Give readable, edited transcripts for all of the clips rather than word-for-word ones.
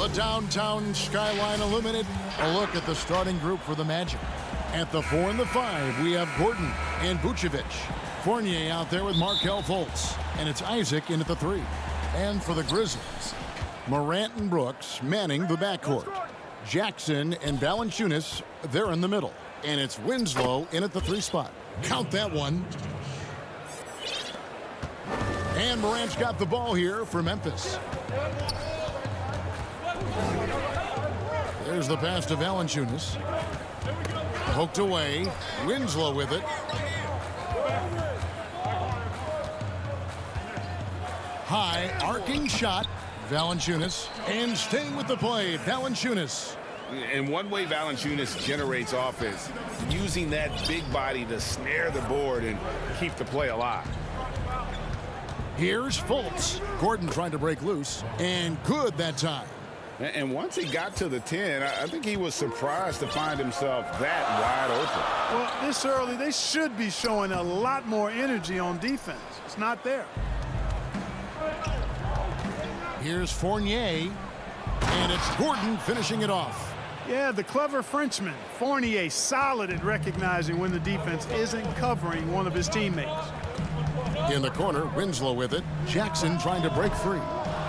The downtown skyline illuminated. A look at the starting group for the Magic. At the 4 and the 5, we have Gordon and Vucevic. Fournier out there with Markelle Fultz. And it's Isaac in at the 3. And for the Grizzlies, Morant and Brooks manning the backcourt. Jackson and Valanciunas, they're in the middle. And it's Winslow in at the 3 spot. Count that one. And Morant's got the ball here for Memphis. There's the pass to Valanciunas. Poked away. Winslow with it. High arcing shot. Valanciunas. And staying with the play, Valanciunas. And one way Valanciunas generates offense, using that big body to snare the board and keep the play alive. Here's Fultz. Gordon trying to break loose. And good that time. And once he got to the 10, I think he was surprised to find himself that wide open. Well, this early, they should be showing a lot more energy on defense. It's not there. Here's Fournier. And it's Gordon finishing it off. Yeah, the clever Frenchman. Fournier solid at recognizing when the defense isn't covering one of his teammates. In the corner, Winslow with it. Jackson trying to break free.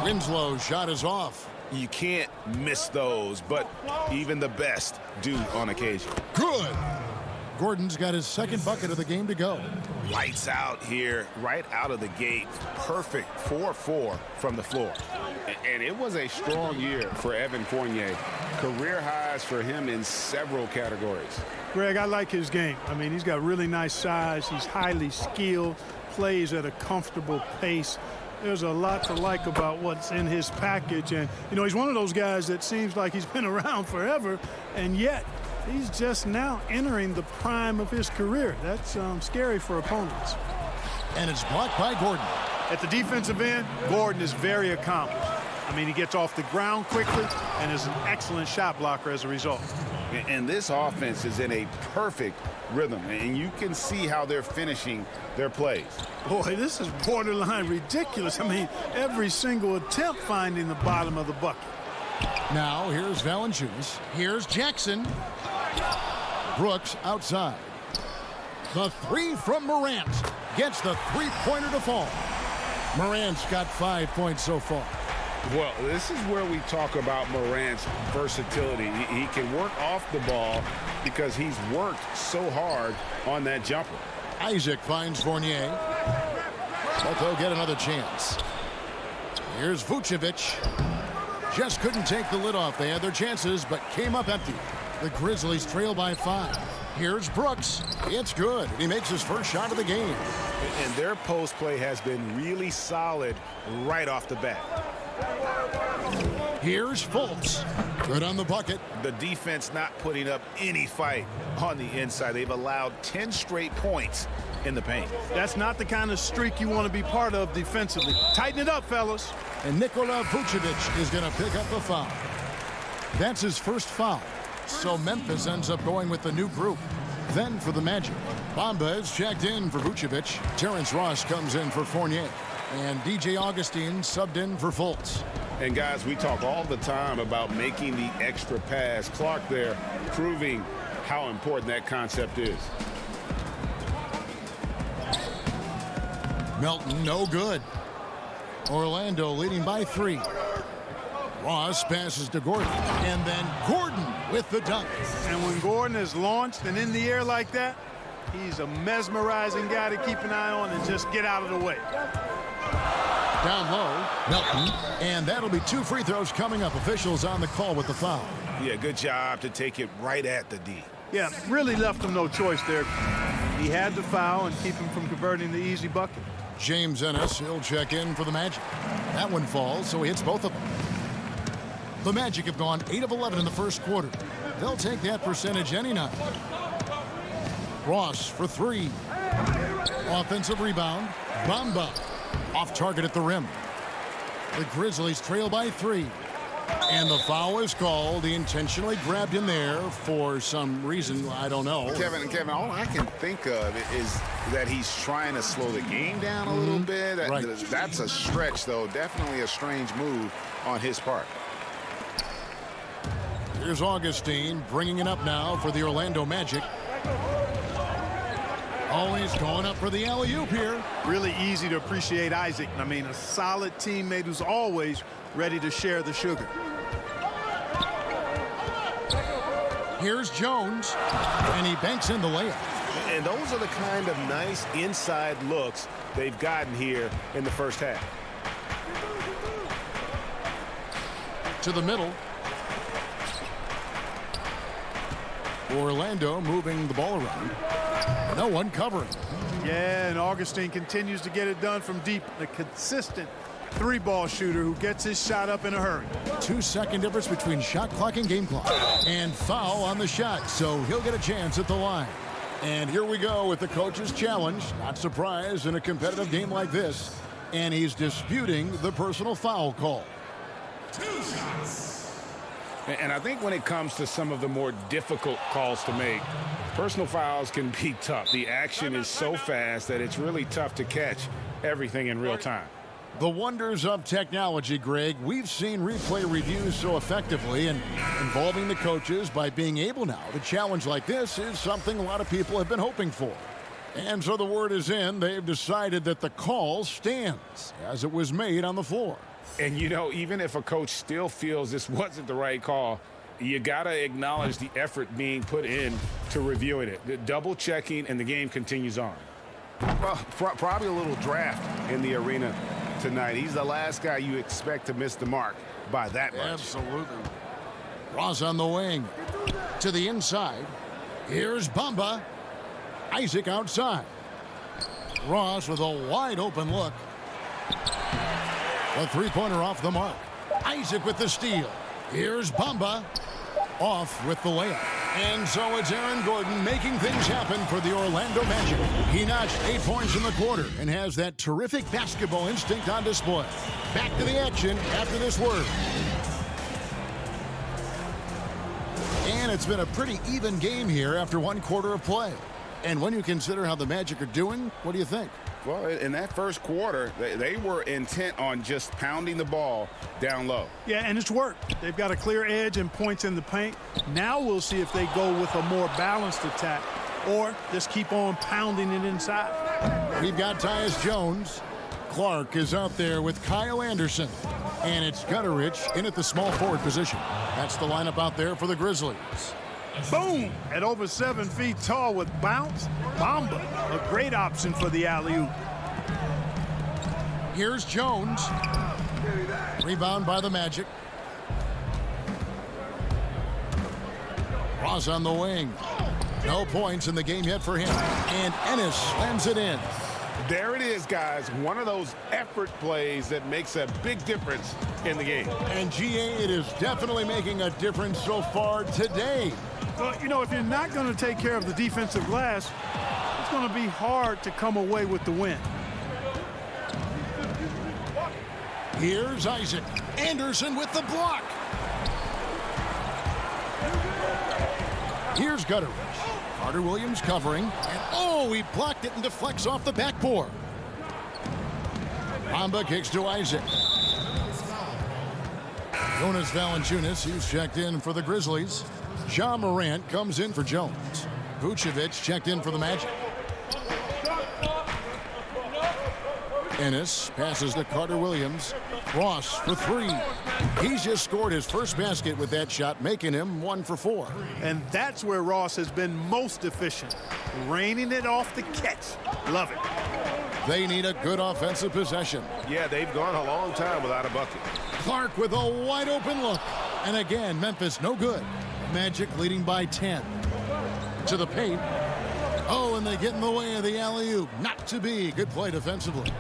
Winslow's shot is off. You can't miss those, but even the best do on occasion. Good. Gordon's got his second bucket of the game to go. Lights out here, right out of the gate. Perfect 4-4 from the floor. And it was a strong year for Evan Fournier. Career highs for him in several categories. Greg, I like his game. I mean, he's got really nice size. He's highly skilled, plays at a comfortable pace. There's a lot to like about what's in his package. And, you know, he's one of those guys that seems like he's been around forever, and yet he's just now entering the prime of his career. That's scary for opponents. And it's blocked by Gordon. At the defensive end, Gordon is very accomplished. I mean, he gets off the ground quickly and is an excellent shot blocker as a result. And this offense is in a perfect rhythm, and you can see how they're finishing their plays. Boy, this is borderline ridiculous. I mean, every single attempt finding the bottom of the bucket. Now, here's Valanciunas. Here's Jackson. Brooks outside. The 3 from Morant gets the three-pointer to fall. Morant's got 5 points so far. Well, this is where we talk about Morant's versatility. He can work off the ball because he's worked so hard on that jumper. Isaac finds Fournier. But they'll get another chance. Here's Vucevic. Just couldn't take the lid off. They had their chances, but came up empty. The Grizzlies trail by 5. Here's Brooks. It's good. He makes his first shot of the game. And their post play has been really solid right off the bat. Here's Fultz. Good on the bucket. The defense not putting up any fight on the inside. They've allowed 10 straight points in the paint. That's not the kind of streak you want to be part of defensively. Tighten it up, fellas. And Nikola Vucevic is going to pick up the foul. That's his first foul. So Memphis ends up going with the new group. Then for the Magic, Bamba is checked in for Vucevic. Terrence Ross comes in for Fournier. And DJ Augustine subbed in for Fultz. And guys, we talk all the time about making the extra pass. Clark there proving how important that concept is. Melton, no good. Orlando leading by 3. Ross passes to Gordon. And then Gordon with the dunk. And when Gordon is launched and in the air like that, he's a mesmerizing guy to keep an eye on and just get out of the way. Down low, Melton. And that'll be 2 free throws coming up. Officials on the call with the foul. Yeah, good job to take it right at the D. Yeah, really left him no choice there. He had to foul and keep him from converting the easy bucket. James Ennis, he'll check in for the Magic. That one falls, so he hits both of them. The Magic have gone 8 of 11 in the first quarter. They'll take that percentage any night. Ross for 3. Offensive rebound. Bamba off target at the rim. The Grizzlies trail by 3. And the foul is called. He intentionally grabbed him there for some reason. I don't know. Kevin, all I can think of is that he's trying to slow the game down a little bit. Right. That's a stretch, though. Definitely a strange move on his part. Here's Augustine bringing it up now for the Orlando Magic. Always going up for the alley-oop here. Really easy to appreciate Isaac. I mean, a solid teammate who's always ready to share the sugar. Here's Jones, and he banks in the layup. And those are the kind of nice inside looks they've gotten here in the first half. To the middle. Orlando moving the ball around. No one covering. Yeah, and Augustine continues to get it done from deep. A consistent three-ball shooter who gets his shot up in a hurry. 2-second difference between shot clock and game clock. And foul on the shot, so he'll get a chance at the line. And here we go with the coach's challenge. Not surprised in a competitive game like this. And he's disputing the personal foul call. 2 shots. And I think when it comes to some of the more difficult calls to make, personal fouls can be tough. The action is so fast that it's really tough to catch everything in real time. The wonders of technology, Greg. We've seen replay reviews so effectively, and involving the coaches by being able now to challenge like this is something a lot of people have been hoping for. And so the word is in. They've decided that the call stands as it was made on the floor. And, you know, even if a coach still feels this wasn't the right call, you got to acknowledge the effort being put in to reviewing it. The double checking, and the game continues on. Well, probably a little draft in the arena tonight. He's the last guy you expect to miss the mark by that much. Absolutely. Ross on the wing. To the inside. Here's Bamba. Isaac outside. Ross with a wide open look. A three-pointer off the mark. Isaac with the steal. Here's Bamba. Off with the layup. And so it's Aaron Gordon making things happen for the Orlando Magic. He notched 8 points in the quarter and has that terrific basketball instinct on display. Back to the action after this word. And it's been a pretty even game here after 1 quarter of play. And when you consider how the Magic are doing, what do you think? Well, in that first quarter, they were intent on just pounding the ball down low. Yeah, and it's worked. They've got a clear edge and points in the paint. Now we'll see if they go with a more balanced attack or just keep on pounding it inside. We've got Tyus Jones. Clark is out there with Kyle Anderson. And it's Gutterich in at the small forward position. That's the lineup out there for the Grizzlies. Boom! At over 7 feet tall with bounce, Bamba, a great option for the alley-oop. Here's Jones. Rebound by the Magic. Ross on the wing. No points in the game yet for him. And Ennis slams it in. There it is, guys. One of those effort plays that makes a big difference in the game. And GA, it is definitely making a difference so far today. Well, you know, if you're not going to take care of the defensive glass, it's going to be hard to come away with the win. Here's Isaac. Anderson with the block. Here's Gutterich. Carter Williams covering. And oh, he blocked it and deflects off the backboard. Bamba kicks to Isaac. Jonas Valanciunas, who's checked in for the Grizzlies. Ja Morant comes in for Jones. Vucevic checked in for the Magic. Ennis passes to Carter Williams. Ross for 3. He's just scored his first basket with that shot, making him 1 for 4. And that's where Ross has been most efficient, raining it off the catch. Love it. They need a good offensive possession. Yeah, they've gone a long time without a bucket. Clark with a wide open look. And again, Memphis no good. Magic leading by 10. To the paint. Oh, and they get in the way of the alley-oop. Not to be. Good play defensively.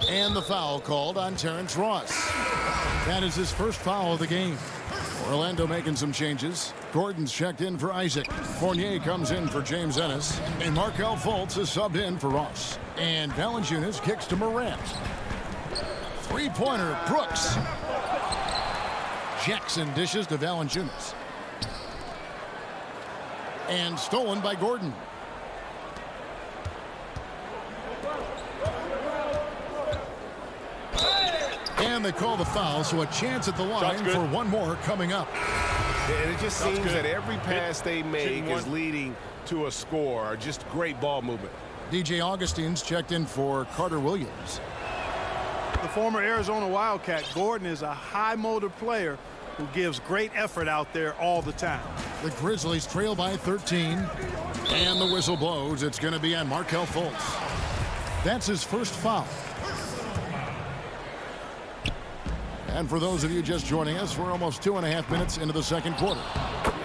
And the foul called on Terrence Ross. That is his first foul of the game. Orlando making some changes. Gordon's checked in for Isaac. Fournier comes in for James Ennis. And Markelle Fultz is subbed in for Ross. And Valanciunas kicks to Morant. Three-pointer, Brooks. Jackson dishes to Valanciunas. And stolen by Gordon. And they call the foul, so a chance at the line for one more coming up. And it just seems that every pass they make is leading to a score. Just great ball movement. DJ Augustine's checked in for Carter Williams. The former Arizona Wildcat, Gordon, is a high-motor player who gives great effort out there all the time. The Grizzlies trail by 13. And the whistle blows. It's going to be on Markelle Fultz. That's his first foul. And for those of you just joining us, we're almost 2.5 minutes into the second quarter.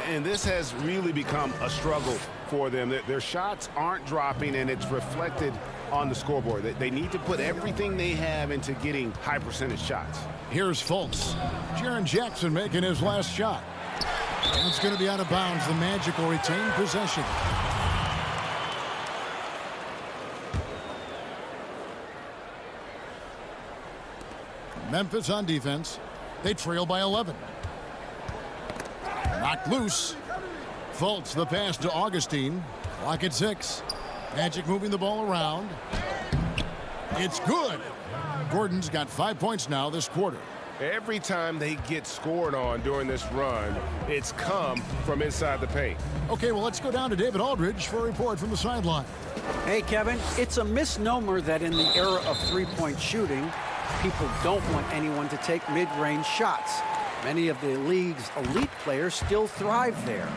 And this has really become a struggle for them. Their shots aren't dropping, and it's reflected on the scoreboard. They need to put everything they have into getting high percentage shots. Here's Fultz. Jaren Jackson making his last shot. And it's going to be out of bounds. The Magic will retain possession. Memphis on defense. They trail by 11. Knocked loose. Fultz the pass to Augustine. Clock at 6. Magic moving the ball around. It's good. Gordon's got 5 points now this quarter. Every time they get scored on during this run, it's come from inside the paint. Okay, well, let's go down to David Aldridge for a report from the sideline. Hey, Kevin, it's a misnomer that in the era of three-point shooting, people don't want anyone to take mid-range shots. Many of the league's elite players still thrive there.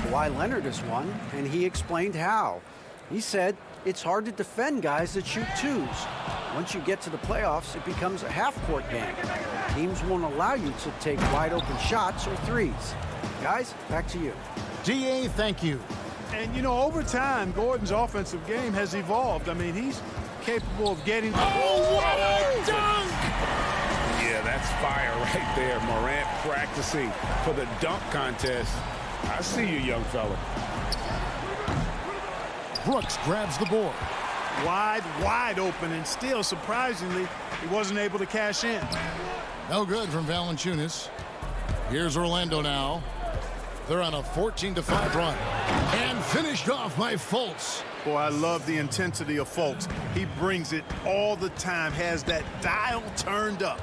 Kawhi Leonard is one, and he explained how. He said it's hard to defend guys that shoot twos. Once you get to the playoffs, it becomes a half-court game. Teams won't allow you to take wide-open shots or threes. Guys, back to you. DA, thank you. And, you know, over time, Gordon's offensive game has evolved. I mean, he's capable of getting... Oh, what a dunk! Yeah, that's fire right there. Morant practicing for the dunk contest. I see you, young fella. Brooks grabs the board. Wide open, and still, surprisingly, he wasn't able to cash in. No good from Valanciunas. Here's Orlando now. They're on a 14-5 run. And finished off by Fultz. Boy, I love the intensity of Fultz. He brings it all the time, has that dial turned up.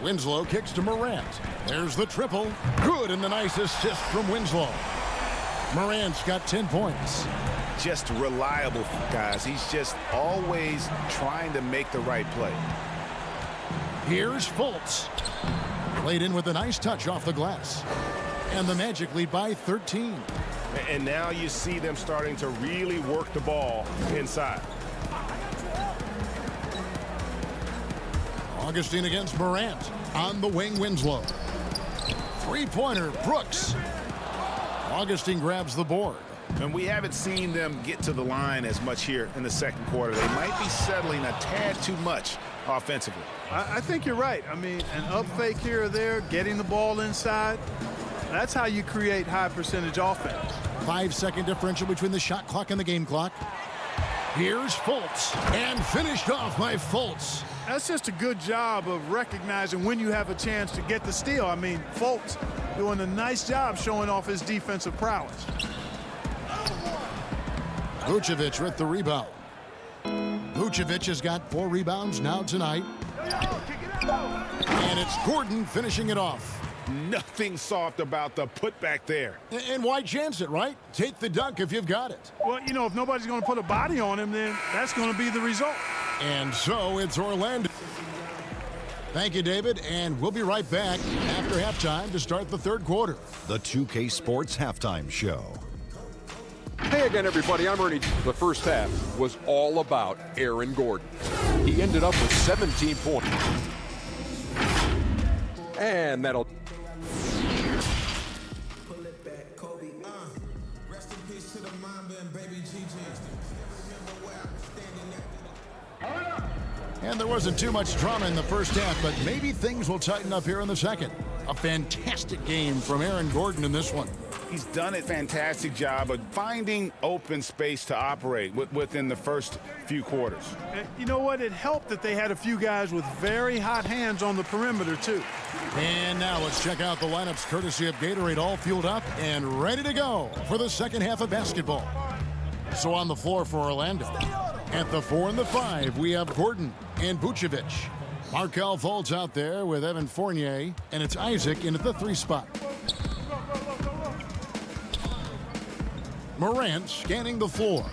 Winslow kicks to Morant. There's the triple. Good, and the nice assist from Winslow. Morant's got 10 points. Just reliable, guys. He's just always trying to make the right play. Here's Fultz. Played in with a nice touch off the glass. And the Magic lead by 13. And now you see them starting to really work the ball inside. Augustine against Morant. On the wing, Winslow. Three-pointer, Brooks. Augustine grabs the board. And we haven't seen them get to the line as much here in the second quarter. They might be settling a tad too much offensively. I think you're right. I mean, an up fake here or there, getting the ball inside, that's how you create high percentage offense. 5-second differential between the shot clock and the game clock. Here's Fultz. And finished off by Fultz. That's just a good job of recognizing when you have a chance to get the steal. I mean, Fultz doing a nice job showing off his defensive prowess. Vucevic with the rebound. Vucevic has got 4 rebounds now tonight. And it's Gordon finishing it off. Nothing soft about the putback there. And why chance it, right? Take the dunk if you've got it. Well, you know, if nobody's going to put a body on him, then that's going to be the result. And so it's Orlando. Thank you, David, and we'll be right back after halftime to start the third quarter. The 2K Sports Halftime Show. Hey again, everybody, I'm Ernie. The first half was all about Aaron Gordon. He ended up with 17 points. And that'll... And there wasn't too much drama in the first half, but maybe things will tighten up here in the second. A fantastic game from Aaron Gordon in this one. He's done a fantastic job of finding open space to operate within the first few quarters. And you know what? It helped that they had a few guys with very hot hands on the perimeter, too. And now let's check out the lineups courtesy of Gatorade, all fueled up and ready to go for the second half of basketball. So on the floor for Orlando. At the 4 and the 5, we have Gordon and Vucevic. Markelle Fultz out there with Evan Fournier, and it's Isaac in at the 3 spot. Morant scanning the floor.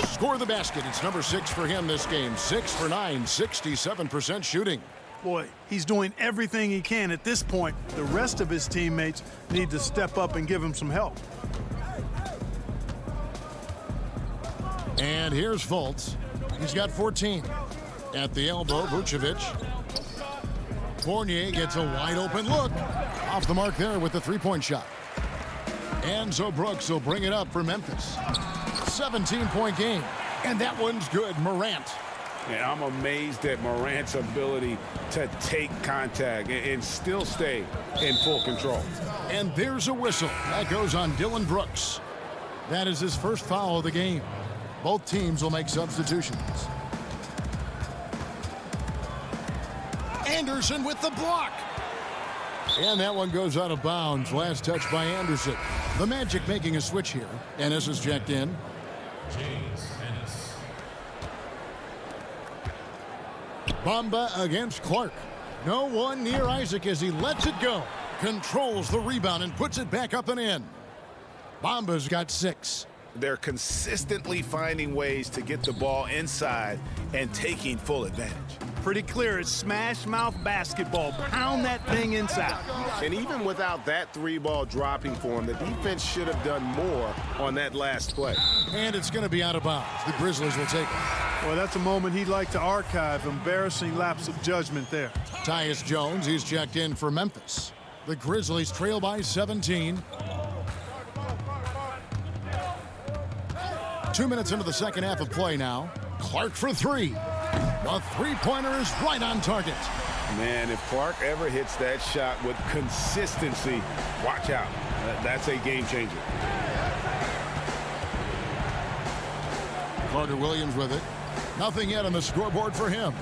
Score the basket. It's number 6 for him this game. 6 for 9, 67% shooting. Boy, he's doing everything he can at this point. The rest of his teammates need to step up and give him some help. And here's Fultz. He's got 14. At the elbow, Vucevic. Fournier gets a wide open look. Off the mark there with the three-point shot. And so Brooks will bring it up for Memphis. 17-point game. And that one's good. Morant. Yeah, I'm amazed at Morant's ability to take contact and still stay in full control. And there's a whistle. That goes on Dylan Brooks. That is his first foul of the game. Both teams will make substitutions. Anderson with the block. And that one goes out of bounds. Last touch by Anderson. The Magic making a switch here. Ennis is checked in. Bamba against Clark. No one near Isaac as he lets it go. Controls the rebound and puts it back up and in. Bamba's got 6. They're consistently finding ways to get the ball inside and taking full advantage. Pretty clear. It's smash mouth basketball. Pound that thing inside. And even without that 3-ball dropping for him, the defense should have done more on that last play. And it's going to be out of bounds. The Grizzlies will take it. Well, that's a moment he'd like to archive. Embarrassing lapse of judgment there. Tyus Jones, he's checked in for Memphis. The Grizzlies trail by 17. 2 minutes into the second half of play now. Clark for 3. The three-pointer is right on target. Man, if Clark ever hits that shot with consistency, watch out. That's a game changer. Carter Williams with it. Nothing yet on the scoreboard for him.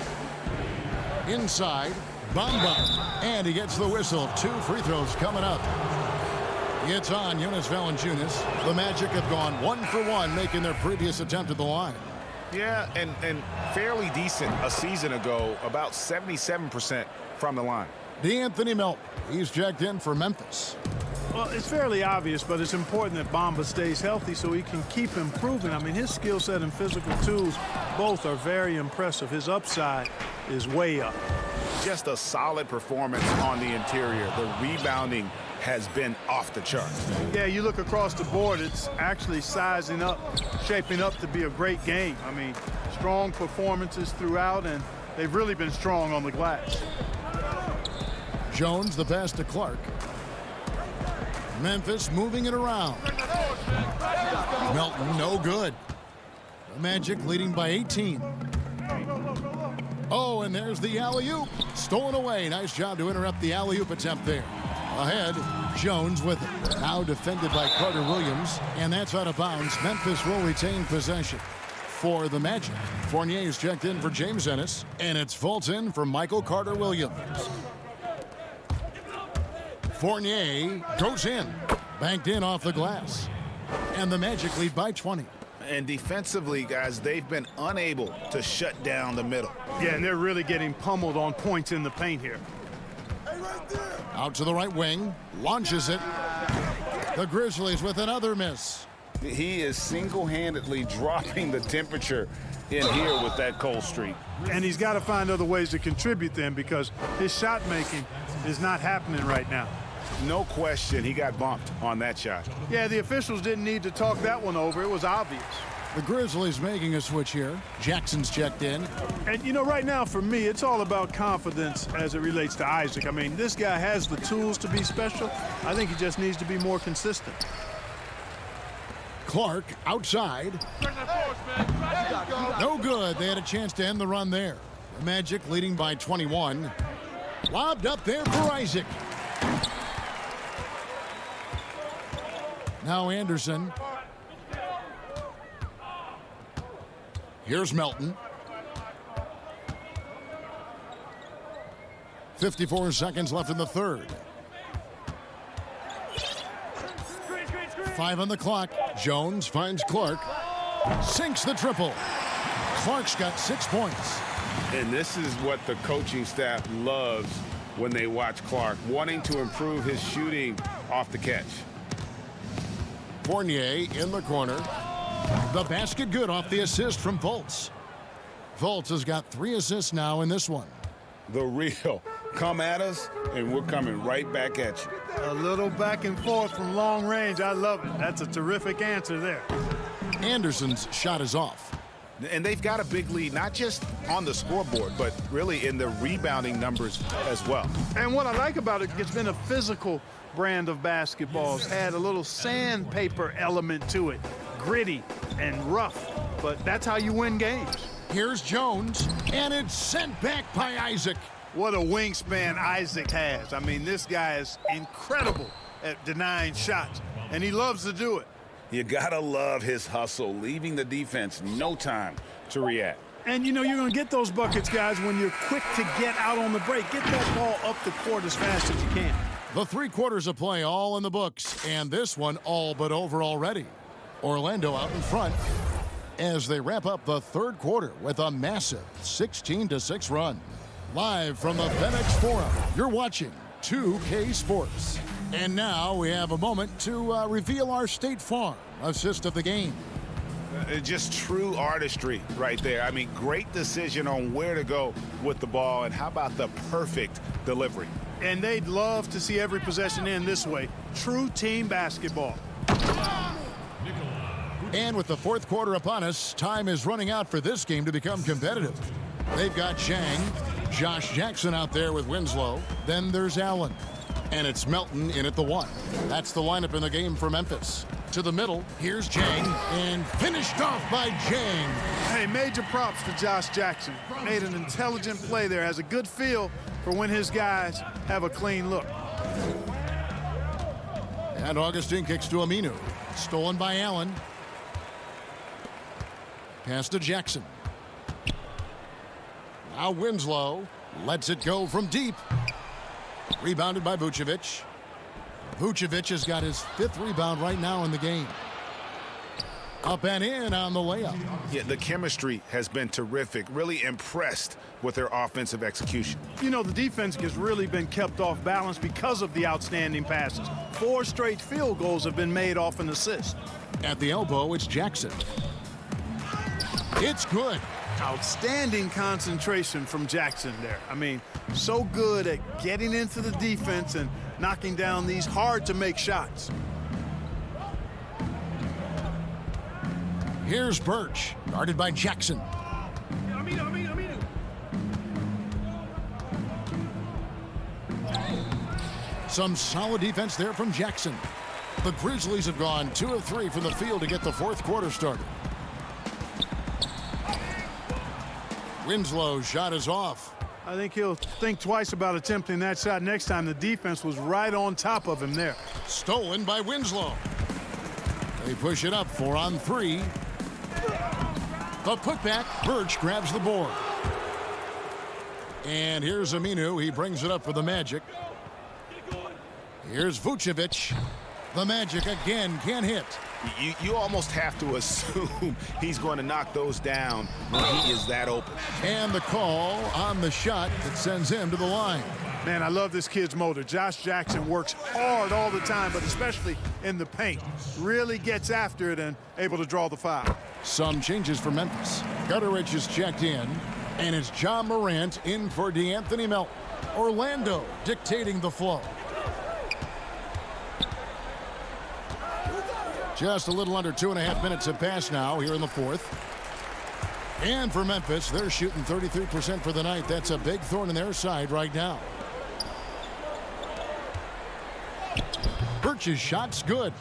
Inside, Bamba. And he gets the whistle. 2 free throws coming up. It's on Jonas Valanciunas. The Magic have gone 1 for 1, making their previous attempt at the line. Yeah, and fairly decent a season ago, about 77% from the line. DeAnthony Melton, he's checked in for Memphis. Well, it's fairly obvious, but it's important that Bamba stays healthy so he can keep improving. I mean, his skill set and physical tools both are very impressive. His upside is way up. Just a solid performance on the interior. The rebounding has been off the charts. Yeah, you look across the board, it's actually sizing up, shaping up to be a great game. I mean, strong performances throughout, and they've really been strong on the glass. Jones, the pass to Clark. Memphis moving it around. Melton, no good. The Magic leading by 18. Oh, and there's the alley-oop. Stolen away. Nice job to interrupt the alley-oop attempt there. Ahead, Jones with it. Now defended by Carter Williams. And that's out of bounds. Memphis will retain possession for the Magic. Fournier is checked in for James Ennis. And it's Fultz in for Michael Carter Williams. Fournier goes in. Banked in off the glass. And the Magic lead by 20. And defensively, guys, they've been unable to shut down the middle. Yeah, and they're really getting pummeled on points in the paint here. Out to the right wing. Launches it. The Grizzlies with another miss. He is single-handedly dropping the temperature in here with that cold streak. And he's got to find other ways to contribute then, because his shot making is not happening right now. No question, he got bumped on that shot. Yeah, the officials didn't need to talk that one over. It was obvious. The Grizzlies making a switch here. Jackson's checked in. And, you know, right now for me, it's all about confidence as it relates to Isaac. I mean, this guy has the tools to be special. I think he just needs to be more consistent. Clark outside. No good. They had a chance to end the run there. The Magic leading by 21. Lobbed up there for Isaac. Now Anderson. Here's Melton. 54 seconds left in the third. 5 on the clock. Jones finds Clark. Sinks the triple. Clark's got 6 points. And this is what the coaching staff loves when they watch Clark, wanting to improve his shooting off the catch. Fournier in the corner. The basket good off the assist from Fultz. Fultz has got 3 assists now in this one. The real. Come at us, and we're coming right back at you. A little back and forth from long range. I love it. That's a terrific answer there. Anderson's shot is off. And they've got a big lead, not just on the scoreboard, but really in the rebounding numbers as well. And what I like about it, it's been a physical brand of basketball. It's had a little sandpaper element to it. Gritty and rough, but that's how you win games. Here's Jones, and it's sent back by Isaac. What a wingspan Isaac has. I mean, this guy is incredible at denying shots, and he loves to do it. You gotta love his hustle, leaving the defense no time to react. And, you know, you're going to get those buckets, guys, when you're quick to get out on the break. Get that ball up the court as fast as you can. The 3 quarters of play all in the books, and this one all but over already. Orlando out in front as they wrap up the 3rd quarter with a massive 16-6 run. Live from the FedEx Forum, you're watching 2K Sports. And now we have a moment to reveal our State Farm assist of the game. Just true artistry right there. I mean, great decision on where to go with the ball, and how about the perfect delivery? And they'd love to see every possession end this way. True team basketball. And with the 4th quarter upon us, time is running out for this game to become competitive. They've got Chang, Josh Jackson out there with Winslow. Then there's Allen. And it's Melton in at the 1. That's the lineup in the game for Memphis. To the middle, here's Chang, and finished off by Chang. Hey, major props to Josh Jackson. Made an intelligent play there. Has a good feel for when his guys have a clean look. And Augustine kicks to Aminu. Stolen by Allen. Pass to Jackson. Now Winslow lets it go from deep. Rebounded by Vucevic. Vucevic has got his 5th rebound right now in the game. Up and in on the layup. Yeah, the chemistry has been terrific. Really impressed with their offensive execution. You know, the defense has really been kept off balance because of the outstanding passes. 4 straight field goals have been made off an assist. At the elbow, it's Jackson. It's good. Outstanding concentration from Jackson there. I mean, so good at getting into the defense and knocking down these hard-to-make shots. Here's Birch, guarded by Jackson. Some solid defense there from Jackson. The Grizzlies have gone 2 of 3 from the field to get the 4th quarter started. Winslow's shot is off. I think he'll think twice about attempting that shot next time. The defense was right on top of him there. Stolen by Winslow. They push it up 4 on 3. The putback, Birch grabs the board. And here's Aminu. He brings it up for the Magic. Here's Vucevic. The Magic again can't hit. You almost have to assume he's going to knock those down when he is that open. And the call on the shot that sends him to the line. Man, I love this kid's motor. Josh Jackson works hard all the time, but especially in the paint. Really gets after it and able to draw the foul. Some changes for Memphis. Gutteridge is checked in, and it's John Morant in for D'Anthony Melton. Orlando dictating the flow. Just a little under 2.5 minutes have passed now here in the 4th. And for Memphis, they're shooting 33% for the night. That's a big thorn in their side right now. Birch's shot's good.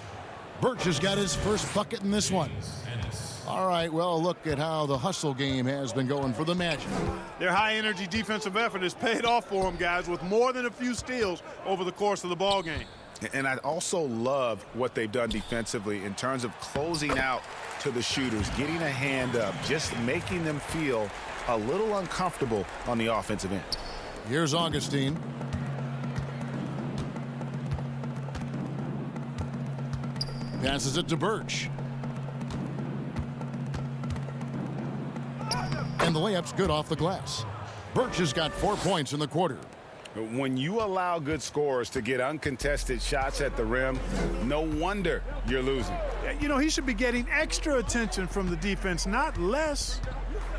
Birch has got his first bucket in this one. All right, well, look at how the hustle game has been going for the Magic. Their high-energy defensive effort has paid off for them, guys, with more than a few steals over the course of the ball game. And I also love what they've done defensively in terms of closing out to the shooters, getting a hand up, just making them feel a little uncomfortable on the offensive end. Here's Augustine. Passes it to Birch. And the layup's good off the glass. Birch has got 4 points in the quarter. When you allow good scorers to get uncontested shots at the rim, no wonder you're losing. You know, he should be getting extra attention from the defense, not less.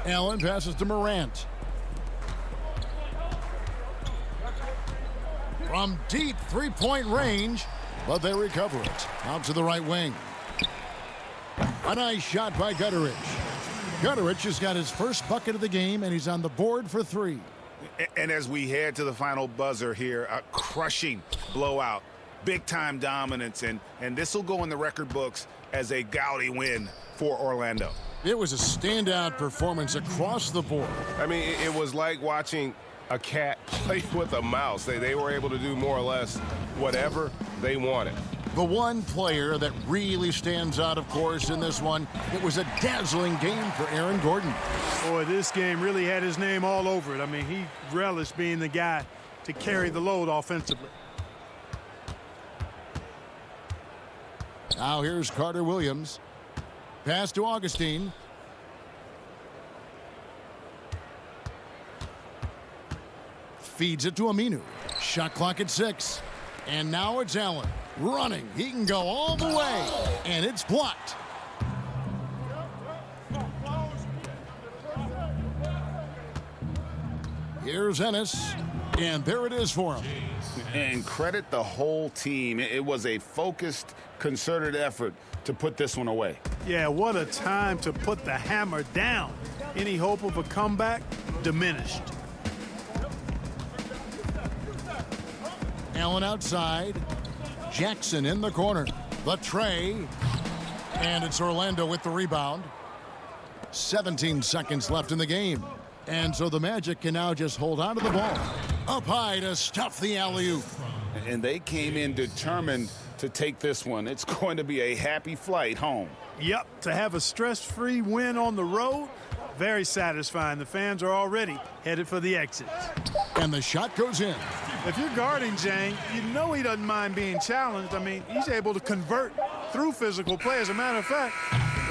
Allen passes to Morant. From deep three-point range, but they recover it. Out to the right wing. A nice shot by Gutteridge. Gutteridge has got his first bucket of the game, and he's on the board for 3. And as we head to the final buzzer here, a crushing blowout, big-time dominance, and this will go in the record books as a gaudy win for Orlando. It was a standout performance across the board. I mean, it was like watching a cat play with a mouse. They were able to do more or less whatever they wanted. The one player that really stands out, of course, in this one, it was a dazzling game for Aaron Gordon. Boy, this game really had his name all over it. I mean, he relished being the guy to carry the load offensively. Now here's Carter Williams. Pass to Augustine. Feeds it to Aminu. Shot clock at 6. And now it's Allen running. He can go all the way. And it's blocked. Here's Ennis. And there it is for him. And credit the whole team. It was a focused, concerted effort to put this one away. Yeah, what a time to put the hammer down. Any hope of a comeback diminished. Allen outside. Jackson in the corner. The tray. And it's Orlando with the rebound. 17 seconds left in the game. And so the Magic can now just hold on to the ball. Up high to stuff the alley-oop. And they came in determined to take this one. It's going to be a happy flight home. Yep, to have a stress-free win on the road, very satisfying. The fans are already headed for the exit. And the shot goes in. If you're guarding Jane, you know he doesn't mind being challenged. I mean, he's able to convert through physical play. As a matter of fact,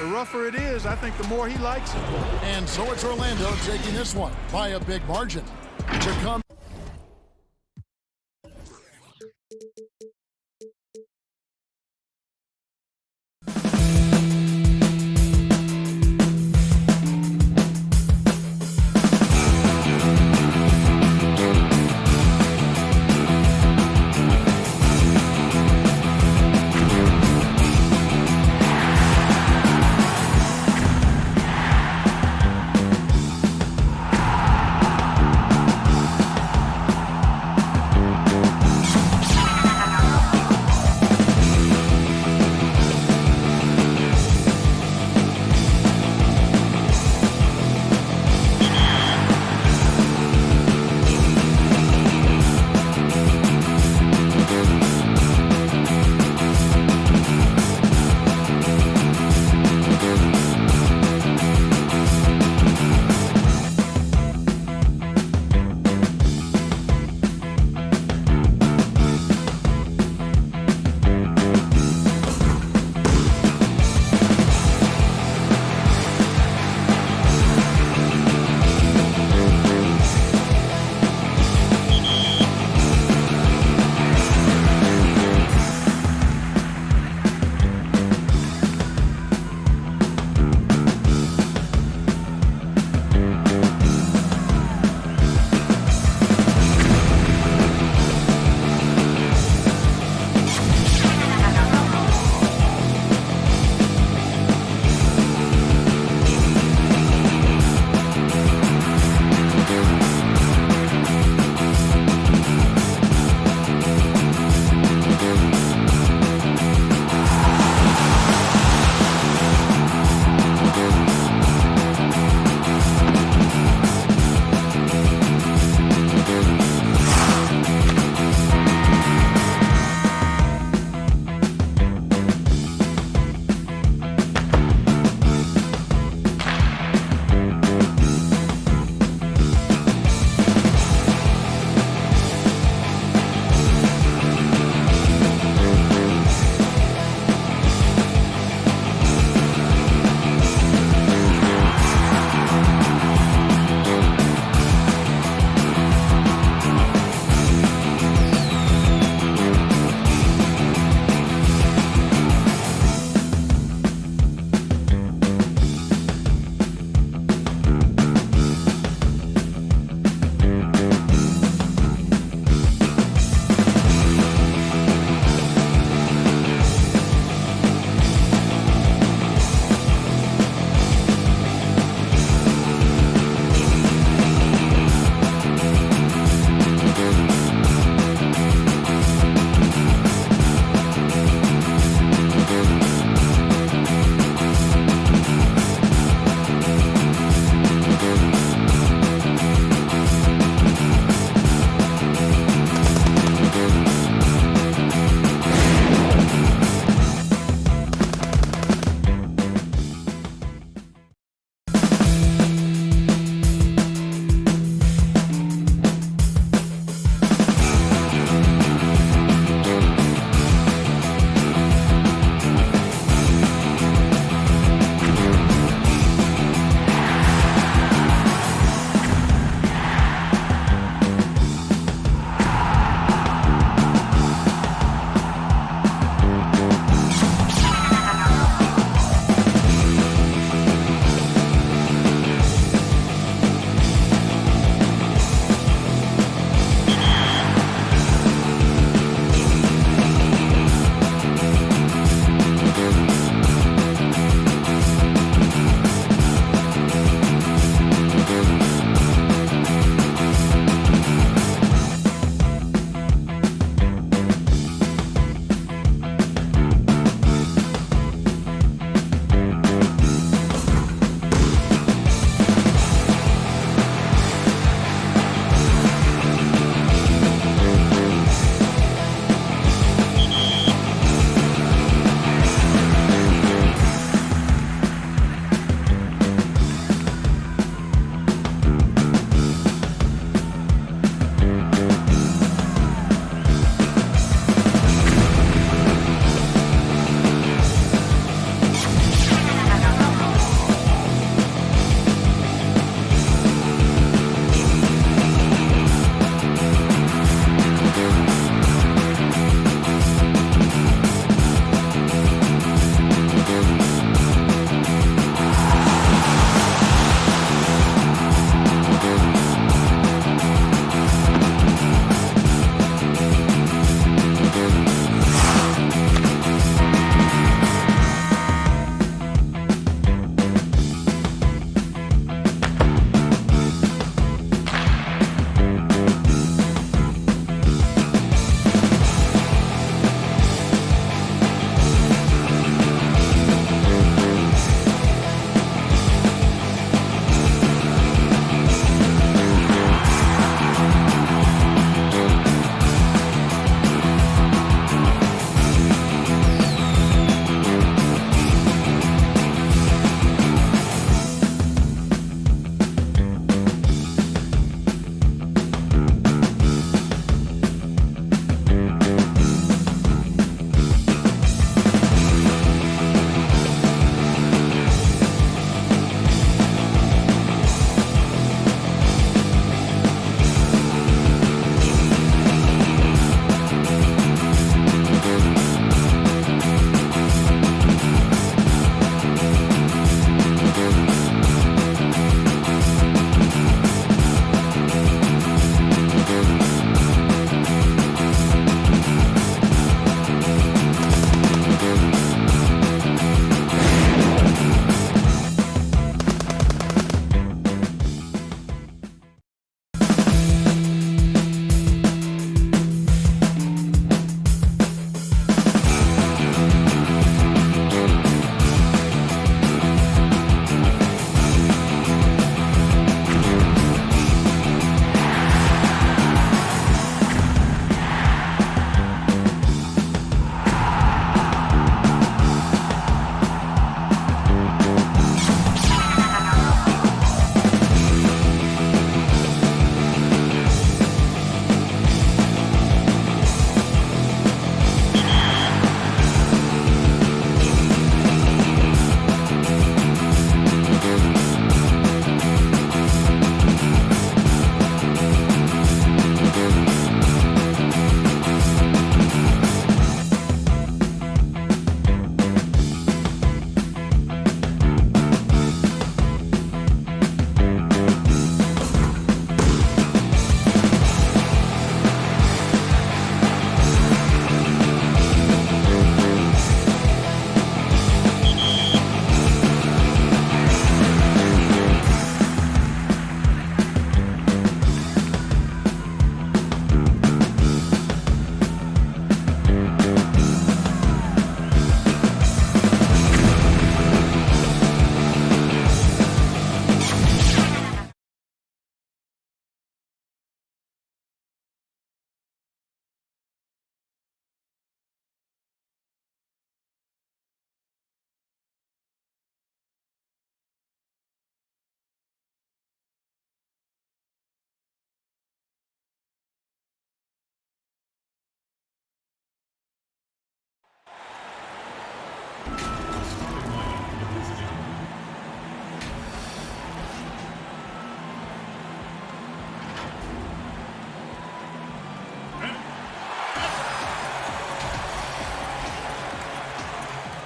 the rougher it is, I think the more he likes it. And so it's Orlando taking this one by a big margin. To come.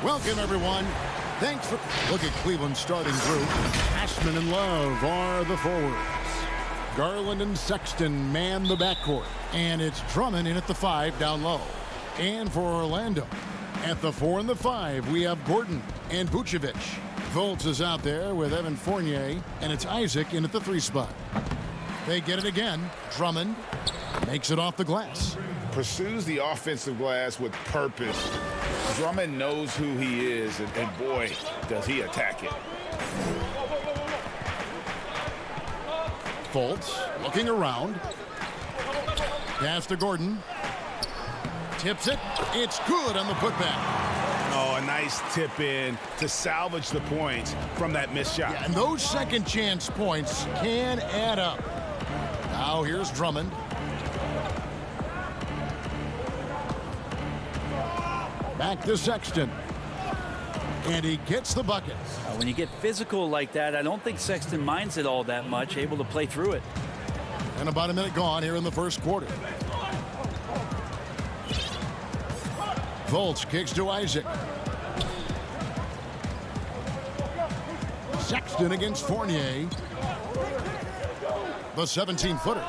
Welcome, everyone. Thanks for... Look at Cleveland's starting group. Ashman and Love are the forwards. Garland and Sexton man the backcourt. And it's Drummond in at the 5 down low. And for Orlando, at the 4 and the 5, we have Gordon and Vucevic. Fultz is out there with Evan Fournier, and it's Isaac in at the 3 spot. They get it again. Drummond makes it off the glass. Pursues the offensive glass with purpose. Drummond knows who he is, and boy, does he attack it. Fultz looking around. Pass to Gordon. Tips it. It's good on the putback. Oh, a nice tip in to salvage the points from that missed shot. Yeah, and those second chance points can add up. Now here's Drummond. Back to Sexton. And he gets the bucket. When you get physical like that, I don't think Sexton minds it all that much, able to play through it. And about a minute gone here in the first quarter. Fultz kicks to Isaac. Sexton against Fournier. The 17-footer.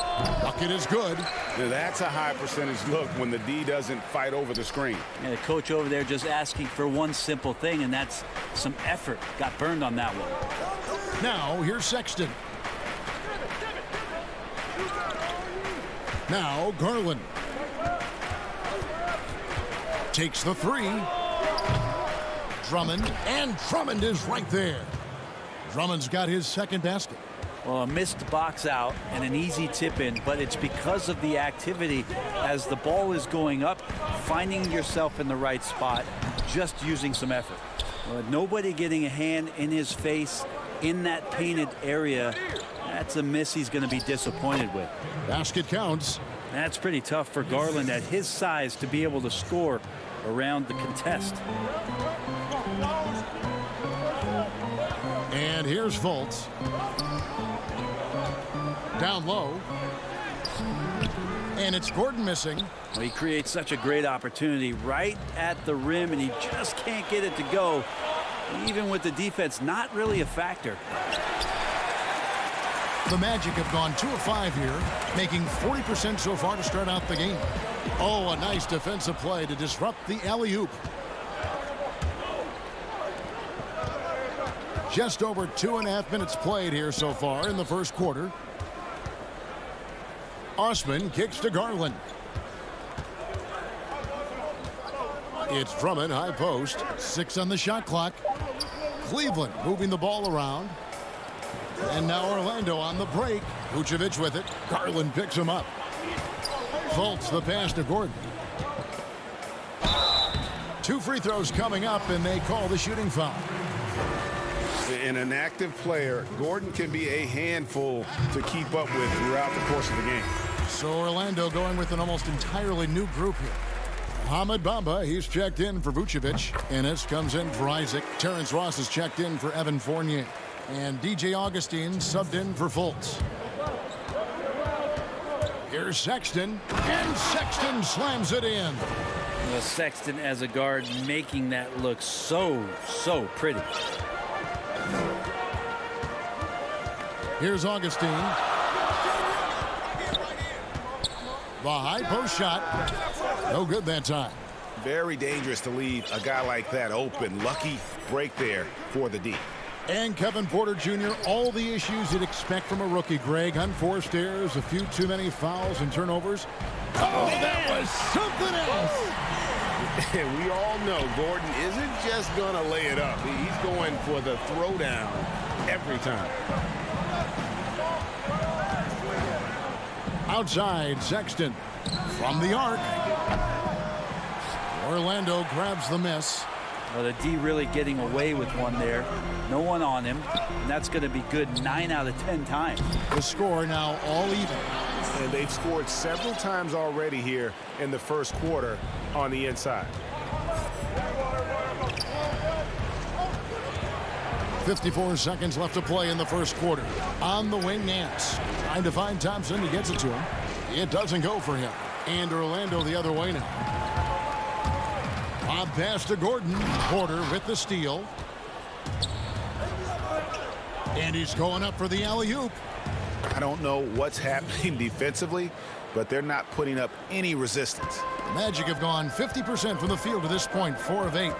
Bucket is good. Now that's a high percentage look when the D doesn't fight over the screen. And the coach over there just asking for one simple thing, and that's some effort. Got burned on that one. Now here's Sexton. Now Garland. Takes the 3. Drummond, and Drummond is right there. Drummond's got his second basket. Well, a missed box out and an easy tip in, but it's because of the activity as the ball is going up, finding yourself in the right spot, just using some effort. Nobody getting a hand in his face in that painted area. That's a miss he's going to be disappointed with. Basket counts. That's pretty tough for Garland at his size to be able to score around the contest. And here's Fultz. Down low. And it's Gordon missing. Well, he creates such a great opportunity right at the rim, and he just can't get it to go. Even with the defense, not really a factor. The Magic have gone 2 of 5 here, making 40% so far to start out the game. Oh, a nice defensive play to disrupt the alley-oop. Just over 2.5 minutes played here so far in the first quarter. Osman kicks to Garland. It's Drummond, high post. 6 on the shot clock. Cleveland moving the ball around. And now Orlando on the break. Vucevic with it. Garland picks him up. Fultz the pass to Gordon. 2 free throws coming up, and they call the shooting foul. And an active player, Gordon can be a handful to keep up with throughout the course of the game. So Orlando going with an almost entirely new group here. Mohamed Bamba, he's checked in for Vucevic. Ennis comes in for Isaac. Terrence Ross is checked in for Evan Fournier. And DJ Augustine subbed in for Fultz. Here's Sexton. And Sexton slams it in. Well, Sexton as a guard making that look so pretty. Here's Augustine. The high post shot. No good that time. Very dangerous to leave a guy like that open. Lucky break there for the D. And Kevin Porter Jr., all the issues you'd expect from a rookie. Greg, unforced errors, a few too many fouls and turnovers. Oh, that was something else. We all know Gordon isn't just going to lay it up. He's going for the throwdown every time. Outside, Sexton from the arc. Orlando grabs the miss. Well, the D really getting away with one there. No one on him. And that's going to be good 9 out of 10 times. The score now all even. And they've scored several times already here in the first quarter on the inside. 54 seconds left to play in the first quarter. On the wing, Nance. Trying to find Thompson. He gets it to him. It doesn't go for him. And Orlando the other way now. Lob pass to Gordon. Porter with the steal. And he's going up for the alley-oop. I don't know what's happening defensively, but they're not putting up any resistance. The Magic have gone 50% from the field to this point, 4 of 8.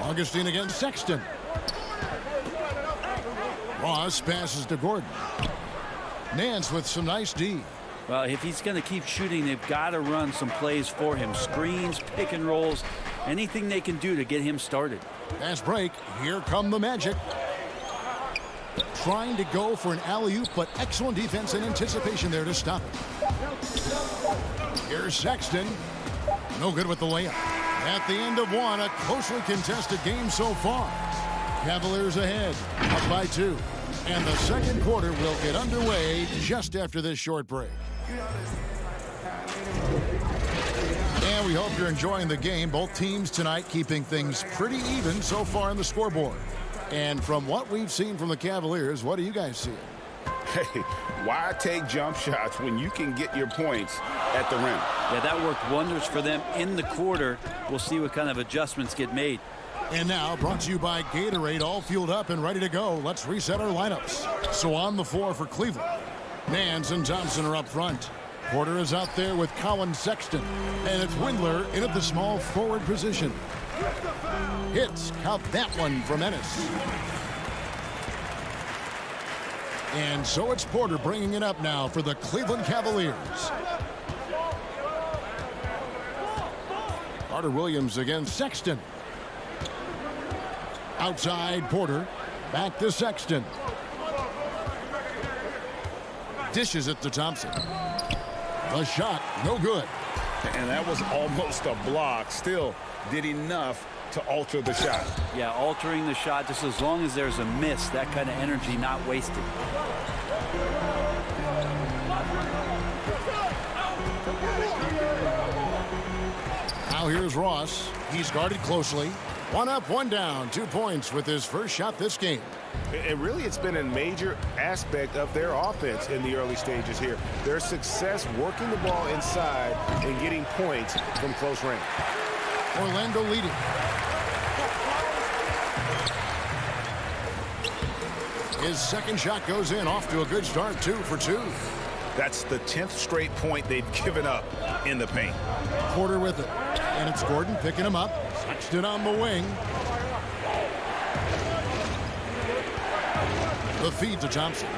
Augustine against Sexton. Ross passes to Gordon. Nance with some nice D. Well, if he's going to keep shooting, they've got to run some plays for him. Screens, pick and rolls, anything they can do to get him started. Fast break. Here come the Magic. Trying to go for an alley-oop, but excellent defense and anticipation there to stop it. Here's Sexton. No good with the layup. At the end of one, a closely contested game so far. Cavaliers ahead, up by 2. And the second quarter will get underway just after this short break. And we hope you're enjoying the game. Both teams tonight keeping things pretty even so far on the scoreboard. And from what we've seen from the Cavaliers, what do you guys see? Hey, why take jump shots when you can get your points at the rim? Yeah, that worked wonders for them in the quarter. We'll see what kind of adjustments get made. And now, brought to you by Gatorade, all fueled up and ready to go. Let's reset our lineups. So on the floor for Cleveland, Nance and Thompson are up front. Porter is out there with Colin Sexton. And it's Windler in at the small forward position. Hits, count that one from Ennis. And so it's Porter bringing it up now for the Cleveland Cavaliers. Carter Williams against Sexton. Outside Porter. Back to Sexton. Dishes it to Thompson. The shot, no good. And that was almost a block. Still did enough to alter the shot. Yeah, altering the shot, just as long as there's a miss, that kind of energy not wasted. Now here's Ross. He's guarded closely. 1 up, 1 down. 2 points with his first shot this game. And really, it's been a major aspect of their offense in the early stages here. Their success working the ball inside and getting points from close range. Orlando leading. His second shot goes in, off to a good start, 2 for 2. That's the 10th straight point they've given up in the paint. Porter with it. And it's Gordon picking him up. Sexton on the wing. The feed to Thompson.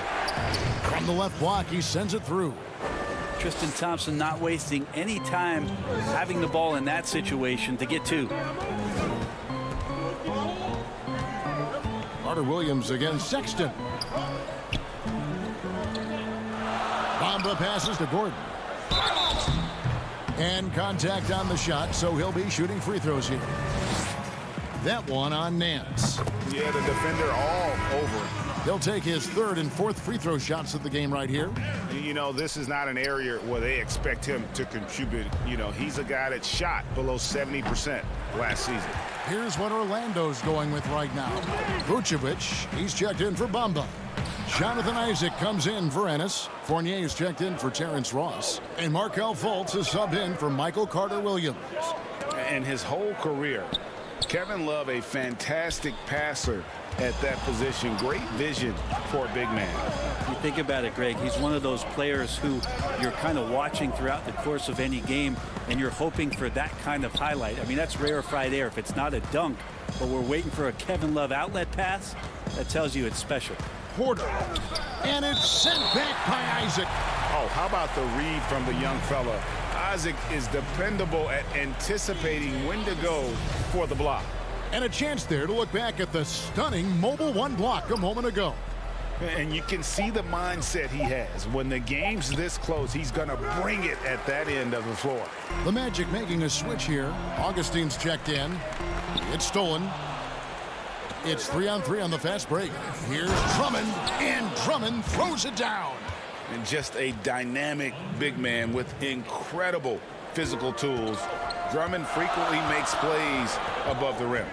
From the left block, he sends it through. Tristan Thompson not wasting any time having the ball in that situation to get 2. Carter Williams against Sexton. Bamba passes to Gordon. And contact on the shot, so he'll be shooting free throws here. That one on Nance. Yeah, the defender all over it. He'll take his 3rd and 4th free throw shots of the game right here. You know, this is not an area where they expect him to contribute. You know, he's a guy that shot below 70% last season. Here's what Orlando's going with right now. Vucevic, he's checked in for Bamba. Jonathan Isaac comes in for Ennis. Fournier is checked in for Terrence Ross. And Markelle Fultz is subbed in for Michael Carter Williams. And his whole career, Kevin Love, a fantastic passer at that position. Great vision for a big man. You think about it, Greg, he's one of those players who you're kind of watching throughout the course of any game, and you're hoping for that kind of highlight. I mean, that's rarefied air. If it's not a dunk, but we're waiting for a Kevin Love outlet pass, that tells you it's special. Porter. And it's sent back by Isaac. Oh, how about the read from the young fella? Isaac is dependable at anticipating when to go for the block. And a chance there to look back at the stunning mobile 1 block a moment ago. And you can see the mindset he has. When the game's this close, he's going to bring it at that end of the floor. The Magic making a switch here. Augustine's checked in. It's stolen. It's 3-on-3 on the fast break. Here's Drummond, and Drummond throws it down. And just a dynamic big man with incredible physical tools. Drummond frequently makes plays above the rim.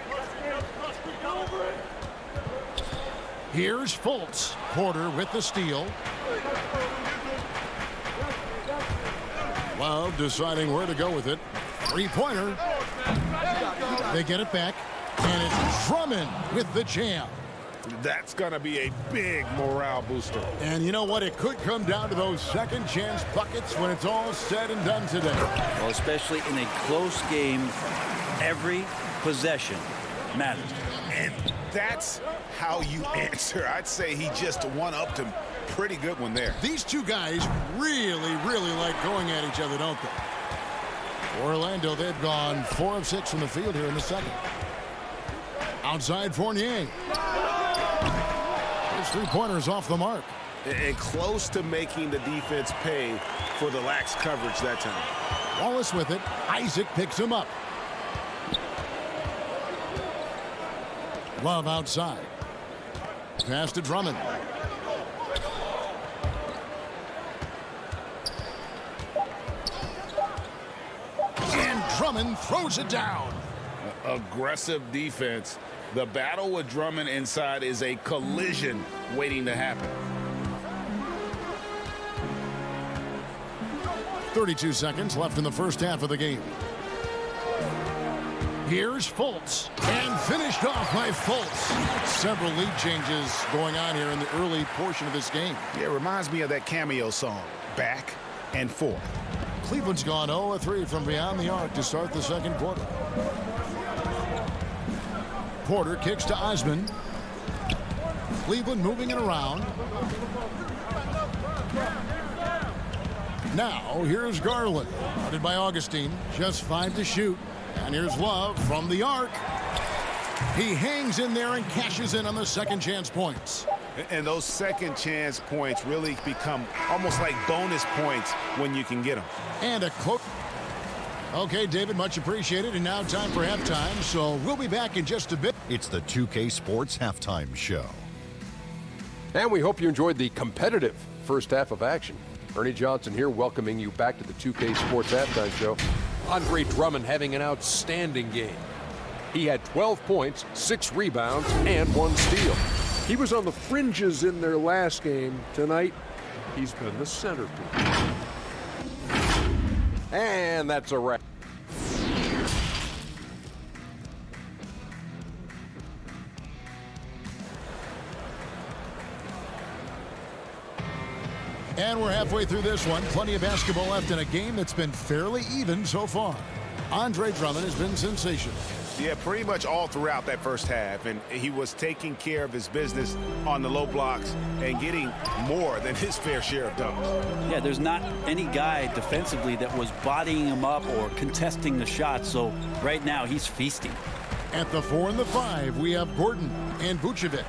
Here's Fultz. Porter with the steal. Love deciding where to go with it. Three-pointer. They get it back. And it's Drummond with the jam. That's going to be a big morale booster. And you know what? It could come down to those second chance buckets when it's all said and done today. Well, especially in a close game, every possession matters. And that's how you answer. I'd say he just one-upped him. Pretty good one there. These two guys really, really like going at each other, don't they? Orlando, they've gone 4 of 6 from the field here in the second. Outside Fournier. His three-pointer is off the mark. And close to making the defense pay for the lax coverage that time. Wallace with it. Isaac picks him up. Love outside. Pass to Drummond. And Drummond throws it down. Aggressive defense. The battle with Drummond inside is a collision waiting to happen. 32 seconds left in the first half of the game. Here's Fultz, and finished off by Fultz. Several lead changes going on here in the early portion of this game. Yeah, it reminds me of that cameo song, Back and Forth. Cleveland's gone 0 of 3 from beyond the arc to start the second quarter. Porter kicks to Osman. Cleveland moving it around. Now, here's Garland. Guarded by Augustine. Just 5 to shoot. And here's Love from the arc. He hangs in there and cashes in on the second chance points. And those second chance points really become almost like bonus points when you can get them. And a close. Okay, David, much appreciated. And now time for halftime, so we'll be back in just a bit. It's the 2K Sports Halftime Show. And we hope you enjoyed the competitive first half of action. Ernie Johnson here, welcoming you back to the 2K Sports Halftime Show. Andre Drummond having an outstanding game. He had 12 points, 6 rebounds, and 1 steal. He was on the fringes in their last game. Tonight, he's been the centerpiece. And that's a wrap. And we're halfway through this one. Plenty of basketball left in a game that's been fairly even so far. Andre Drummond has been sensational. Yeah, pretty much all throughout that first half. And he was taking care of his business on the low blocks and getting more than his fair share of dunks. Yeah, there's not any guy defensively that was bodying him up or contesting the shot. So right now he's feasting. At the 4 and the 5, we have Gordon and Vucevic.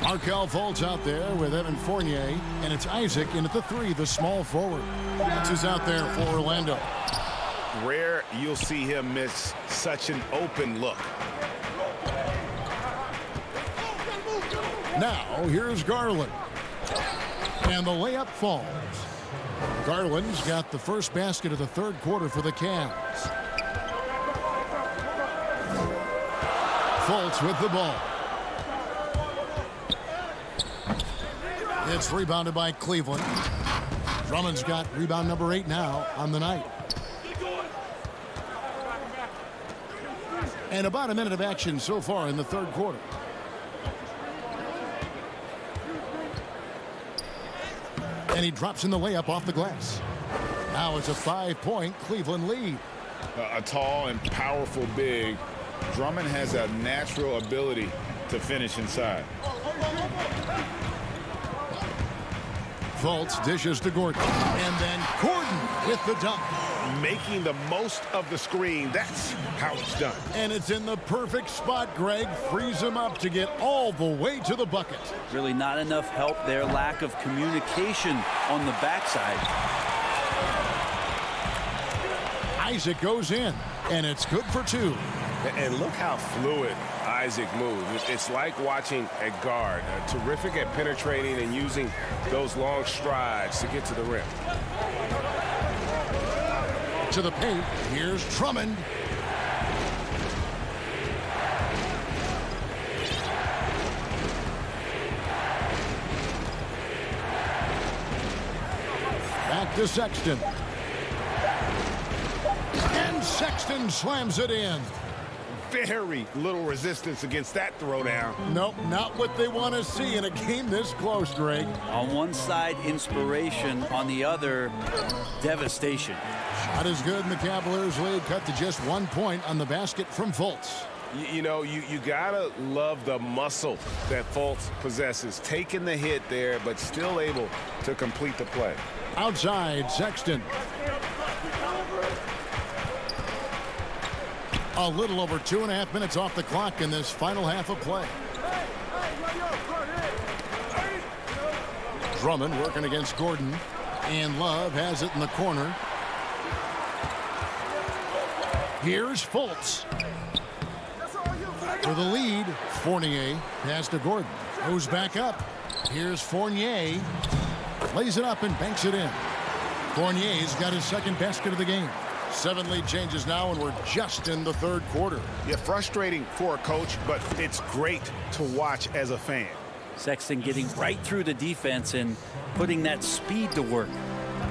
Markelle Fultz out there with Evan Fournier, and it's Isaac in at the 3, the small forward. That's who's out there for Orlando. Rare you'll see him miss such an open look. Now, here's Garland. And the layup falls. Garland's got the first basket of the third quarter for the Cavs. Fultz with the ball. It's rebounded by Cleveland. Drummond's got rebound number 8 now on the night. And about a minute of action so far in the third quarter. And he drops in the layup off the glass. Now it's a 5-point Cleveland lead. A tall and powerful big. Drummond has a natural ability to finish inside. Fultz dishes to Gordon. And then Gordon with the dunk. Making the most of the screen. That's how it's done. And it's in the perfect spot. Greg frees him up to get all the way to the bucket. Really not enough help there. Lack of communication on the backside. Isaac goes in, and it's good for 2. And look how fluid Isaac moves. It's like watching a guard. Terrific at penetrating and using those long strides to get to the rim. To the paint, here's Drummond. Back to Sexton. And Sexton slams it in. Very little resistance against that throwdown. Nope, not what they want to see in a game this close, Greg. On one side, inspiration. On the other, devastation. Shot is good, and the Cavaliers lead cut to just 1 point on the basket from Fultz. You know, you gotta love the muscle that Fultz possesses. Taking the hit there, but still able to complete the play. Outside, Sexton. A little over 2.5 minutes off the clock in this final half of play. Drummond working against Gordon. And Love has it in the corner. Here's Fultz. For the lead, Fournier pass to Gordon. Goes back up. Here's Fournier. Lays it up and banks it in. Fournier's got his second basket of the game. 7 lead changes now, and we're just in the third quarter. Yeah, frustrating for a coach, but it's great to watch as a fan. Sexton getting right through the defense and putting that speed to work.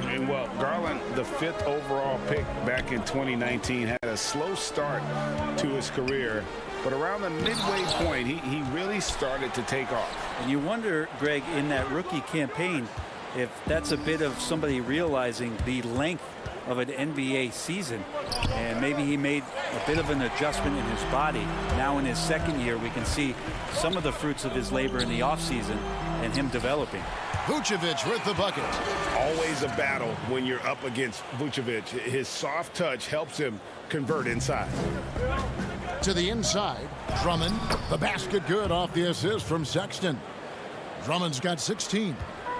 And well, Garland, the 5th overall pick back in 2019, had a slow start to his career. But around the midway point, he really started to take off. And you wonder, Greg, in that rookie campaign, if that's a bit of somebody realizing the length of an NBA season. And maybe he made a bit of an adjustment in his body. Now in his second year, we can see some of the fruits of his labor in the offseason and him developing. Vucevic with the bucket. Always a battle when you're up against Vucevic. His soft touch helps him convert inside. To the inside, Drummond. The basket good off the assist from Sexton. Drummond's got 16.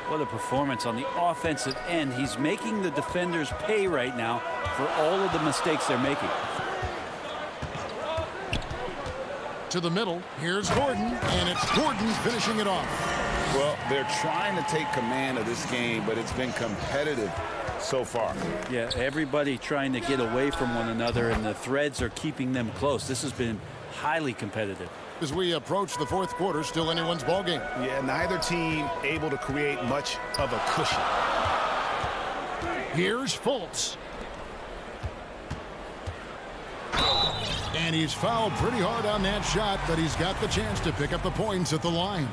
What a performance on the offensive end. He's making the defenders pay right now for all of the mistakes they're making. To the middle, here's Gordon, and it's Gordon finishing it off. Well, they're trying to take command of this game, but it's been competitive so far. Yeah, everybody trying to get away from one another, and the threads are keeping them close. This has been highly competitive. As we approach the fourth quarter, still anyone's ballgame. Yeah, neither team able to create much of a cushion. Here's Fultz. And he's fouled pretty hard on that shot, but he's got the chance to pick up the points at the line.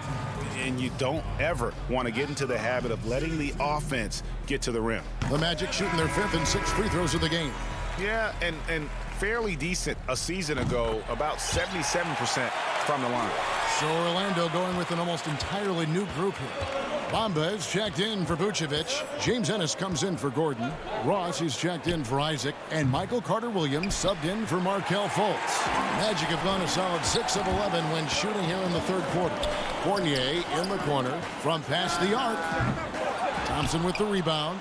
And you don't ever want to get into the habit of letting the offense get to the rim. The Magic shooting their 5th and 6th free throws of the game. Yeah, and fairly decent a season ago, about 77% from the line. So Orlando going with an almost entirely new group here. Bamba is checked in for Vucevic. James Ennis comes in for Gordon. Ross is checked in for Isaac. And Michael Carter-Williams subbed in for Markelle Fultz. Magic have gone a solid 6 of 11 when shooting here in the third quarter. Fournier in the corner from past the arc. Thompson with the rebound.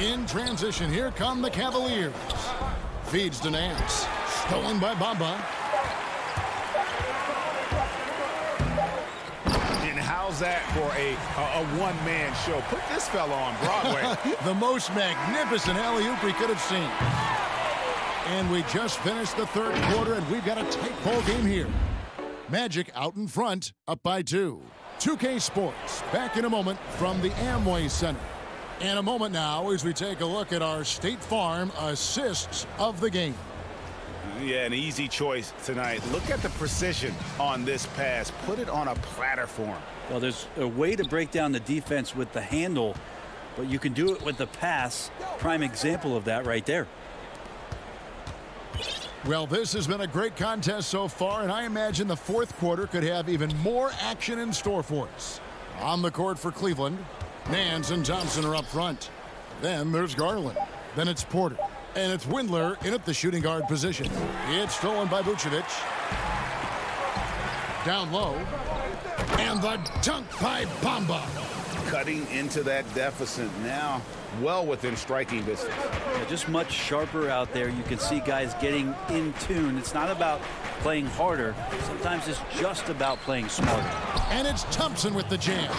In transition, here come the Cavaliers. Feeds to Nance. Stolen by Bamba. And how's that for a one-man show? Put this fella on Broadway. The most magnificent alley-oop we could have seen. And we just finished the third quarter, and we've got a tight ball game here. Magic out in front, up by 2. 2K Sports, back in a moment from the Amway Center. And a moment now as we take a look at our State Farm assists of the game. Yeah, an easy choice tonight. Look at the precision on this pass. Put it on a platter form. Well, there's a way to break down the defense with the handle, but you can do it with the pass. Prime example of that right there. Well, this has been a great contest so far, and I imagine the fourth quarter could have even more action in store for us. On the court for Cleveland, Nance and Thompson are up front. Then there's Garland. Then it's Porter. And it's Windler in at the shooting guard position. It's stolen by Vucevic. Down low. And the dunk by Bamba. Cutting into that deficit now, well within striking distance. Yeah, just much sharper out there. You can see guys getting in tune. It's not about playing harder. Sometimes it's just about playing smarter. And it's Thompson with the jam.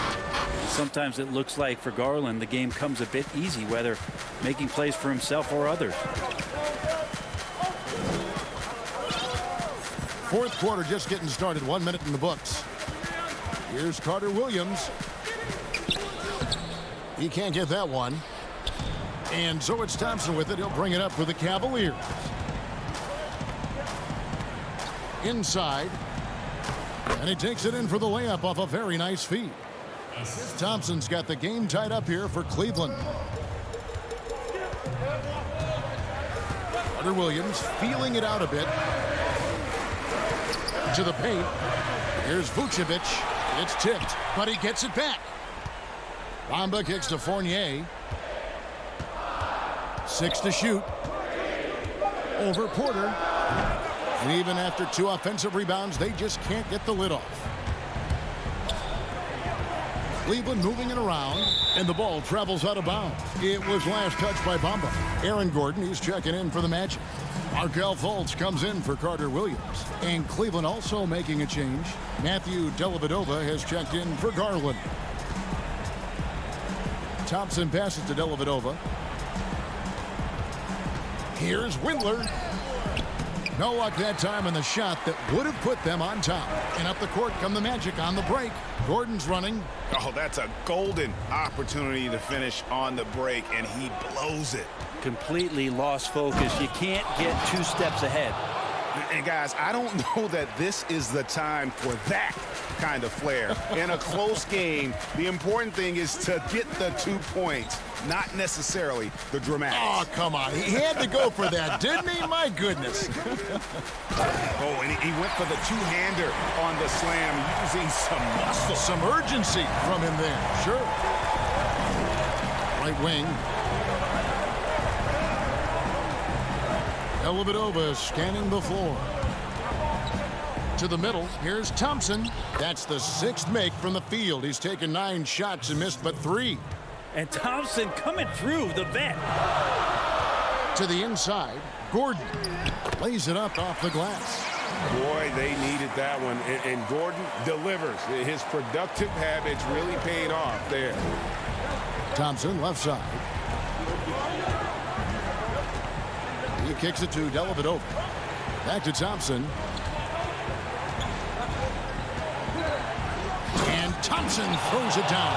Sometimes it looks like for Garland the game comes a bit easy, whether making plays for himself or others. Fourth quarter just getting started. 1 minute in the books. Here's Carter-Williams. He can't get that one. And so it's Thompson with it. He'll bring it up for the Cavaliers. Inside. And he takes it in for the layup off a very nice feed. Thompson's got the game tied up here for Cleveland. Carter Williams feeling it out a bit. To the paint. Here's Vucevic. It's tipped, but he gets it back. Bamba kicks to Fournier. 6 to shoot. Over Porter. And even after 2 offensive rebounds, they just can't get the lid off. Cleveland moving it around, and the ball travels out of bounds. It was last touched by Bamba. Aaron Gordon, he's checking in for the Magic. Markelle Fultz comes in for Carter Williams. And Cleveland also making a change. Matthew Dellavedova has checked in for Garland. Thompson passes to Dellavedova. Here's Windler. No luck that time on the shot that would have put them on top. And up the court come the Magic on the break. Gordon's running. Oh, that's a golden opportunity to finish on the break, and he blows it. Completely lost focus. You can't get 2 steps ahead. And guys, I don't know that this is the time for that kind of flair. In a close game, the important thing is to get the 2 points, not necessarily the dramatics. Oh, come on. He had to go for that, didn't he? My goodness. Oh, and he went for the 2-hander on the slam, using some muscle. Some urgency from him there. Sure. Right wing. Dellavedova scanning the floor. To the middle. Here's Thompson. That's the 6th make from the field. He's taken 9 shots and missed but 3. And Thompson coming through the vet. To the inside. Gordon lays it up off the glass. Boy, they needed that one. And Gordon delivers. His productive habits really paid off there. Thompson left side. He kicks it to Dellavedova. Back to Thompson. And Thompson throws it down.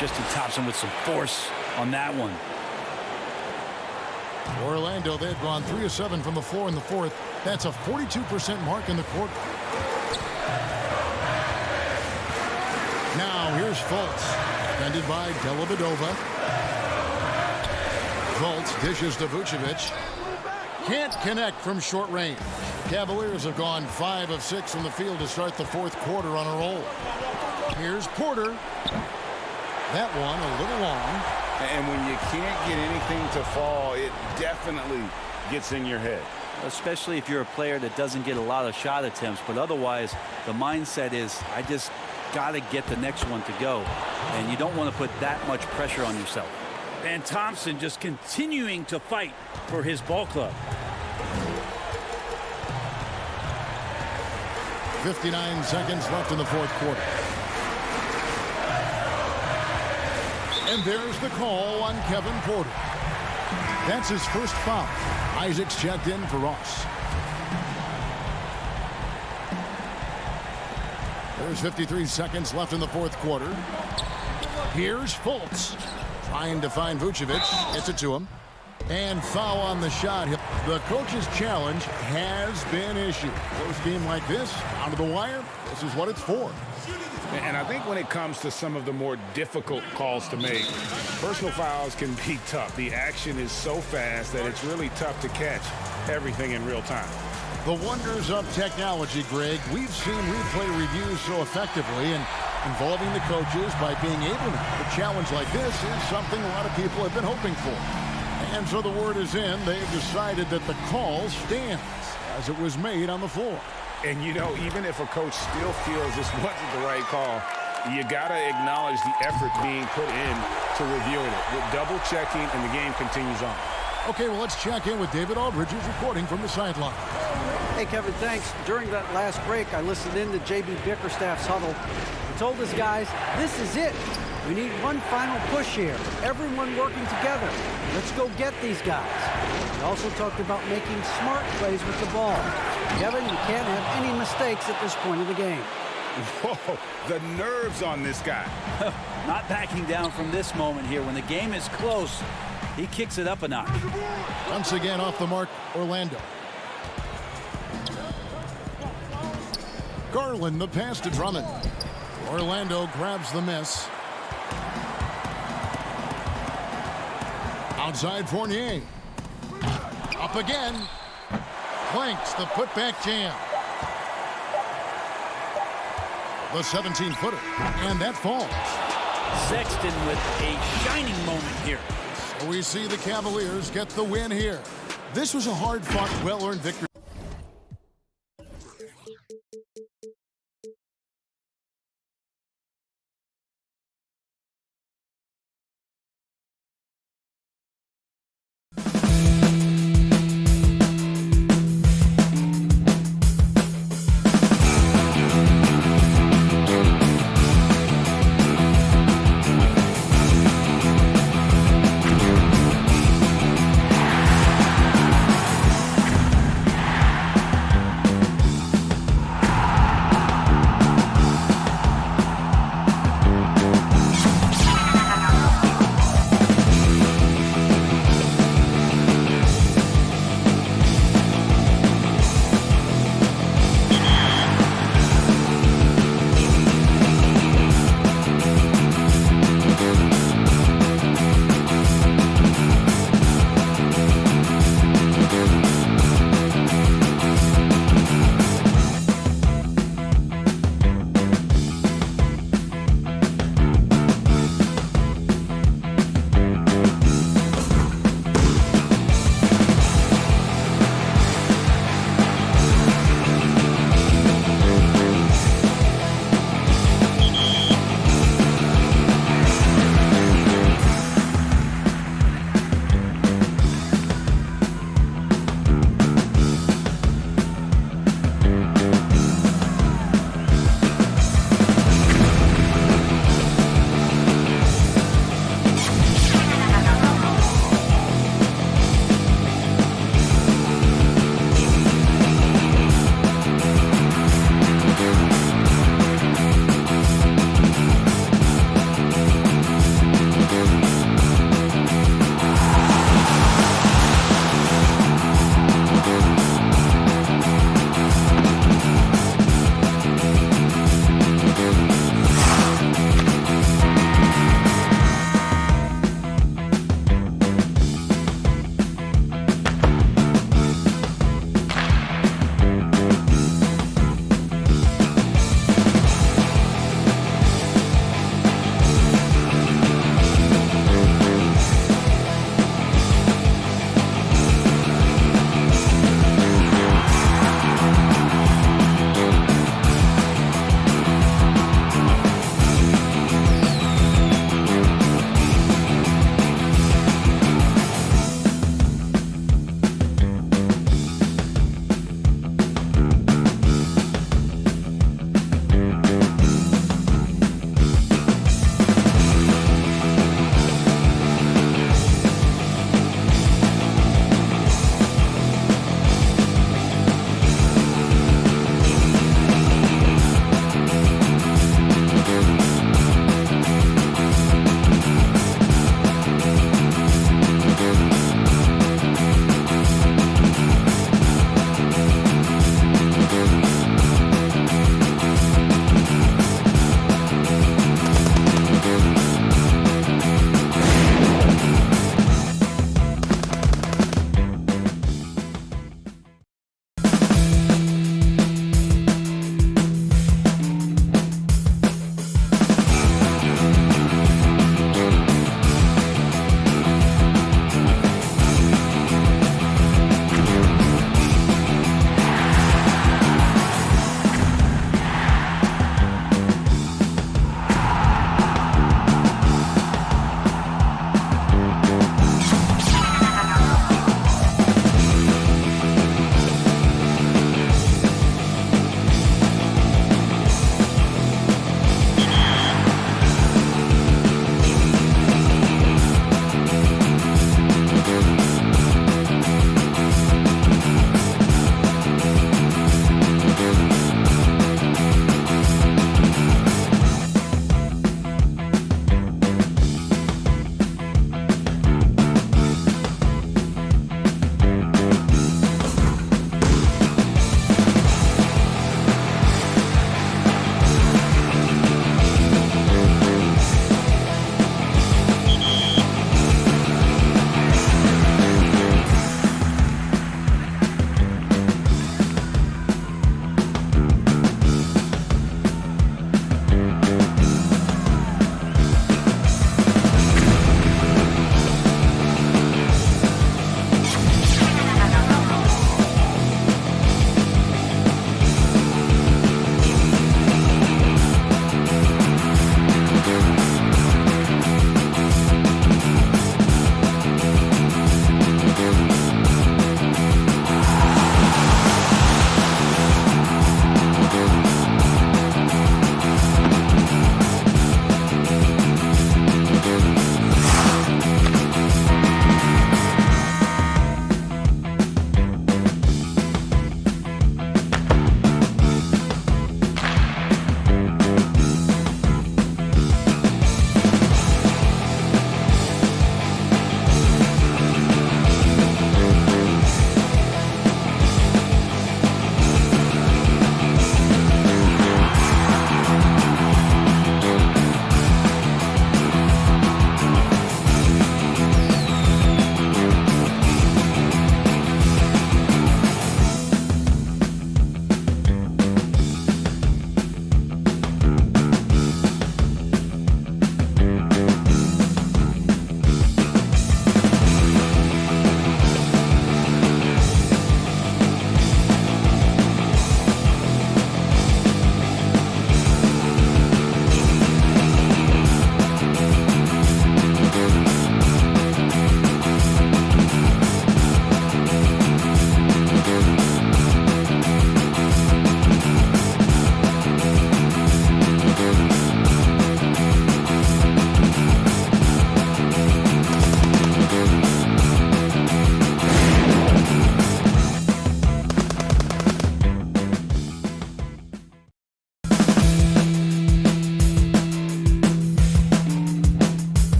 Justin Thompson with some force on that one. Orlando, they've gone 3 of 7 from the floor in the 4th. That's a 42% mark in the quarter. Now here's Fultz. Defended by Dellavedova. Fultz dishes to Vucevic. Can't connect from short range. Cavaliers have gone 5 of 6 from the field to start the 4th quarter on a roll. Here's Porter. That one a little long. And when you can't get anything to fall, it definitely gets in your head. Especially if you're a player that doesn't get a lot of shot attempts. But otherwise, the mindset is, I just got to get the next one to go. And you don't want to put that much pressure on yourself. And Thompson just continuing to fight for his ball club. 59 seconds left in the 4th quarter. And there's the call on Kevin Porter. That's his first foul. Isaac's checked in for Ross. There's 53 seconds left in the 4th quarter. Here's Fultz. Trying to find Vucevic. Gets it to him. And foul on the shot. The coach's challenge has been issued. Close game like this, down to the wire, this is what it's for. And I think when it comes to some of the more difficult calls to make, personal fouls can be tough. The action is so fast that it's really tough to catch everything in real time. The wonders of technology, Greg. We've seen replay reviews so effectively, and involving the coaches by being able to. A challenge like this is something a lot of people have been hoping for. And so the word is in. They've decided that the call stands as it was made on the floor. And, you know, even if a coach still feels this wasn't the right call, you got to acknowledge the effort being put in to reviewing it. With double checking, and the game continues on. Okay, well, let's check in with David Aldridge, who's reporting from the sideline. Hey, Kevin, thanks. During that last break, I listened in to J.B. Bickerstaff's huddle. He told his guys, this is it. We need one final push here. Everyone working together. Let's go get these guys. He also talked about making smart plays with the ball. Kevin, you can't have any mistakes at this point of the game. Whoa, the nerves on this guy. Not backing down from this moment here. When the game is close, He kicks it up a notch. Once again off the mark, Orlando. Garland, the pass to Drummond. Orlando grabs the miss. Outside Fournier. Up again. Clanks the putback jam. The 17-footer. And that falls. Sexton with a shining moment here. So we see the Cavaliers get the win here. This was a hard-fought, well-earned victory.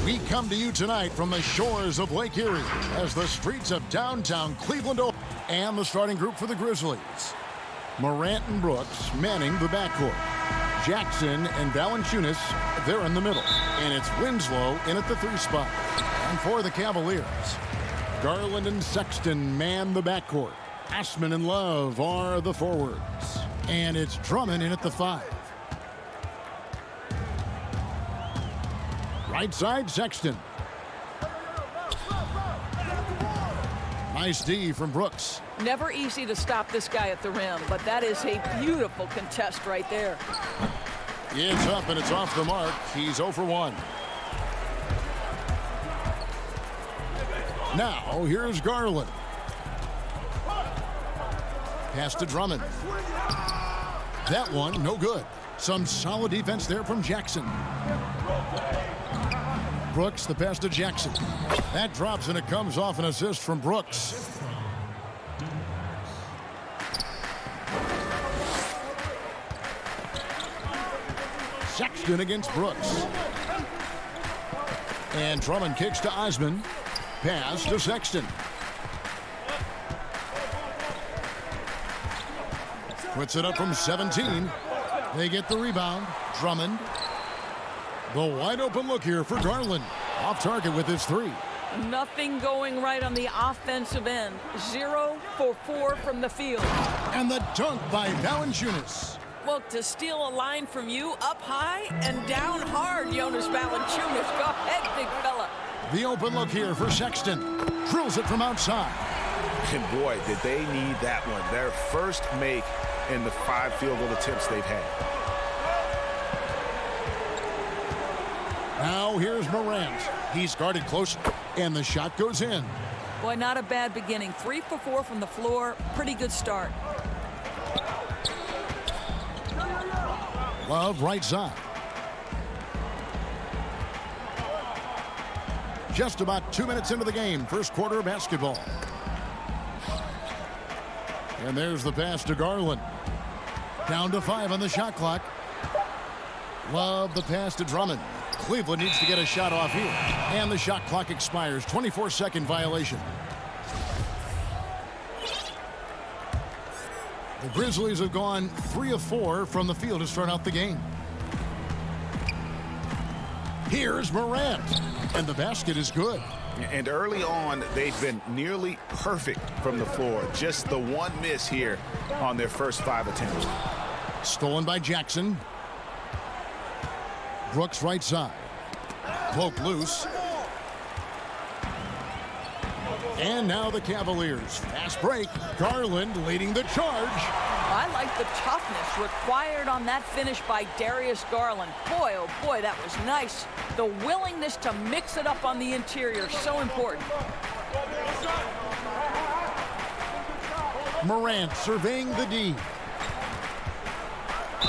We come to you tonight from the shores of Lake Erie as the streets of downtown Cleveland and the starting group for the Grizzlies. Morant and Brooks manning the backcourt. Jackson and Valanciunas, they're in the middle. And it's Winslow in at the 3 spot. And for the Cavaliers, Garland and Sexton man the backcourt. Ashman and Love are the forwards. And it's Drummond in at the 5. Right side, Sexton. Nice D from Brooks. Never easy to stop this guy at the rim, but that is a beautiful contest right there. It's up and it's off the mark. He's 0 for 1. Now, here's Garland. Pass to Drummond. That one, no good. Some solid defense there from Jackson. Brooks, the pass to Jackson. That drops and it comes off an assist from Brooks. Sexton against Brooks. And Drummond kicks to Osman. Pass to Sexton. Puts it up from 17. They get the rebound. Drummond. The wide open look here for Garland. Off target with his 3. Nothing going right on the offensive end. 0 for 4 from the field. And the dunk by Valanciunas. Well, to steal a line from you up high and down hard, Jonas Valanciunas. Go ahead, big fella. The open look here for Sexton. Drills it from outside. And boy, did they need that one. Their first make in the 5 field goal attempts they've had. Now here's Morant. He's guarded close, and the shot goes in. Boy, not a bad beginning. 3 for 4 from the floor. Pretty good start. Love right side. Just about 2 minutes into the game. First quarter of basketball. And there's the pass to Garland. Down to 5 on the shot clock. Love the pass to Drummond. Cleveland needs to get a shot off here. And the shot clock expires. 24-second violation. The Grizzlies have gone 3 of 4 from the field to start out the game. Here's Morant. And the basket is good. And early on, they've been nearly perfect from the floor. Just the one miss here on their first 5 attempts. Stolen by Jackson. Brooks right side. Poke loose. And now the Cavaliers. Fast break. Garland leading the charge. I like the toughness required on that finish by Darius Garland. Boy, oh boy, that was nice. The willingness to mix it up on the interior, so important. Morant surveying the D.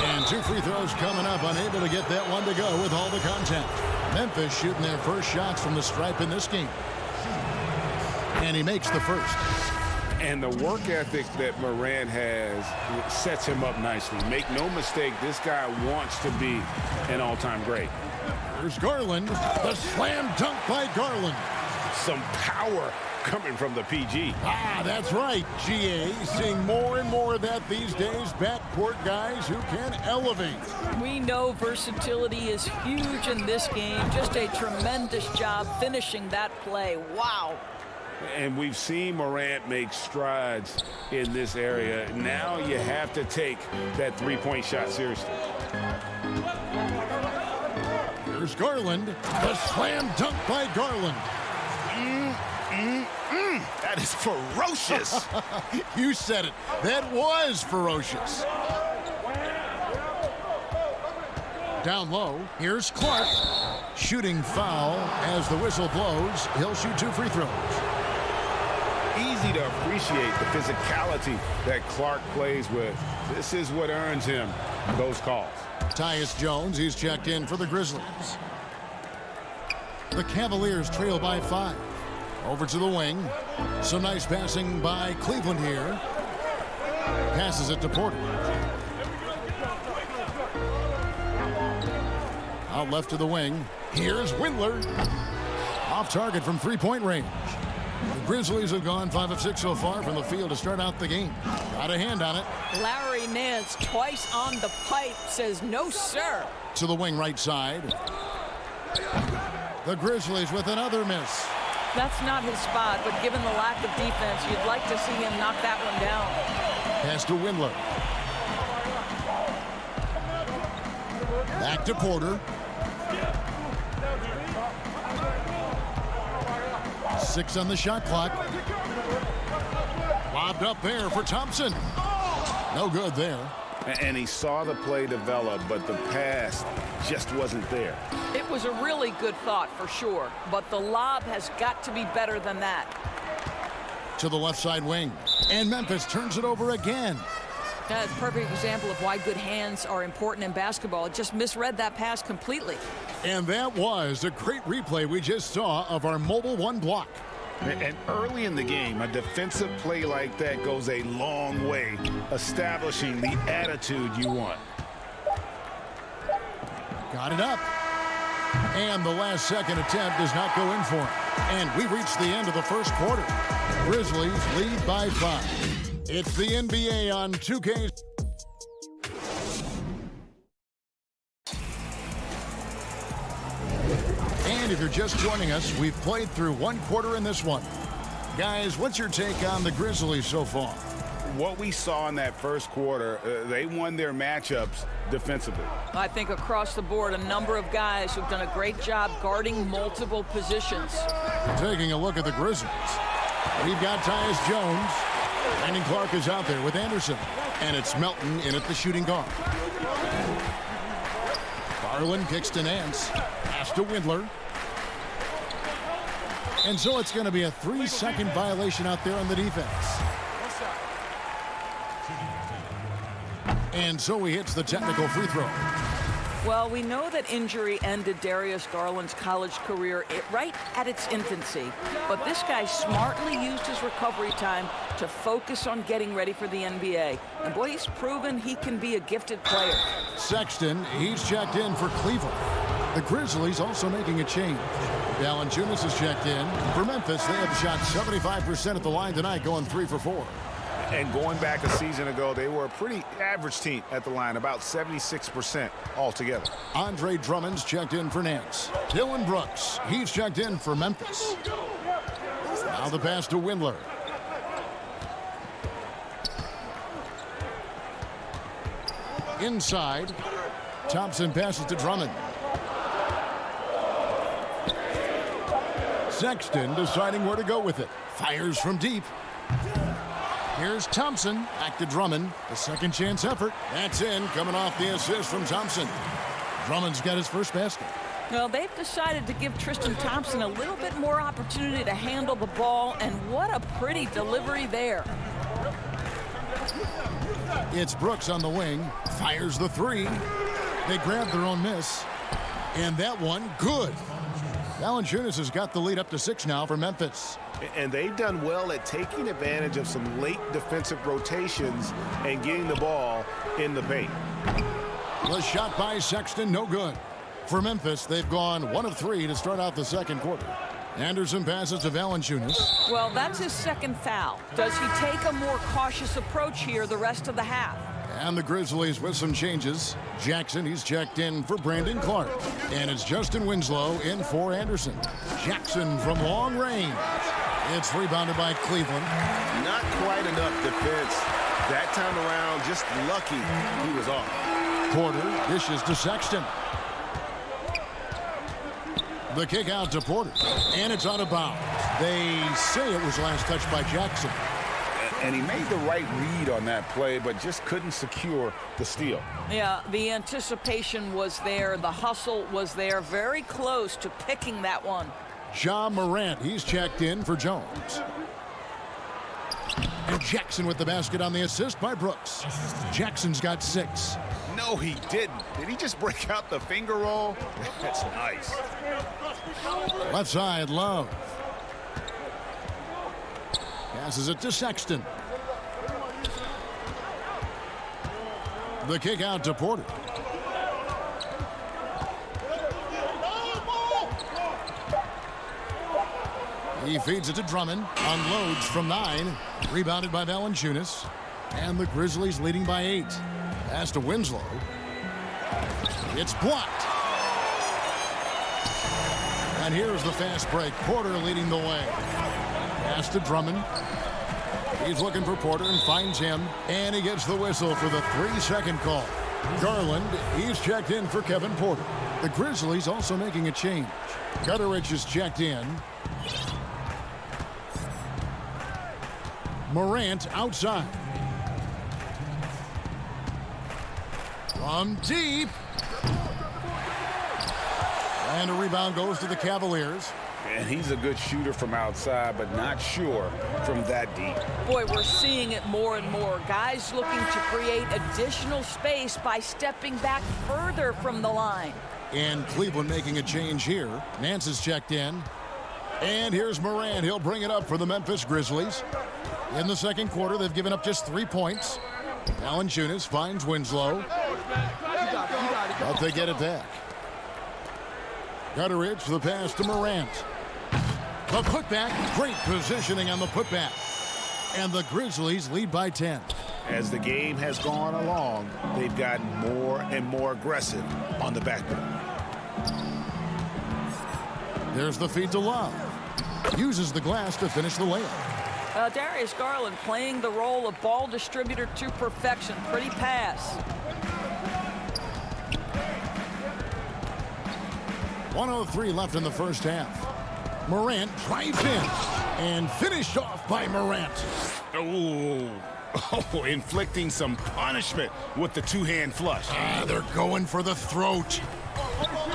And 2 free throws coming up, unable to get that one to go with all the contact. Memphis shooting their first shots from the stripe in this game. And he makes the first. And the work ethic that Morant has sets him up nicely. Make no mistake, this guy wants to be an all-time great. Here's Garland. The slam dunk by Garland. Some power coming from the PG. Ah, that's right, GA. Seeing more and more of that these days. Backcourt guys who can elevate. We know versatility is huge in this game. Just a tremendous job finishing that play. Wow. And we've seen Morant make strides in this area. Now you have to take that three-point shot seriously. Here's Garland. The slam dunk by Garland. That is ferocious. You said it. That was ferocious. Down low. Here's Clark. Shooting foul as the whistle blows. He'll shoot 2 free throws. Easy to appreciate the physicality that Clark plays with. This is what earns him those calls. Tyus Jones, he's checked in for the Grizzlies. The Cavaliers trail by 5. Over to the wing. Some nice passing by Cleveland here. Passes it to Porter. Out left to the wing. Here's Windler. Off target from three-point range. The Grizzlies have gone 5 of 6 so far from the field to start out the game. Got a hand on it. Larry Nance twice on the pipe says no, sir. To the wing right side. The Grizzlies with another miss. That's not his spot, but given the lack of defense, you'd like to see him knock that one down. Pass to Windler. Back to Porter. 6 on the shot clock. Lobbed up there for Thompson. No good there. And he saw the play develop, but the pass just wasn't there. It was a really good thought for sure, but the lob has got to be better than that. To the left side wing. And Memphis turns it over again. That's a perfect example of why good hands are important in basketball. It just misread that pass completely. And that was a great replay we just saw of our mobile one block. And early in the game, a defensive play like that goes a long way, establishing the attitude you want. Got it up. And the last second attempt does not go in for him. And we reached the end of the first quarter. Grizzlies lead by 5. It's the NBA on 2K. And if you're just joining us, we've played through one quarter in this one. Guys, what's your take on the Grizzlies so far? What we saw in that first quarter, they won their matchups defensively. I think across the board, a number of guys who've done a great job guarding multiple positions. Taking a look at the Grizzlies. We've got Tyus Jones. Brandon Clark is out there with Anderson. And it's Melton in at the shooting guard. Garland kicks to Nance. Pass to Windler. And so it's going to be a 3-second violation out there on the defense. And so he hits the technical free throw. Well, we know that injury ended Darius Garland's college career right at its infancy. But this guy smartly used his recovery time to focus on getting ready for the NBA. And boy, he's proven he can be a gifted player. Sexton, he's checked in for Cleveland. The Grizzlies also making a change. Valanciunas is checked in. For Memphis, they have shot 75% at the line tonight, going 3 for 4. And going back a season ago, they were a pretty average team at the line, about 76% altogether. Andre Drummond's checked in for Nance. Dylan Brooks, he's checked in for Memphis. Now the pass to Windler. Inside, Thompson passes to Drummond. Sexton deciding where to go with it. Fires from deep. Here's Thompson, back to Drummond. The second chance effort. That's in, coming off the assist from Thompson. Drummond's got his first basket. Well, they've decided to give Tristan Thompson a little bit more opportunity to handle the ball, and what a pretty delivery there. It's Brooks on the wing, fires the 3. They grab their own miss, and that one, good. Valanciunas has got the lead up to 6 now for Memphis. And they've done well at taking advantage of some late defensive rotations and getting the ball in the paint. The shot by Sexton, no good. For Memphis, they've gone 1 of 3 to start out the second quarter. Anderson passes to Valanciunas. Well, that's his second foul. Does he take a more cautious approach here the rest of the half? And the Grizzlies with some changes. Jackson, he's checked in for Brandon Clark. And it's Justin Winslow in for Anderson. Jackson from long range. It's rebounded by Cleveland. Not quite enough defense. That time around, just lucky he was off. Porter dishes to Sexton. The kick out to Porter. And it's out of bounds. They say it was last touched by Jackson. And he made the right read on that play, but just couldn't secure the steal. Yeah, the anticipation was there. The hustle was there. Very close to picking that one. Ja Morant, he's checked in for Jones. And Jackson with the basket on the assist by Brooks. Jackson's got 6. No, he didn't. Did he just break out the finger roll? That's nice. Left side, Love. Passes it to Sexton. The kick out to Porter. He feeds it to Drummond. Unloads from 9. Rebounded by Valanciunas. And the Grizzlies leading by 8. Pass to Winslow. It's blocked. And here's the fast break. Porter leading the way. Pass to Drummond. He's looking for Porter and finds him. And he gets the whistle for the 3-second call. Garland, he's checked in for Kevin Porter. The Grizzlies also making a change. Gutteridge is checked in. Morant outside. From deep. And a rebound goes to the Cavaliers. And he's a good shooter from outside, but not sure from that deep. Boy, we're seeing it more and more. Guys looking to create additional space by stepping back further from the line. And Cleveland making a change here. Nance is checked in. And here's Morant. He'll bring it up for the Memphis Grizzlies. In the second quarter, they've given up just 3 points. Valanciunas finds Winslow. But they get it back. Gutteridge for the pass to Morant. The putback. Great positioning on the putback. And the Grizzlies lead by 10. As the game has gone along, they've gotten more and more aggressive on the backboard. There's the feed to Love. Uses the glass to finish the layup. Darius Garland playing the role of ball distributor to perfection. Pretty pass. 1:03 left in the first half. Morant drives in and finished off by Morant. Oh, inflicting some punishment with the two-hand flush. They're going for the throat.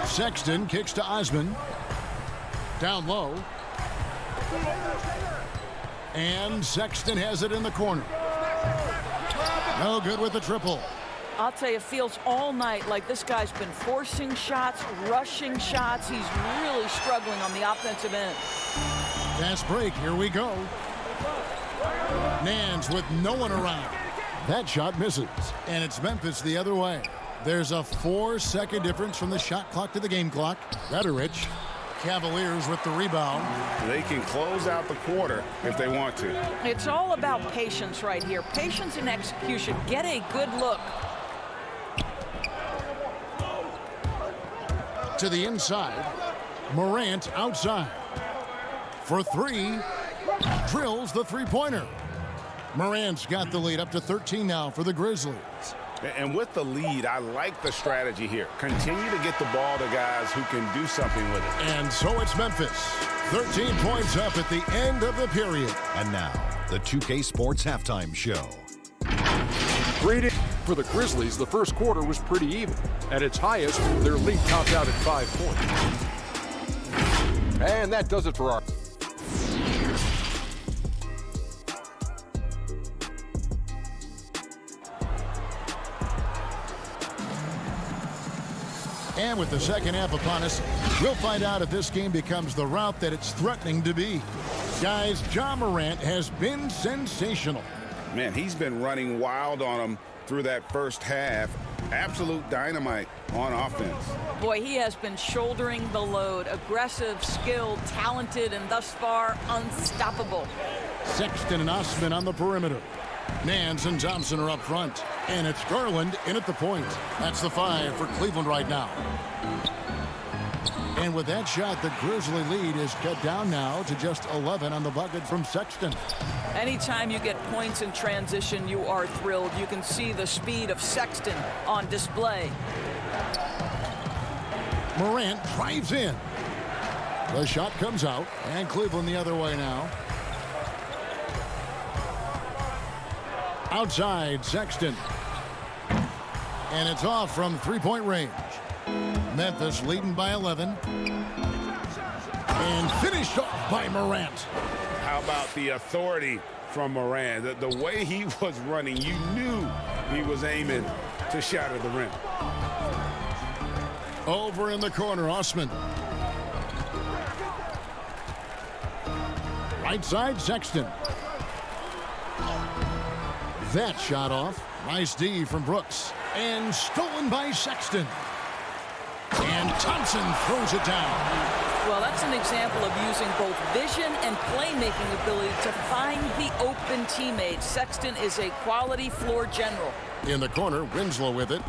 Sexton kicks to Osman. Down low. And Sexton has it in the corner. No good with the triple. I'll tell you, it feels all night like this guy's been forcing shots, rushing shots. He's really struggling on the offensive end. Fast break. Here we go. Nance with no one around. That shot misses. And it's Memphis the other way. There's a 4-second difference from the shot clock to the game clock. Gutteridge. Cavaliers with the rebound. They can close out the quarter if they want to. It's all about patience right here. Patience and execution. Get a good look. To the inside. Morant outside. For 3. Drills the three-pointer. Morant's got the lead up to 13 now for the Grizzlies. And with the lead, I like the strategy here. Continue to get the ball to guys who can do something with it. And so it's Memphis. 13 points up at the end of the period. And now, the 2K Sports Halftime Show. Great for the Grizzlies, the first quarter was pretty even. At its highest, their lead topped out at 5 points. And that does it for our... And with the second half upon us, we'll find out if this game becomes the route that it's threatening to be. Guys, Ja Morant has been sensational. Man, he's been running wild on them through that first half. Absolute dynamite on offense. Boy, he has been shouldering the load. Aggressive, skilled, talented, and thus far unstoppable. Sexton and Osman on the perimeter. Nance and Thompson are up front. And it's Garland in at the point. That's the 5 for Cleveland right now. And with that shot, the Grizzly lead is cut down now to just 11 on the bucket from Sexton. Anytime you get points in transition, you are thrilled. You can see the speed of Sexton on display. Morant drives in. The shot comes out, and Cleveland the other way now. Outside, Sexton. And it's off from three-point range. Memphis leading by 11. And finished off by Morant. How about the authority from Morant? The way he was running, you knew he was aiming to shatter the rim. Over in the corner, Osman. Right side, Sexton. That shot off. Nice D from Brooks. And stolen by Sexton. And Thompson throws it down. Well, that's an example of using both vision and playmaking ability to find the open teammate. Sexton is a quality floor general. In the corner, Winslow with it.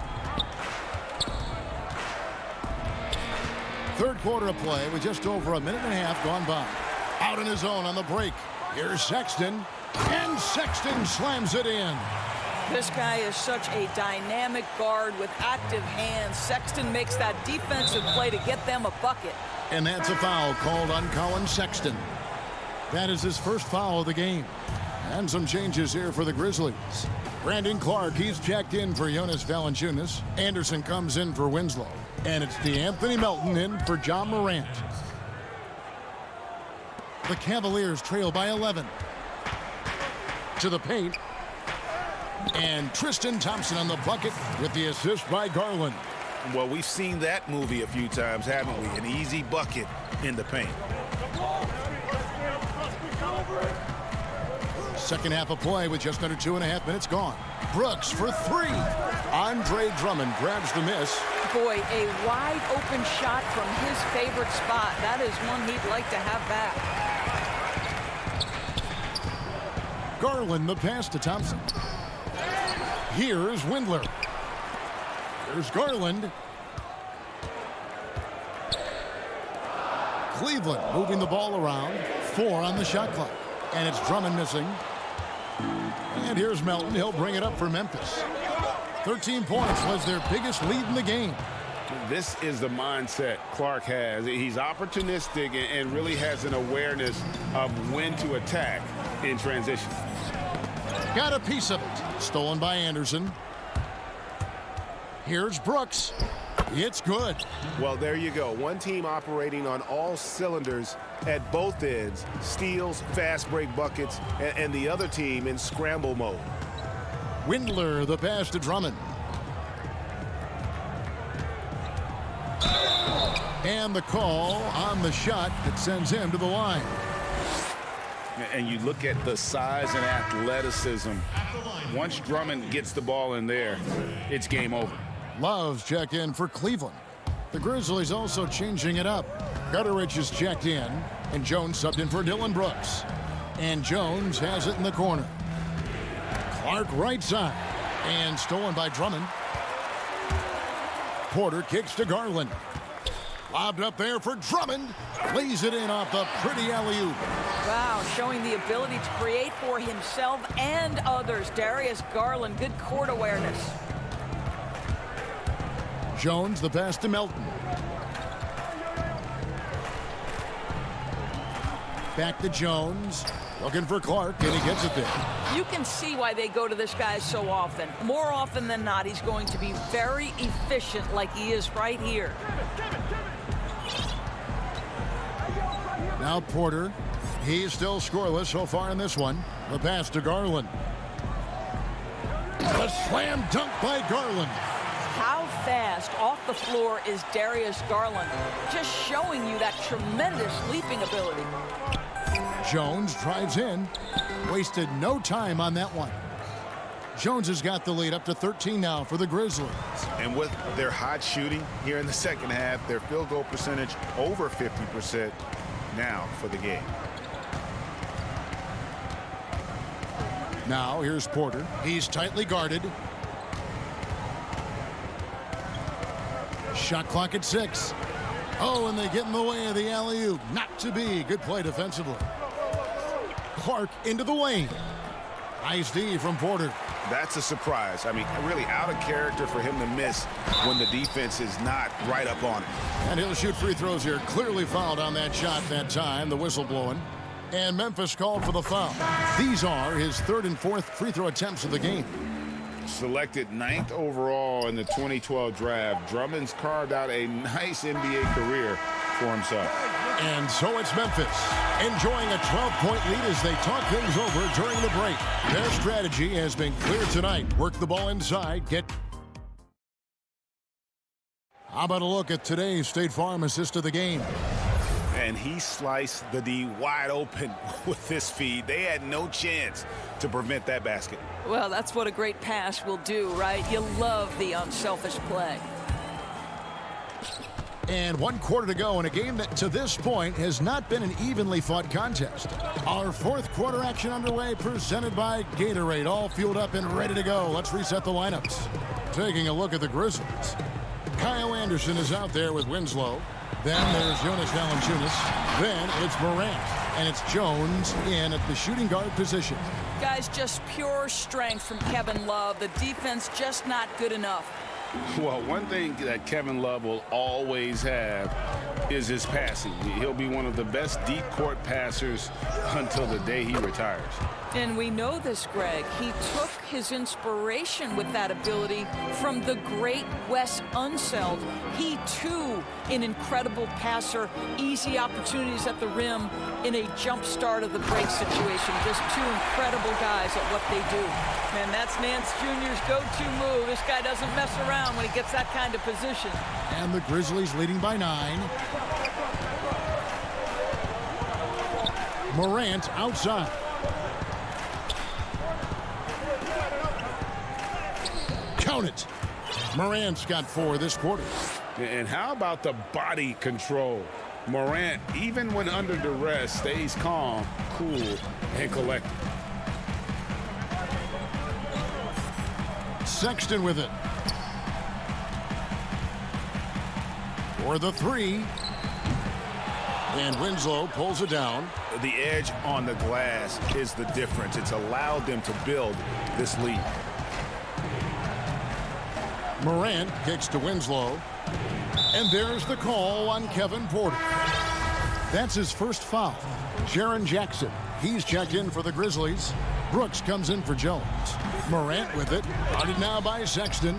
Third quarter of play with just over a minute and a half gone by. Out in his own on the break. Here's Sexton, and Sexton slams it in. This guy is such a dynamic guard with active hands. Sexton makes that defensive play to get them a bucket. And that's a foul called on Colin Sexton. That is his first foul of the game. And some changes here for the Grizzlies. Brandon Clark, he's checked in for Jonas Valanciunas. Anderson comes in for Winslow. And it's DeAnthony Melton in for John Morant. The Cavaliers trail by 11. To the paint. And Tristan Thompson on the bucket with the assist by Garland. Well, we've seen that movie a few times, haven't we? An easy bucket in the paint. Second half of play with just under 2.5 minutes gone. Brooks for three. Andre Drummond grabs the miss. Boy, a wide open shot from his favorite spot. That is one he'd like to have back. Garland the pass to Thompson. Here's Windler. Here's Garland. Cleveland moving the ball around. 4 on the shot clock. And it's Drummond missing. And here's Melton. He'll bring it up for Memphis. 13 points was their biggest lead in the game. This is the mindset Clark has. He's opportunistic and really has an awareness of when to attack in transition. Got a piece of it. Stolen by Anderson. Here's Brooks. It's good. Well, there you go. One team operating on all cylinders at both ends. Steals, fast break buckets, and the other team in scramble mode. Windler the pass to Drummond. And the call on the shot that sends him to the line. And you look at the size and athleticism. Once Drummond gets the ball in there, it's game over. Love's check in for Cleveland. The Grizzlies also changing it up. Gutteridge is checked in, and Jones subbed in for Dylan Brooks. And Jones has it in the corner. Clark right side, and stolen by Drummond. Porter kicks to Garland. Lobbed up there for Drummond. Lays it in off the pretty alley-oop. Wow, showing the ability to create for himself and others. Darius Garland, good court awareness. Jones the pass to Melton. Back to Jones. Looking for Clark, and he gets it there. You can see why they go to this guy so often. More often than not, he's going to be very efficient like he is right here. Now Porter. He's still scoreless so far in this one. The pass to Garland. A slam dunk by Garland. How fast off the floor is Darius Garland? Just showing you that tremendous leaping ability. Jones drives in. Wasted no time on that one. Jones has got the lead up to 13 now for the Grizzlies. And with their hot shooting here in the second half, their field goal percentage over 50% now for the game. Now here's Porter. He's tightly guarded. Shot clock at 6. Oh, and they get in the way of the alley-oop. Not to be. Good play defensively. Clark into the lane. Nice D from Porter. That's a surprise. I mean, really out of character for him to miss when the defense is not right up on it. And he'll shoot free throws here. Clearly fouled on that shot that time. The whistle blowing. And Memphis called for the foul. These are his third and fourth free throw attempts of the game. Selected 9th overall in the 2012 draft, Drummond's carved out a nice NBA career for himself. And so it's Memphis enjoying a 12-point lead as they talk things over during the break. Their strategy has been clear tonight. Work the ball inside. How about a look at today's State Farm assist of the game? And he sliced the D wide open with this feed. They had no chance to prevent that basket. Well, that's what a great pass will do, right? You love the unselfish play. And 1 quarter to go in a game that to this point has not been an evenly fought contest. Our 4th quarter action underway, presented by Gatorade, all fueled up and ready to go. Let's reset the lineups. Taking a look at the Grizzlies. Kyle Anderson is out there with Winslow. Then there's Jonas Valanciunas. Then it's Morant. And it's Jones in at the shooting guard position. Guys, just pure strength from Kevin Love. The defense just not good enough. Well, one thing that Kevin Love will always have is his passing. He'll be one of the best deep court passers until the day he retires. And we know this, Greg. He took his inspiration with that ability from the great Wes Unseld. He, too, an incredible passer, easy opportunities at the rim in a jump start of the break situation. Just 2 incredible guys at what they do. Man, that's Nance Jr.'s go-to move. This guy doesn't mess around when he gets that kind of position. And the Grizzlies leading by 9. Morant outside. Count it. Morant's got 4 this quarter. And how about the body control? Morant, even when under duress, stays calm, cool, and collected. Sexton with it. For the 3. And Winslow pulls it down. The edge on the glass is the difference. It's allowed them to build this lead. Morant kicks to Winslow. And there's the call on Kevin Porter. That's his first foul. Jaren Jackson, he's checked in for the Grizzlies. Brooks comes in for Jones. Morant with it. Guarded now by Sexton.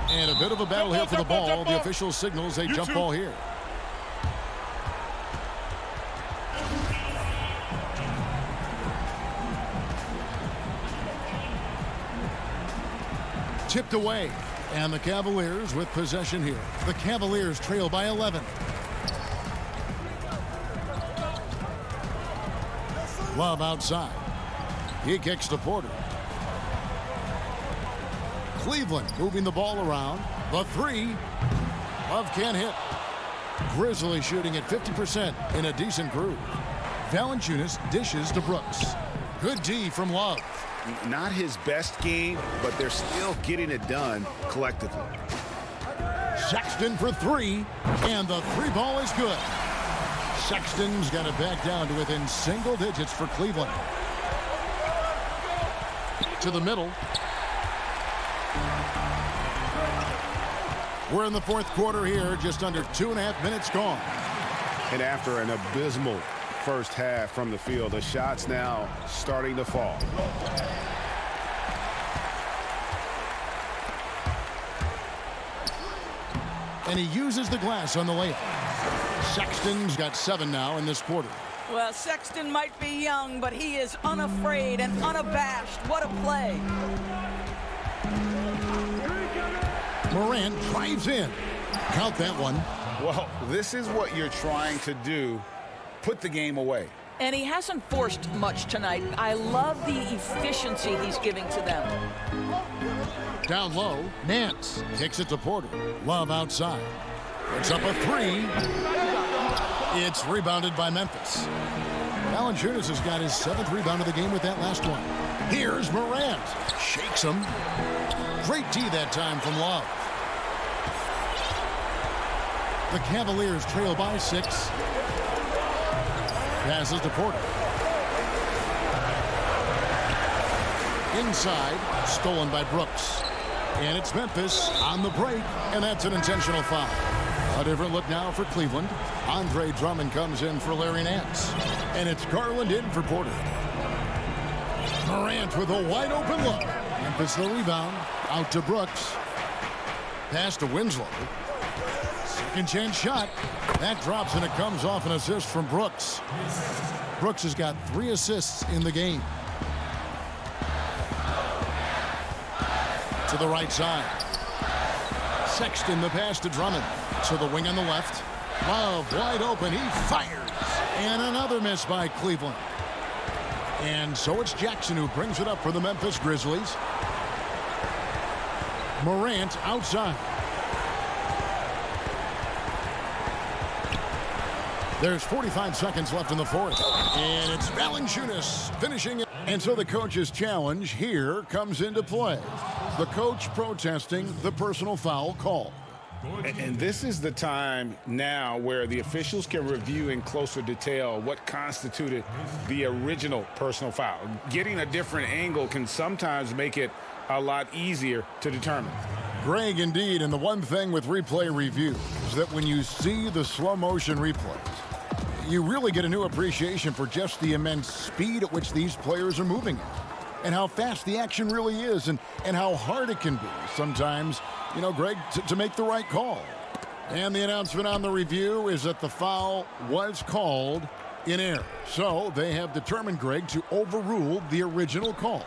And a bit of a battle here for the ball. The official signals a jump ball here. Tipped away. And the Cavaliers with possession here. The Cavaliers trail by 11. Love outside. He kicks to Porter. Cleveland moving the ball around. The 3. Love can't hit. Grizzlies shooting at 50% in a decent groove. Valanciunas dishes to Brooks. Good D from Love. Not his best game, but they're still getting it done collectively. Sexton for 3, and the 3 ball is good. Sexton's got it back down to within single digits for Cleveland. To the middle. We're in the 4th quarter here, just under 2.5 minutes gone. And after an abysmal first half from the field, the shots now starting to fall. And he uses the glass on the layup. Sexton's got 7 now in this quarter. Well, Sexton might be young, but he is unafraid and unabashed. What a play. Morant drives in. Count that one. Well, this is what you're trying to do. Put the game away. And he hasn't forced much tonight. I love the efficiency he's giving to them. Down low, Nance kicks it to Porter. Love outside. Puts up a 3. It's rebounded by Memphis. Valanciunas has got his 7th rebound of the game with that last one. Here's Morant. Shakes him. Great D that time from Love. The Cavaliers trail by 6. Passes to Porter. Inside, stolen by Brooks. And it's Memphis on the break, and that's an intentional foul. A different look now for Cleveland. Andre Drummond comes in for Larry Nance. And it's Garland in for Porter. Morant with a wide open look. Memphis the rebound. Out to Brooks. Pass to Winslow. Second chance shot. That drops and it comes off an assist from Brooks. Brooks has got 3 assists in the game. To the right side. Sexton the pass to Drummond. To the wing on the left. Love wide open. He fires. And another miss by Cleveland. And so it's Jackson who brings it up for the Memphis Grizzlies. Morant outside. There's 45 seconds left in the fourth. And it's Valanciunas finishing it. And so the coach's challenge here comes into play. The coach protesting the personal foul call. And this is the time now where the officials can review in closer detail what constituted the original personal foul. Getting a different angle can sometimes make it a lot easier to determine. Greg, indeed, and the one thing with replay review is that when you see the slow motion replays, you really get a new appreciation for just the immense speed at which these players are moving at, and how fast the action really is, and how hard it can be sometimes, you know, Greg, to make the right call. And the announcement on the review is that the foul was called in error. So they have determined, Greg, to overrule the original call.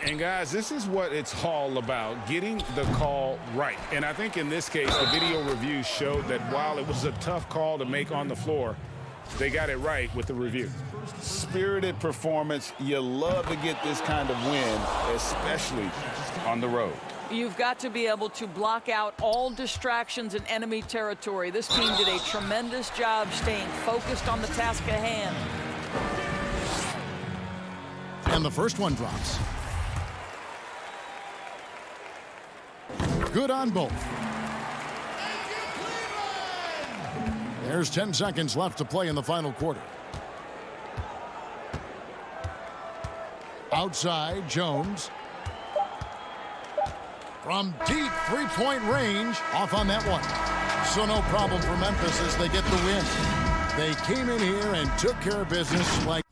And guys, this is what it's all about, getting the call right. And I think in this case, the video review showed that while it was a tough call to make on the floor, they got it right with the review. Spirited performance. You love to get this kind of win, especially on the road. You've got to be able to block out all distractions in enemy territory. This team did a tremendous job staying focused on the task at hand. And the first one drops. Good on both. There's 10 seconds left to play in the final quarter. Outside, Jones. From deep three-point range, off on that one. So no problem for Memphis as they get the win. They came in here and took care of business like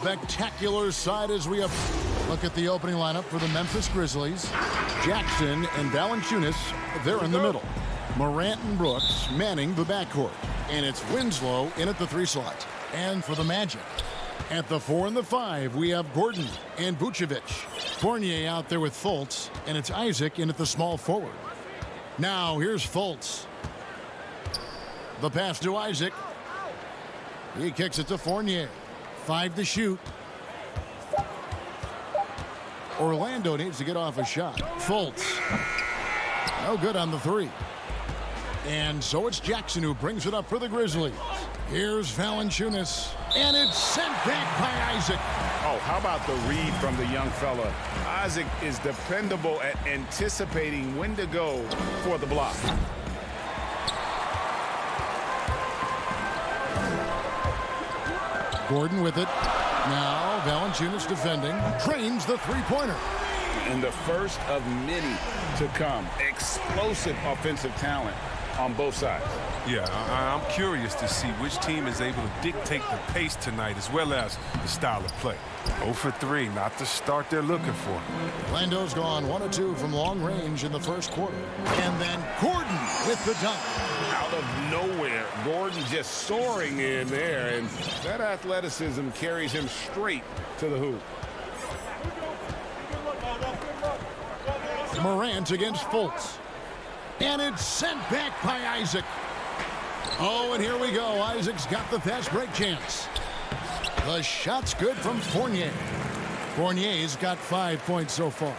spectacular side as we look at the opening lineup for the Memphis Grizzlies. Jackson and Valanciunas, they're in the middle. Morant and Brooks manning the backcourt. And it's Winslow in at the 3 slot. And for the Magic, at the 4 and the 5, we have Gordon and Vucevic. Fournier out there with Fultz, and it's Isaac in at the small forward. Now here's Fultz. The pass to Isaac. He kicks it to Fournier. 5 to shoot. Orlando needs to get off a shot. Fultz. No good on the 3. And so it's Jackson who brings it up for the Grizzlies. Here's Valanciunas. And it's sent back by Isaac. Oh, how about the read from the young fella? Isaac is dependable at anticipating when to go for the block. Gordon with it. Now Valanciunas defending. Trains the three-pointer. And the first of many to come. Explosive offensive talent on both sides. Yeah, I'm curious to see which team is able to dictate the pace tonight as well as the style of play. 0 for 3, not the start they're looking for. Orlando's gone 1 of 2 from long range in the first quarter. And then Gordon with the dunk. Out of nowhere, Gordon just soaring in there, and that athleticism carries him straight to the hoop. Morant against Fultz. And it's sent back by Isaac. Oh, and here we go. Isaac's got the fast break chance. The shot's good from Fournier. Fournier's got 5 points so far.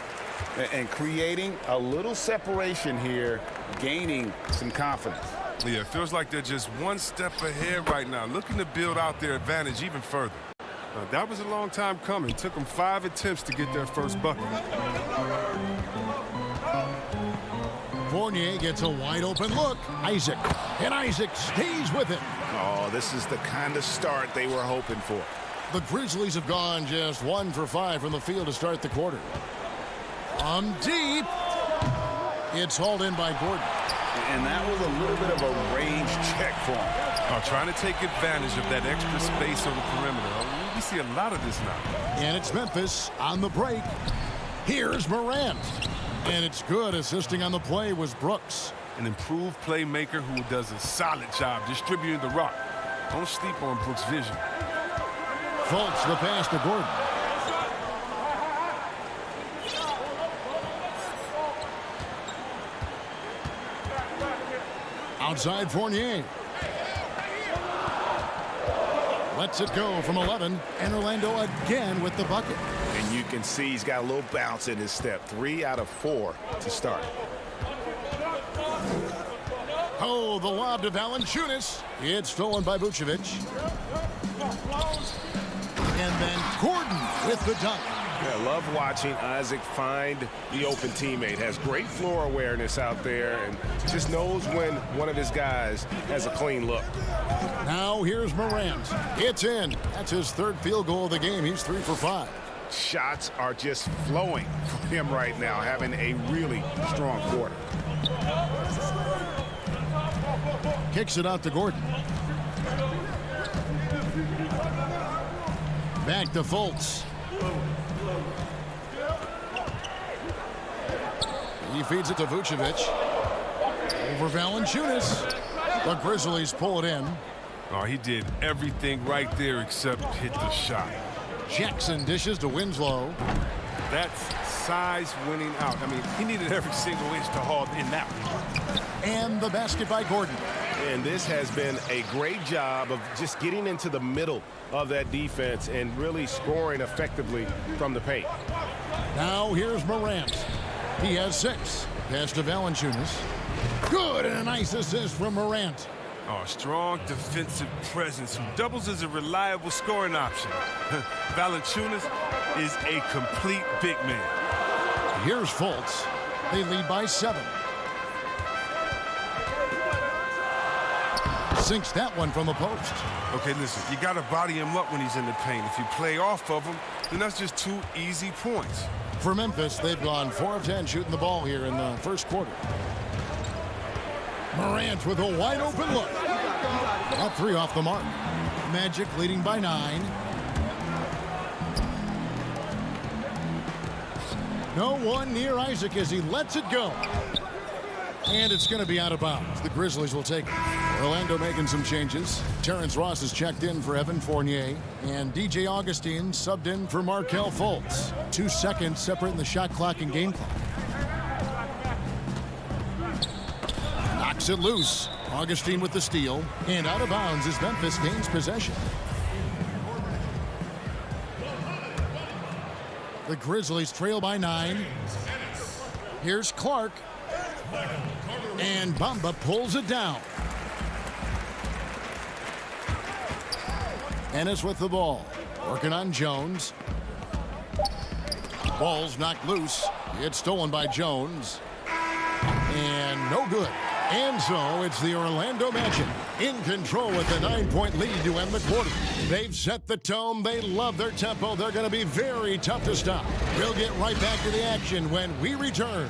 And creating a little separation here, gaining some confidence. Yeah, it feels like they're just one step ahead right now, looking to build out their advantage even further. That was a long time coming. It took them 5 attempts to get their first bucket. Fournier gets a wide open look. Isaac. And Isaac stays with it. Oh, this is the kind of start they were hoping for. The Grizzlies have gone just 1 for 5 from the field to start the quarter. From deep. It's hauled in by Gordon. And that was a little bit of a range check for him. Trying to take advantage of that extra space on the perimeter. We see a lot of this now. And it's Memphis on the break. Here's Morant. And it's good. Assisting on the play was Brooks. An improved playmaker who does a solid job distributing the rock. Don't sleep on Brooks' vision. Fultz the pass to Gordon. Outside Fournier. Lets it go from 11. And Orlando again with the bucket. And you can see he's got a little bounce in his step. 3 out of 4 to start. Oh, the lob to Valanciunas. It's stolen by Vucevic. And then Gordon with the dunk. I love watching Isaac find the open teammate. Has great floor awareness out there and just knows when one of his guys has a clean look. Now here's Morant. It's in. That's his 3rd field goal of the game. He's 3 for 5. Shots are just flowing for him right now, having a really strong quarter. Kicks it out to Gordon. Back to Fultz. He feeds it to Vucevic. Over Valanciunas. The Grizzlies pull it in. Oh, he did everything right there except hit the shot. Jackson dishes to Winslow. That's size winning out. I mean, he needed every single inch to haul in that one. And the basket by Gordon. And this has been a great job of just getting into the middle of that defense and really scoring effectively from the paint. Now here's Morant. He has 6. Pass to Valanciunas. Good, and a nice assist from Morant. Oh, strong defensive presence who doubles as a reliable scoring option. Valanciunas is a complete big man. Here's Fultz. They lead by 7. Sinks that one from the post. Okay, listen, you got to body him up when he's in the paint. If you play off of him, then that's just 2 easy points. For Memphis, they've gone 4 of 10 shooting the ball here in the first quarter. Morant with a wide open look. Up 3 off the mark. Magic leading by 9. No one near Isaac as he lets it go. And it's going to be out of bounds. The Grizzlies will take it. Orlando making some changes. Terrence Ross is checked in for Evan Fournier. And DJ Augustine subbed in for Markelle Fultz. 2 seconds separating the shot clock and game clock. Knocks it loose. Augustine with the steal. And out of bounds as Memphis gains possession. The Grizzlies trail by 9. Here's Clark. And Bamba pulls it down. Ennis with the ball. Working on Jones. Ball's knocked loose. It's stolen by Jones. And no good. And so it's the Orlando Magic in control with a 9-point lead to end the quarter. They've set the tone. They love their tempo. They're going to be very tough to stop. We'll get right back to the action when we return.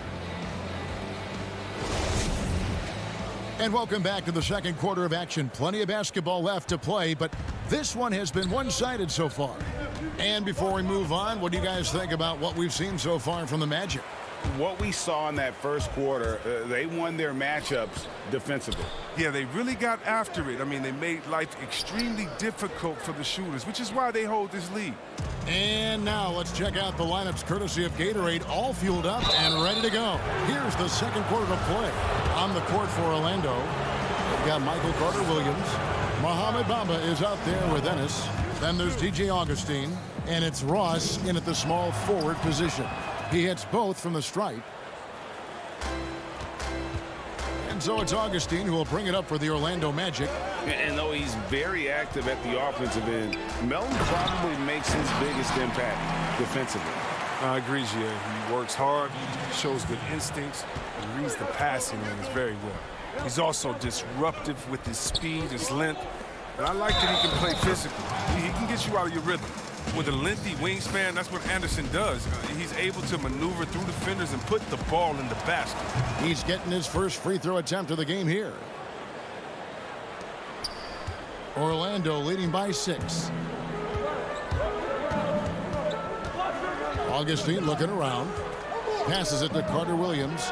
And welcome back to the second quarter of action. Plenty of basketball left to play, but this one has been one-sided so far. And before we move on, what do you guys think about what we've seen so far from the Magic? What we saw in that first quarter, they won their matchups defensively. Yeah, they really got after it. I mean, they made life extremely difficult for the shooters, which is why they hold this lead. And now let's check out the lineups courtesy of Gatorade, all fueled up and ready to go. Here's the second quarter of play. On the court for Orlando, they've got Michael Carter-Williams. Mohamed Bamba is out there with Ennis. Then there's DJ Augustine, and it's Ross in at the small forward position. He hits both from the stripe. And so it's Augustine who will bring it up for the Orlando Magic. And though he's very active at the offensive end, Melton probably makes his biggest impact defensively. I agree, Gia. He works hard, shows good instincts, and reads the passing lanes very well. He's also disruptive with his speed, his length, and I like that he can play physically. He can get you out of your rhythm. With a lengthy wingspan, that's what Anderson does. He's able to maneuver through defenders and put the ball in the basket. He's getting his first free throw attempt of the game here. Orlando leading by 6. Augustine looking around. Passes it to Carter-Williams.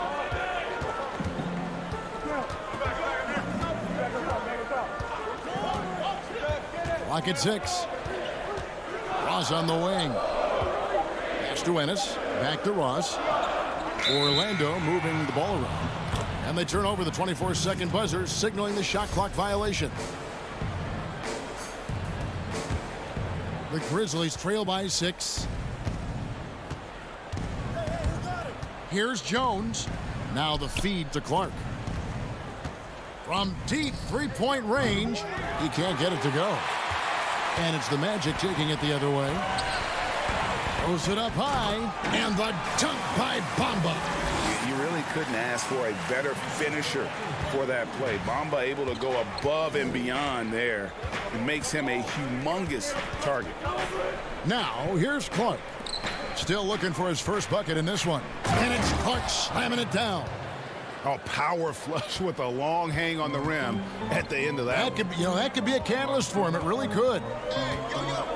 Clock at 6. Ross on the wing. Pass to Ennis. Back to Ross. Orlando moving the ball around. And they turn over the 24-second buzzer, signaling the shot clock violation. The Grizzlies trail by 6. Here's Jones. Now the feed to Clark. From deep three-point range, he can't get it to go. And it's the Magic taking it the other way. Throws it up high, and the dunk by Bamba. You really couldn't ask for a better finisher for that play. Bamba able to go above and beyond there. It makes him a humongous target. Now, here's Clark. Still looking for his first bucket in this one. And it's Clark slamming it down. Oh, power flush with a long hang on the rim at the end of that. That could be a catalyst for him. It really could.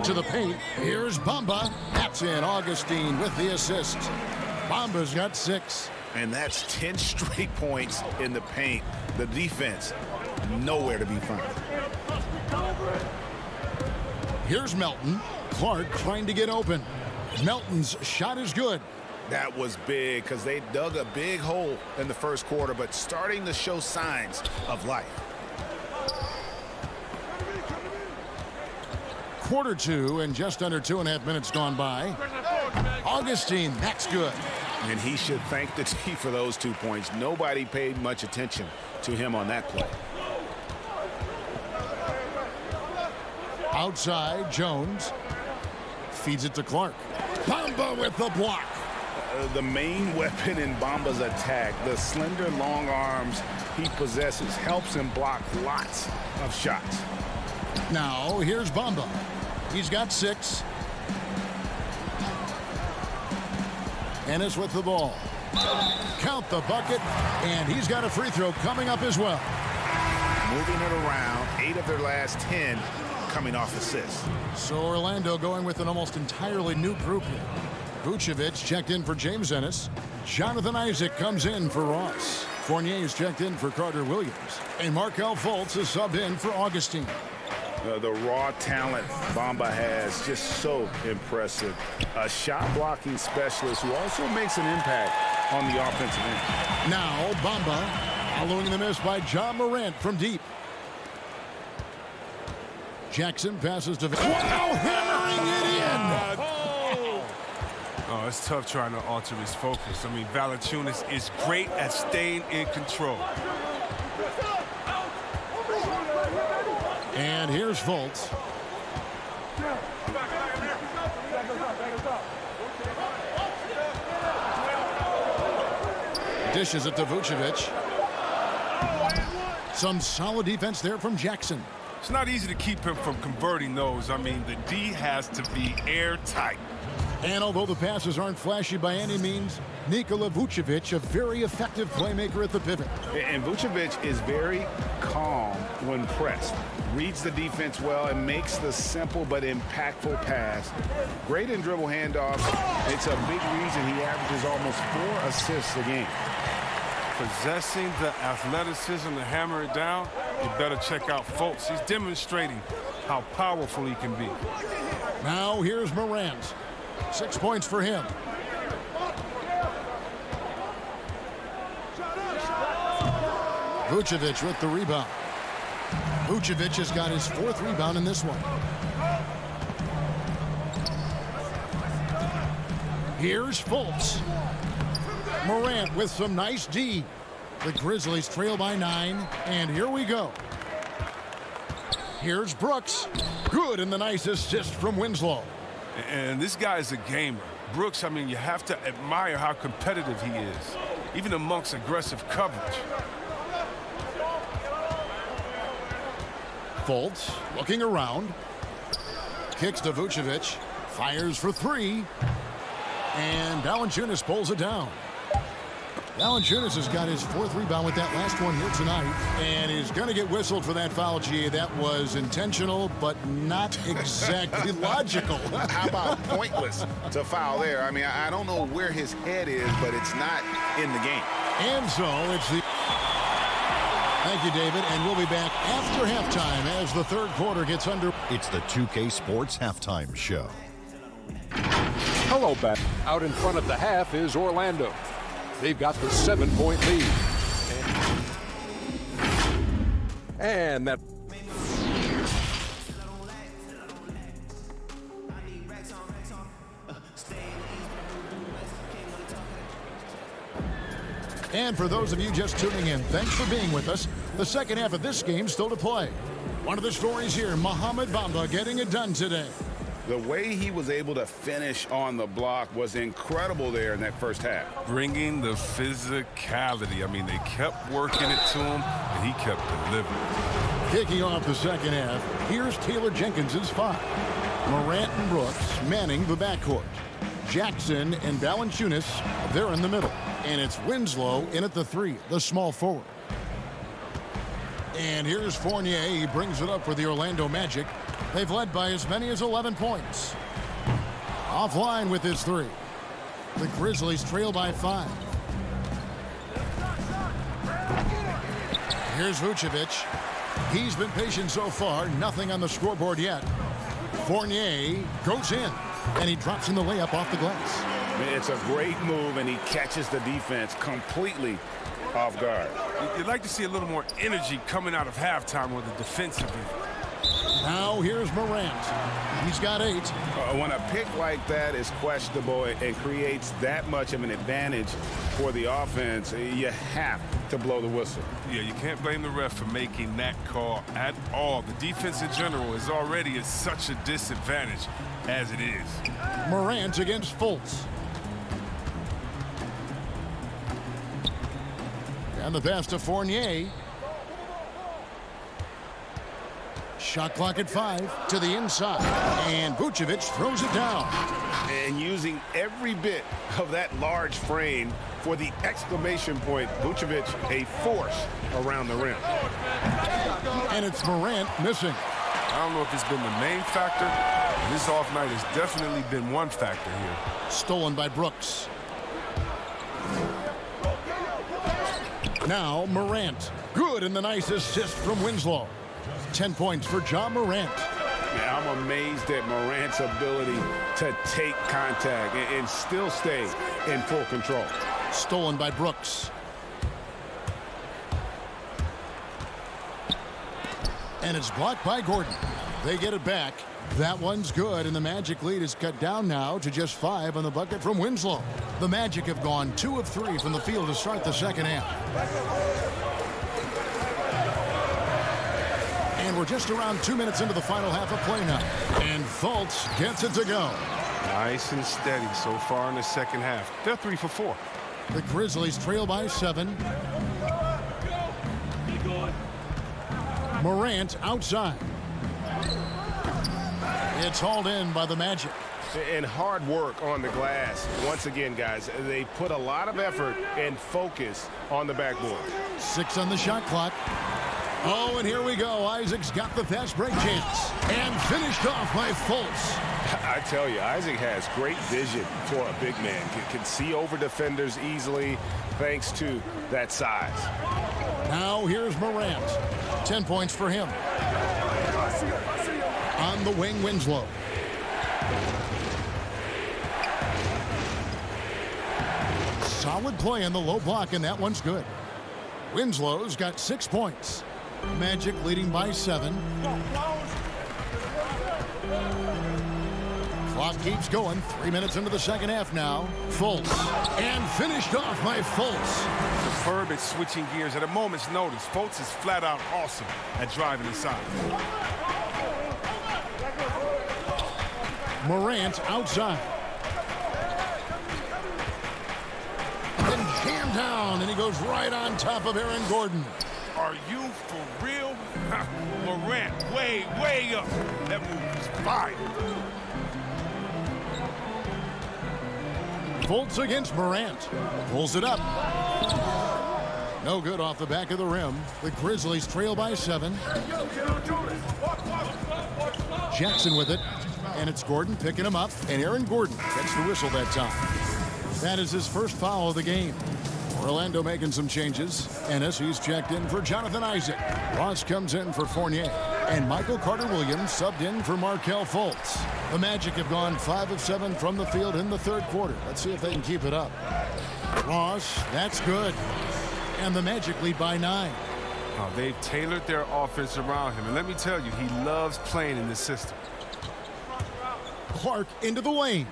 To the paint. Here's Bamba. That's in. Augustine with the assist. Bamba's got 6. And that's 10 straight points in the paint. The defense, nowhere to be found. Here's Melton. Clark trying to get open. Melton's shot is good. That was big because they dug a big hole in the first quarter, but starting to show signs of life. Quarter 2 and just under 2.5 minutes gone by. Augustine, that's good. And he should thank the team for those 2 points. Nobody paid much attention to him on that play. Outside, Jones feeds it to Clark. Bamba with the block. The main weapon in Bamba's attack, the slender long arms he possesses, helps him block lots of shots. Now, here's Bamba. He's got 6. Ennis with the ball. Count the bucket, and he's got a free throw coming up as well. Moving it around, 8 of their last 10 coming off assists. So Orlando going with an almost entirely new group here. Vucevic checked in for James Ennis. Jonathan Isaac comes in for Ross. Fournier is checked in for Carter Williams. And Markelle Fultz is subbed in for Augustine. The raw talent Bamba has, just so impressive. A shot-blocking specialist who also makes an impact on the offensive end. Now Bamba following the miss by John Morant from deep. Jackson passes to wow, hammering it in. Oh, it's tough trying to alter his focus. I mean, Valanciunas is great at staying in control. And here's Fultz. Dishes it to Vucevic. Some solid defense there from Jackson. It's not easy to keep him from converting those. I mean, the D has to be airtight. And although the passes aren't flashy by any means, Nikola Vucevic, a very effective playmaker at the pivot. And Vucevic is very calm when pressed. Reads the defense well and makes the simple but impactful pass. Great in dribble handoffs. It's a big reason he averages almost 4 assists a game. Possessing the athleticism to hammer it down, you better check out Fultz. He's demonstrating how powerful he can be. Now here's Morant. 6 points for him. Vucevic with the rebound. Vucevic has got his 4th rebound in this one. Here's Fultz. Morant with some nice D. The Grizzlies trail by 9, and here we go. Here's Brooks. Good, and the nice assist from Winslow. And this guy is a gamer. Brooks, I mean, you have to admire how competitive he is, even amongst aggressive coverage. Fultz looking around. Kicks to Vucevic. Fires for 3. And Valanciunas pulls it down. Valanciunas has got his 4th rebound with that last one here tonight. And he's going to get whistled for that foul, G. That was intentional, but not exactly logical. How about pointless to foul there? I mean, I don't know where his head is, but it's not in the game. And so it's the... Thank you, David. And we'll be back after halftime as the 3rd quarter gets under. It's the 2K Sports Halftime Show. Hello, back. Out in front at the half is Orlando. They've got the 7-point lead. And that... And for those of you just tuning in, thanks for being with us. The second half of this game still to play. One of the stories here, Mohamed Bamba getting it done today. The way he was able to finish on the block was incredible there in that first half. Bringing the physicality. I mean, they kept working it to him, and he kept delivering. Kicking off the second half, here's Taylor Jenkins's 5. Morant and Brooks manning the backcourt. Jackson and Valanciunas, they're in the middle. And it's Winslow in at the 3, the small forward. And here's Fournier. He brings it up for the Orlando Magic. They've led by as many as 11 points. Offline with his 3. The Grizzlies trail by 5. Here's Vucevic. He's been patient so far. Nothing on the scoreboard yet. Fournier goes in, and he drops in the layup off the glass. It's a great move, and he catches the defense completely off guard. You'd like to see a little more energy coming out of halftime with the defensive end. Now here's Morant. He's got 8. When a pick like that is questionable and creates that much of an advantage for the offense, you have to blow the whistle. Yeah, you can't blame the ref for making that call at all. The defense in general is already at such a disadvantage as it is. Morant against Fultz. And the pass to Fournier. Shot clock at 5 to the inside. And Vucevic throws it down. And using every bit of that large frame for the exclamation point, Vucevic a force around the rim. And it's Morant missing. I don't know if it's been the main factor, This off night has definitely been one factor here. Stolen by Brooks. Now Morant. Good, and the nice assist from Winslow. 10 points for Ja Morant. Yeah, I'm amazed at Morant's ability to take contact and still stay in full control. Stolen by Brooks. And it's blocked by Gordon. They get it back. That one's good, and the Magic lead is cut down now to just 5 on the bucket from Winslow. The Magic have gone 2 of 3 from the field to start the second half. And we're just around 2 minutes into the final half of play now. And Fultz gets it to go. Nice and steady so far in the second half. They're 3 for 4. The Grizzlies trail by 7. Morant outside. It's hauled in by the Magic. And hard work on the glass. Once again, guys, they put a lot of effort and focus on the backboard. 6 on the shot clock. Oh, and here we go. Isaac's got the fast break chance. And finished off by Fultz. I tell you, Isaac has great vision for a big man. Can see over defenders easily thanks to that size. Now here's Morant. 10 points for him. On the wing, Winslow. Solid play in the low block, and that one's good. Winslow's got 6 points. Magic leading by 7. Clock keeps going. 3 minutes into the second half now. Fultz. And finished off by Fultz. Superb at switching gears at a moment's notice. Fultz is flat out awesome at driving inside. Morant outside. And jammed down, and he goes right on top of Aaron Gordon. Are you for real? Morant, way up. That move is fire. Fultz against Morant. Pulls it up. No good off the back of the rim. The Grizzlies trail by 7. Jackson with it. And it's Gordon picking him up. And Aaron Gordon gets the whistle that time. That is his first foul of the game. Orlando making some changes. Ennis, he's checked in for Jonathan Isaac. Ross comes in for Fournier. And Michael Carter-Williams subbed in for Markelle Fultz. The Magic have gone 5 of 7 from the field in the third quarter. Let's see if they can keep it up. Ross, that's good. And the Magic lead by 9. Oh, they've tailored their offense around him. And let me tell you, he loves playing in this system. Clark into the lane.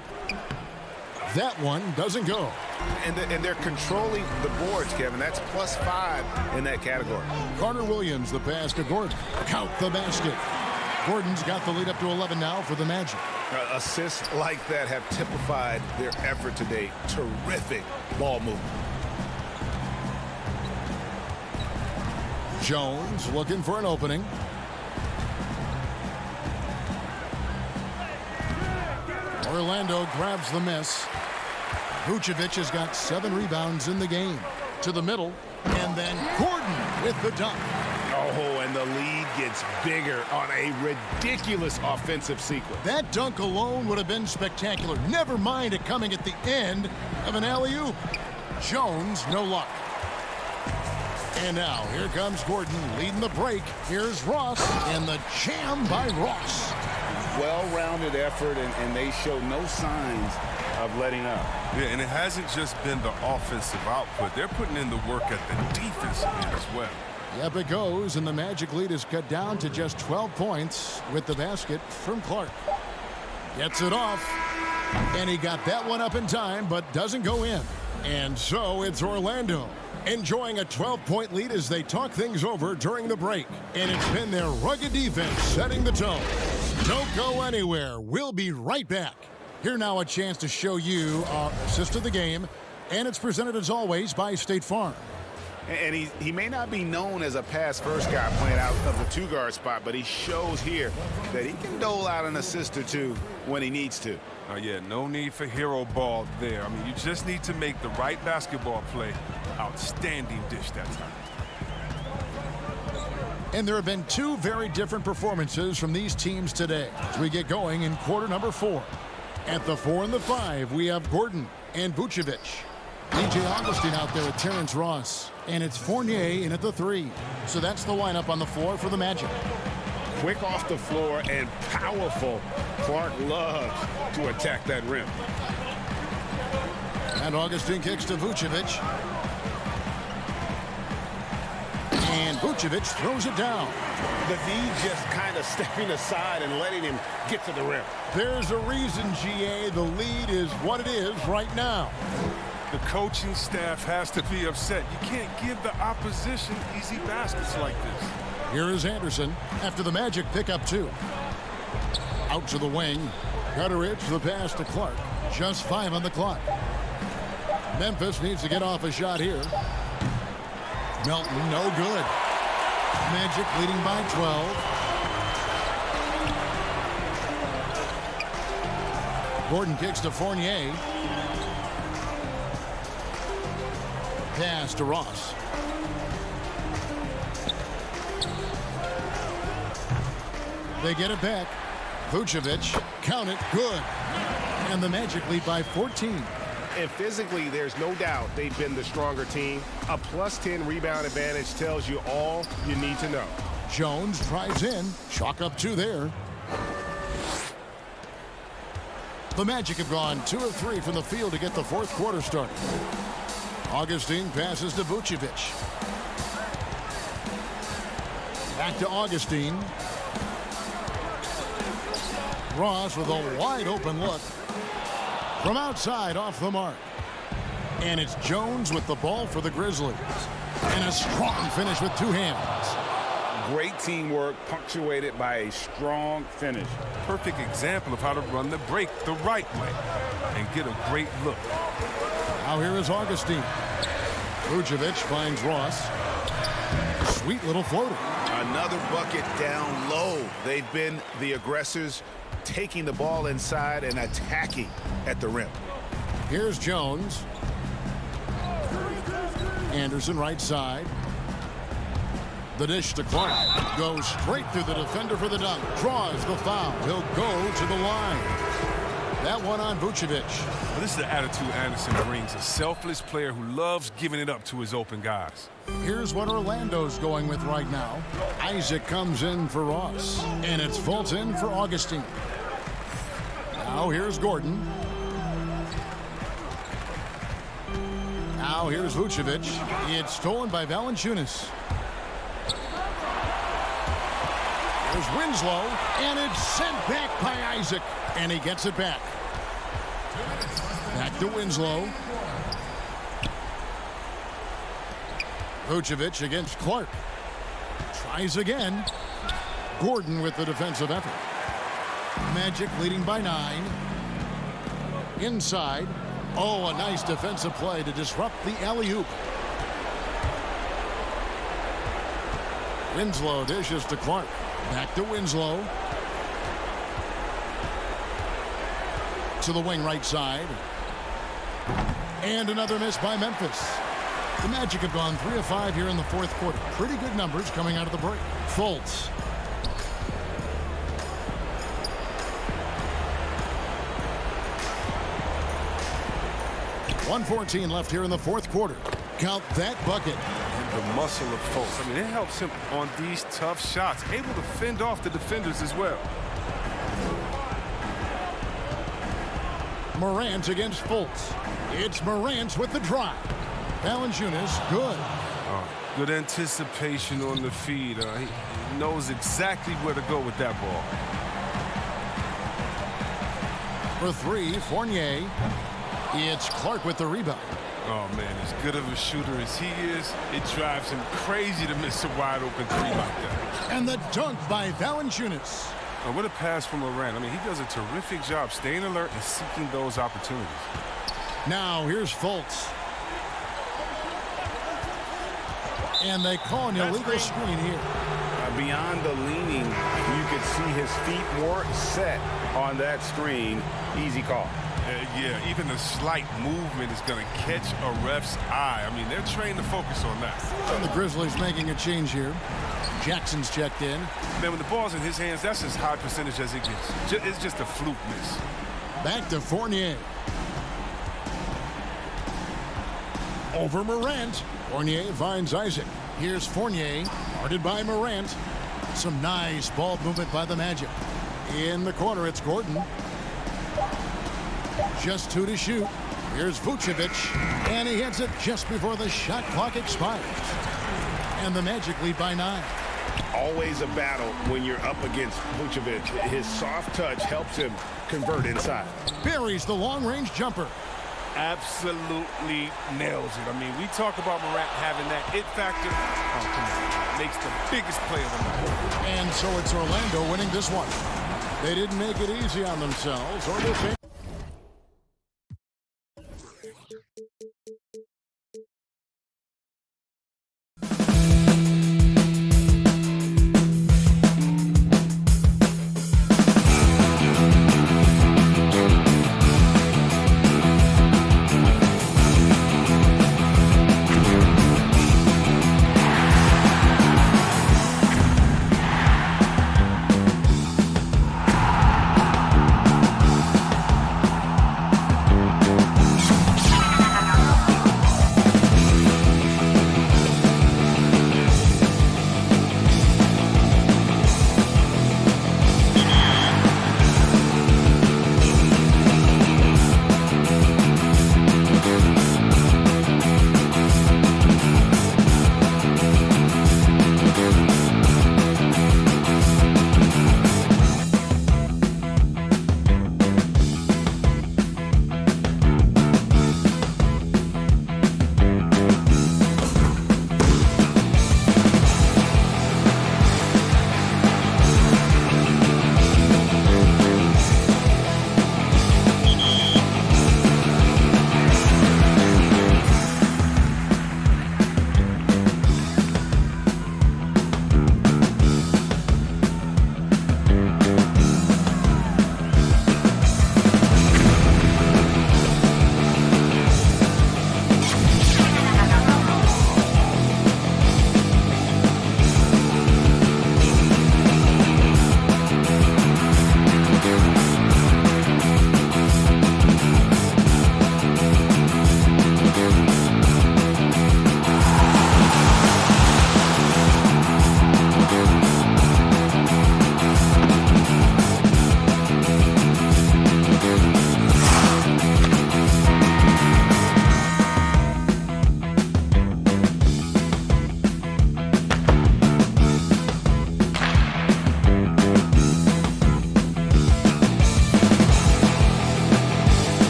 That one doesn't go. And they're controlling the boards, Kevin. That's +5 in that category. Carter-Williams, the pass to Gordon. Count the basket. Gordon's got the lead up to 11 now for the Magic. Assists like that have typified their effort today. Terrific ball movement. Jones looking for an opening. Orlando grabs the miss. Vucevic has got 7 rebounds in the game. To the middle, and then Gordon with the dunk. Oh, and the lead gets bigger on a ridiculous offensive sequence. That dunk alone would have been spectacular. Never mind it coming at the end of an alley-oop. Jones, no luck. And now, here comes Gordon leading the break. Here's Ross, and the jam by Ross. Well-rounded effort, and they show no signs of letting up. Yeah, and it hasn't just been the offensive output. They're putting in the work at the defensive end as well. Yep, it goes, and the Magic lead is cut down to just 12 points with the basket from Clark. Gets it off, and he got that one up in time, but doesn't go in. And so it's Orlando enjoying a 12-point lead as they talk things over during the break. And it's been their rugged defense setting the tone. Don't go anywhere. We'll be right back. Here now a chance to show you our assist of the game, and it's presented as always by State Farm. And he may not be known as a pass-first guy playing out of the 2-guard spot, but he shows here that he can dole out an assist or two when he needs to. Yeah, no need for hero ball there. I mean, you just need to make the right basketball play. Outstanding dish that time. And there have been two very different performances from these teams today as we get going in quarter number 4. At the 4 and the 5, we have Gordon and Vucevic. DJ Augustine out there with Terrence Ross. And it's Fournier in at the 3. So that's the lineup on the floor for the Magic. Quick off the floor and powerful. Clark loves to attack that rim. And Augustine kicks to Vucevic. And Vucevic throws it down. The D just kind of stepping aside and letting him get to the rim. There's a reason, GA, the lead is what it is right now. The coaching staff has to be upset. You can't give the opposition easy baskets like this. Here is Anderson after the Magic pick up 2. Out to the wing. Gutteridge the pass to Clark. Just 5 on the clock. Memphis needs to get off a shot here. Melton, no good. Magic leading by 12. Gordon kicks to Fournier. Pass to Ross. They get it back. Vucevic, count it, good. And the Magic lead by 14. And physically, there's no doubt they've been the stronger team. A +10 rebound advantage tells you all you need to know. Jones drives in. Chalk up 2 there. The Magic have gone 2 of 3 from the field to get the 4th quarter started. Augustine passes to Vucevic. Back to Augustine. Ross with a wide open look. From outside, off the mark. And it's Jones with the ball for the Grizzlies. And a strong finish with 2 hands. Great teamwork punctuated by a strong finish. Perfect example of how to run the break the right way and get a great look. Now here is Augustine. Vucevic finds Ross. Sweet little floater. Another bucket down low. They've been the aggressors, taking the ball inside and attacking at the rim. Here's Jones. Anderson right side. The dish to Clark. Goes straight through the defender for the dunk. Draws the foul. He'll go to the line. That one on Vucevic. Well, this is the attitude Anderson brings. A selfless player who loves giving it up to his open guys. Here's what Orlando's going with right now. Isaac comes in for Ross. And it's Fulton for Augustine. Now here's Gordon. Now here's Vucevic. It's stolen by Valanciunas. There's Winslow, and it's sent back by Isaac. And he gets it back. Back to Winslow. Vucevic against Clark. Tries again. Gordon with the defensive effort. Magic leading by 9. Inside. Oh, a nice defensive play to disrupt the alley-oop. Winslow dishes to Clark. Back to Winslow. To the wing right side. And another miss by Memphis. The Magic have gone 3 of 5 here in the 4th quarter. Pretty good numbers coming out of the break. Fultz. .114 left here in the 4th quarter. Count that bucket. And the muscle of Fultz. I mean, it helps him on these tough shots. Able to fend off the defenders as well. Morant against Fultz. It's Morant with the drive. Valanciunas, good. Good anticipation on the feed. He knows exactly where to go with that ball. For 3, Fournier. It's Clark with the rebound. Oh, man, as good of a shooter as he is, it drives him crazy to miss a wide-open 3 like that. And the dunk by Valanciunas. Oh, what a pass from Morant. I mean, he does a terrific job staying alert and seeking those opportunities. Now, here's Fultz. And they call an illegal screen here. Beyond the leaning, you could see his feet weren't set on that screen. Easy call. Yeah, even a slight movement is going to catch a ref's eye. I mean, they're trained to focus on that. And the Grizzlies making a change here. Jackson's checked in. Man, when the ball's in his hands, that's as high percentage as it gets. It's just a fluke miss. Back to Fournier. Over Morant. Fournier finds Isaac. Here's Fournier, guarded by Morant. Some nice ball movement by the Magic. In the corner, it's Gordon. Just 2 to shoot. Here's Vucevic, and he hits it just before the shot clock expires. And the Magic lead by 9. Always a battle when you're up against Vucevic. His soft touch helps him convert inside. Buries the long-range jumper. Absolutely nails it. I mean, we talk about Morant having that it factor. Oh, come on. Makes the biggest play of the night. And so it's Orlando winning this one. They didn't make it easy on themselves or their fans.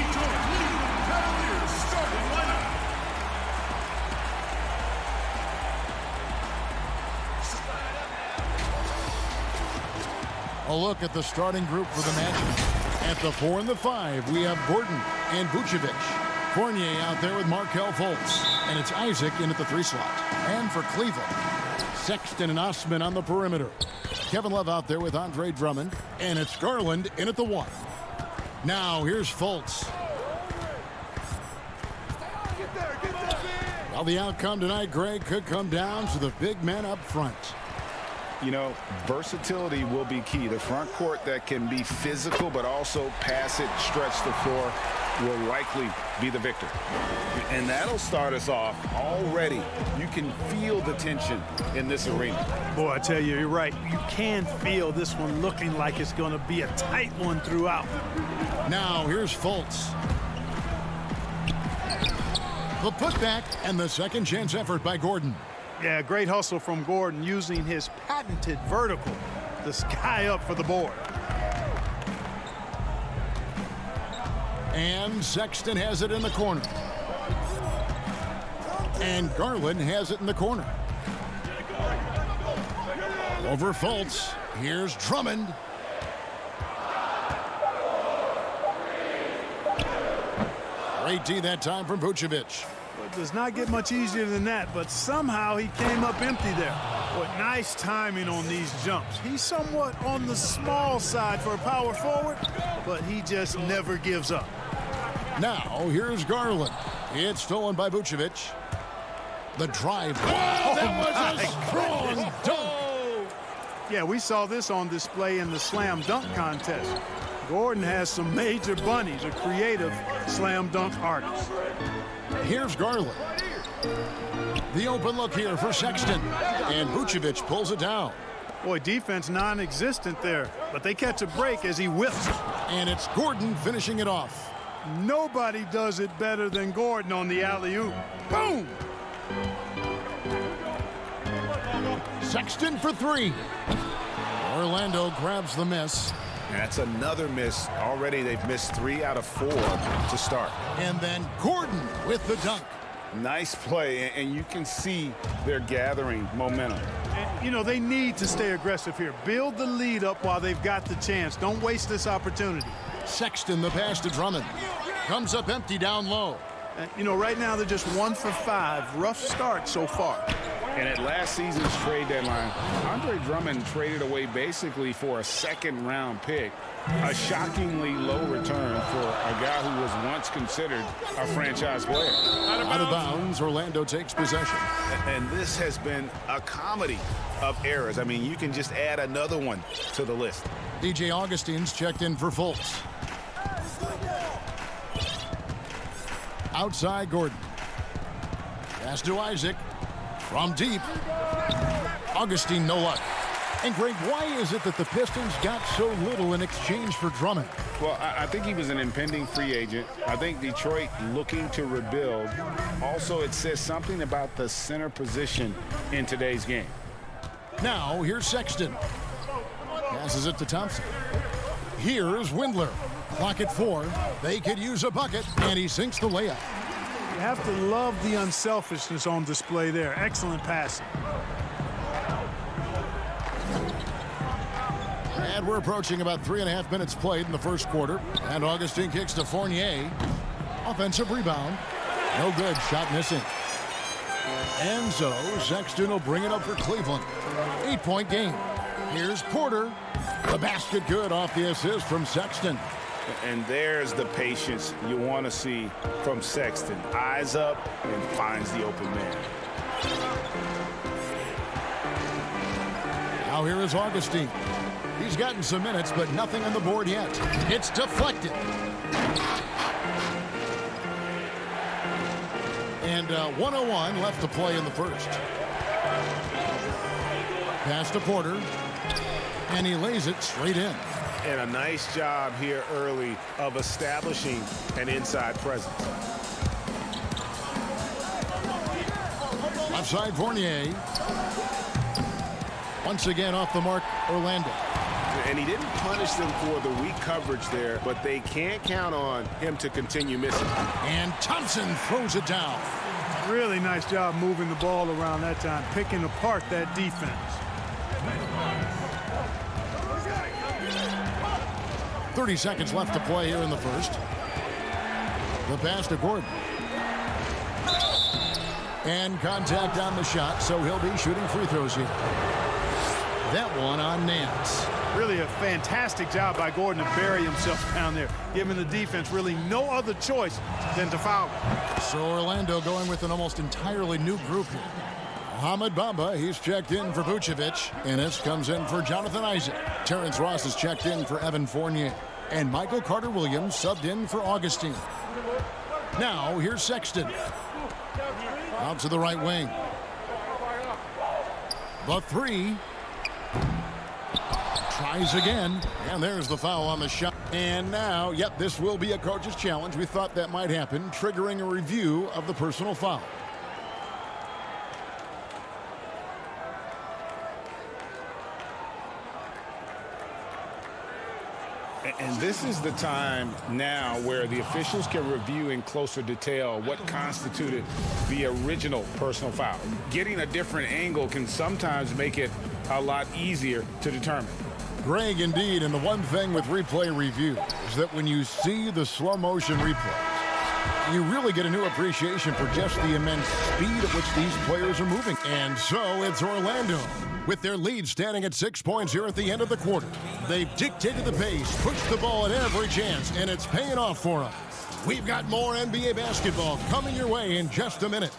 Cavaliers starting lineup. A look at the starting group for the Magic. At the 4 and the 5, we have Gordon and Vucevic. Fournier out there with Markelle Fultz. And it's Isaac in at the 3 slot. And for Cleveland, Sexton and Osman on the perimeter. Kevin Love out there with Andre Drummond. And it's Garland in at the 1. Now here's Fultz. Well, the outcome tonight, Greg, could come down to the big men up front. You know, versatility will be key. The front court that can be physical but also pass it, stretch the floor, will likely be the victor. And that'll start us off already. You can feel the tension in this arena. Boy, I tell you, you're right. You can feel this one looking like it's going to be a tight one throughout. Now here's Fultz. The putback and the second chance effort by Gordon. Yeah, great hustle from Gordon using his patented vertical to sky up for the board. And Sexton has it in the corner. And Garland has it in the corner. Over Fultz. Here's Drummond. Great D that time from Vucevic. Well, it does not get much easier than that, but somehow he came up empty there. Boy, nice timing on these jumps. He's somewhat on the small side for a power forward, but he just never gives up. Now, here's Garland. It's stolen by Vucevic. The drive. Wow, that was a strong dunk. Yeah, we saw this on display in the slam dunk contest. Gordon has some major bunnies, a creative slam dunk artist. Here's Garland. The open look here for Sexton. And Vucevic pulls it down. Boy, defense non-existent there, but they catch a break as he whiffs. And it's Gordon finishing it off. Nobody does it better than Gordon on the alley-oop. Boom! Sexton for 3. Orlando grabs the miss. That's another miss. Already they've missed 3 out of 4 to start. And then Gordon with the dunk. Nice play, and you can see they're gathering momentum. And, you know, they need to stay aggressive here. Build the lead up while they've got the chance. Don't waste this opportunity. Sexton, the pass to Drummond. Comes up empty down low. You know, right now they're just 1 for 5. Rough start so far. And at last season's trade deadline, Andre Drummond traded away basically for a second-round pick. A shockingly low return for a guy who was once considered a franchise player. Out of bounds, Orlando takes possession. And this has been a comedy of errors. I mean, you can just add another one to the list. DJ Augustine's checked in for Fultz. Outside Gordon. Pass to Isaac. From deep. Augustine, no luck. And Greg, why is it that the Pistons got so little in exchange for Drummond? Well, I think he was an impending free agent. I think Detroit looking to rebuild. Also, it says something about the center position in today's game. Now, here's Sexton. Passes it to Thompson. Here's Windler. Clock at 4. They could use a bucket, and he sinks the layup. You have to love the unselfishness on display there. Excellent passing. And we're approaching about 3.5 minutes played in the first quarter. And Augustine kicks to Fournier. Offensive rebound. No good. Shot missing. And so Sexton will bring it up for Cleveland. 8-point game. Here's Porter. The basket good off the assist from Sexton. And there's the patience you want to see from Sexton. Eyes up and finds the open man. Now here is Augustine. He's gotten some minutes, but nothing on the board yet. It's deflected. And 1:01 left to play in the first. Pass to Porter. And he lays it straight in. And a nice job here early of establishing an inside presence. Offside Fournier. Once again off the mark, Orlando. And he didn't punish them for the weak coverage there, but they can't count on him to continue missing. And Thompson throws it down. Really nice job moving the ball around that time, picking apart that defense. .30 seconds left to play here in the first. The pass to Gordon. And contact on the shot, so he'll be shooting free throws here. That one on Nance. Really a fantastic job by Gordon to bury himself down there, giving the defense really no other choice than to foul. So Orlando going with an almost entirely new group here. Mohamed Bamba, he's checked in for Vucevic. Ennis comes in for Jonathan Isaac. Terrence Ross is checked in for Evan Fournier. And Michael Carter-Williams subbed in for Augustine. Now, here's Sexton. Out to the right wing. The three. Tries again. And there's the foul on the shot. And now, yep, this will be a coach's challenge. We thought that might happen, triggering a review of the personal foul. And this is the time now where the officials can review in closer detail what constituted the original personal foul. Getting a different angle can sometimes make it a lot easier to determine. Greg, indeed, and the one thing with replay review is that when you see the slow motion replay, you really get a new appreciation for just the immense speed at which these players are moving. And so it's Orlando with their lead standing at 6 points here at the end of the quarter. They've dictated the pace, pushed the ball at every chance, and it's paying off for them. We've got more NBA basketball coming your way in just a minute.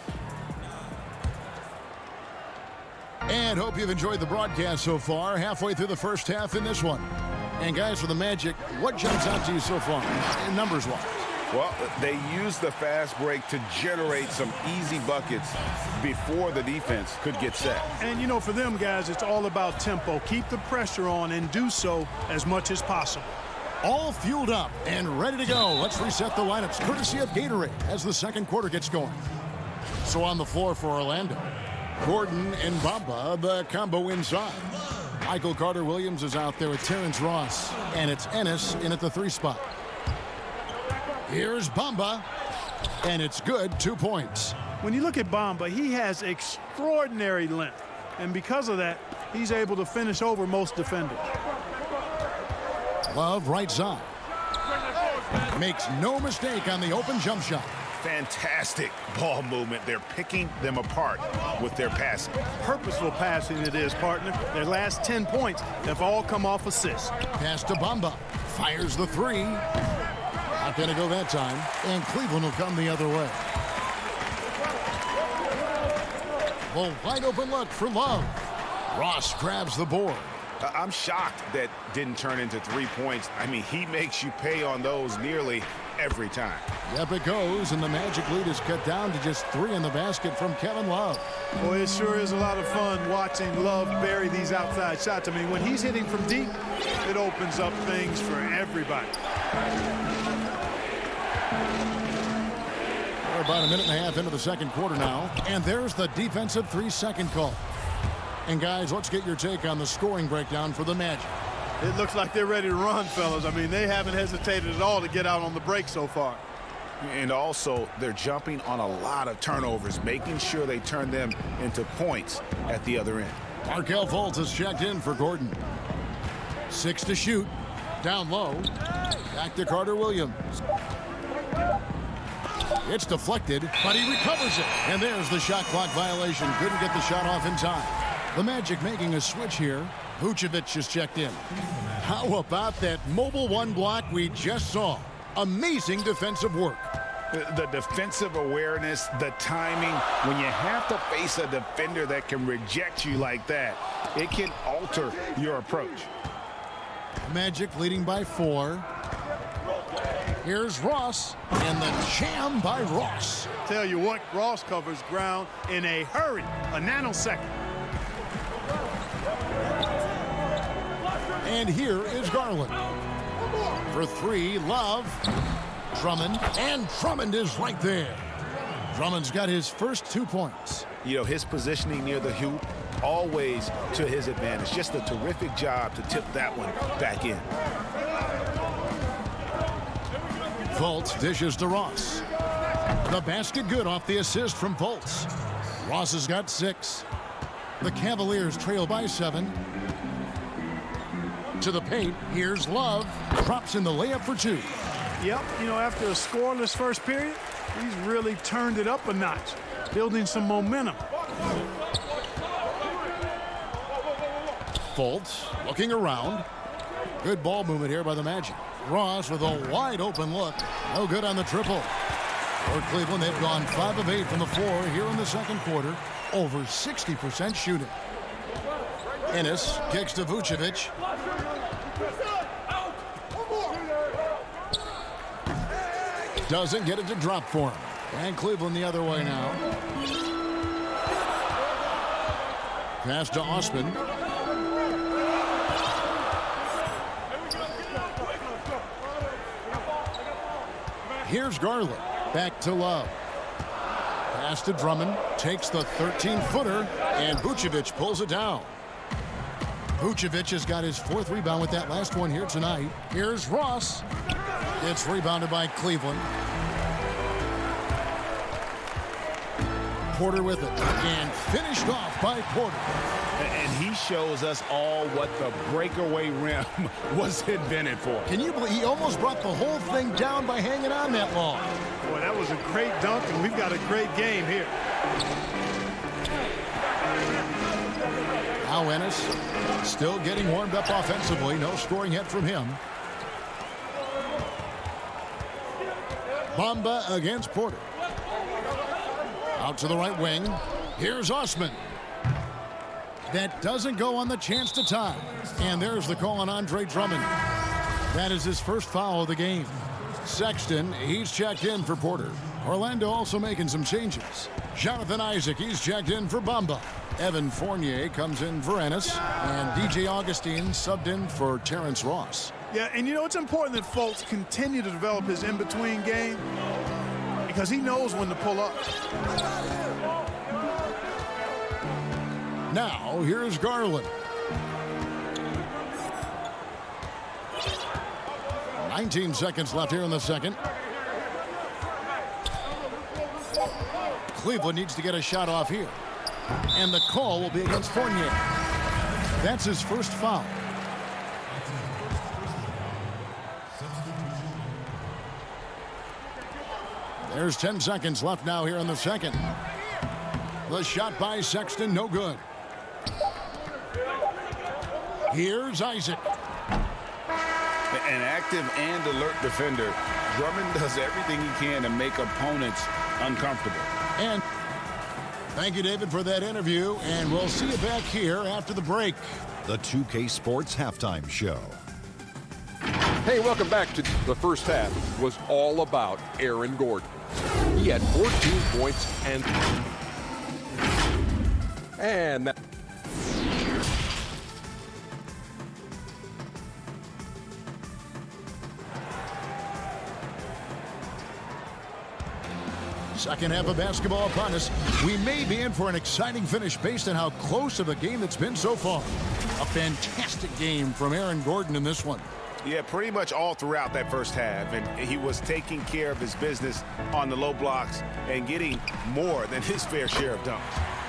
And hope you've enjoyed the broadcast so far, halfway through the first half in this one. And guys, for the Magic, what jumps out to you so far, numbers-wise? Well, they used the fast break to generate some easy buckets before the defense could get set. And, you know, for them guys, it's all about tempo. Keep the pressure on and do so as much as possible. All fueled up and ready to go. Let's reset the lineups, courtesy of Gatorade, as the second quarter gets going. So on the floor for Orlando, Gordon and Bamba, the combo inside. Michael Carter-Williams is out there with Terrence Ross, and it's Ennis in at the 3 spot. Here's Bamba, and it's good, 2 points. When you look at Bamba, he has extraordinary length, and because of that, he's able to finish over most defenders. Love right side. Makes no mistake on the open jump shot. Fantastic ball movement. They're picking them apart with their passing. Purposeful passing it is, partner. Their last 10 points have all come off assists. Pass to Bamba. Fires the 3. Not going to go that time. And Cleveland will come the other way. Well, wide open look for Love. Ross grabs the board. I'm shocked that didn't turn into 3 points. I mean, he makes you pay on those nearly every time. Yep, it goes, and the Magic lead is cut down to just 3 in the basket from Kevin Love. Boy, it sure is a lot of fun watching Love bury these outside shots. I mean, when he's hitting from deep, it opens up things for everybody. We're about a minute and a half into the second quarter now, and there's the defensive 3-second call. And guys, let's get your take on the scoring breakdown for the Magic. It looks like they're ready to run, fellas. I mean, they haven't hesitated at all to get out on the break so far. And also, they're jumping on a lot of turnovers, making sure they turn them into points at the other end. Markelle Fultz is checked in for Gordon. 6 to shoot. Down low. Back to Carter-Williams. It's deflected, but he recovers it. And there's the shot clock violation. Couldn't get the shot off in time. The Magic making a switch here. Vucevic is checked in. How about that mobile 1 block we just saw? Amazing defensive work. The defensive awareness, the timing, when you have to face a defender that can reject you like that, it can alter your approach. Magic leading by 4. Here's Ross, and the jam by Ross. Tell you what, Ross covers ground in a hurry, a nanosecond. And here is Garland. For 3, Love. Drummond, and Drummond is right there. Drummond's got his first 2 points. You know, his positioning near the hoop, always to his advantage. Just a terrific job to tip that one back in. Fultz dishes to Ross. The basket good off the assist from Fultz. Ross has got 6. The Cavaliers trail by 7. To the paint, here's Love. Drops in the layup for 2. Yep, you know, after a scoreless first period, he's really turned it up a notch, building some momentum. Fultz looking around. Good ball movement here by the Magic. Ross with a wide open look. No good on the triple. For Cleveland, they've gone 5 of 8 from the floor here in the second quarter. Over 60% shooting. Ennis kicks to Vucevic. Doesn't get it to drop for him. And Cleveland the other way now. Pass to Osman. Here's Garland. Back to Love. Pass to Drummond. Takes the 13-footer. And Vucevic pulls it down. Vucevic has got his 4th rebound with that last one here tonight. Here's Ross. It's rebounded by Cleveland. Porter with it. And finished off by Porter. And he shows us all what the breakaway rim was invented for. Can you believe he almost brought the whole thing down by hanging on that long? Boy, that was a great dunk, and we've got a great game here. Now Ennis still getting warmed up offensively. No scoring yet from him. Bamba against Porter. Out to the right wing. Here's Osman. That doesn't go on the chance to tie. And there's the call on Andre Drummond. That is his first foul of the game. Sexton, he's checked in for Porter. Orlando also making some changes. Jonathan Isaac, he's checked in for Bamba. Evan Fournier comes in for Ennis. And DJ Augustine subbed in for Terrence Ross. Yeah, and you know, it's important that Fultz continue to develop his in-between game because he knows when to pull up. Now, here's Garland. 19 seconds left here in the second. Cleveland needs to get a shot off here. And the call will be against Fournier. That's his first foul. There's 10 seconds left now here in the second. The shot by Sexton, no good. Here's Isaac. An active and alert defender. Drummond does everything he can to make opponents uncomfortable. And thank you, David, for that interview. And we'll see you back here after the break. The 2K Sports Halftime Show. Hey, welcome back to the first half. Was all about Aaron Gordon. He had 14 points and that. Second half of basketball upon us. We may be in for an exciting finish based on how close of a game it's been so far. A fantastic game from Aaron Gordon in this one. Yeah, pretty much all throughout that first half. And he was taking care of his business on the low blocks and getting more than his fair share of dunks.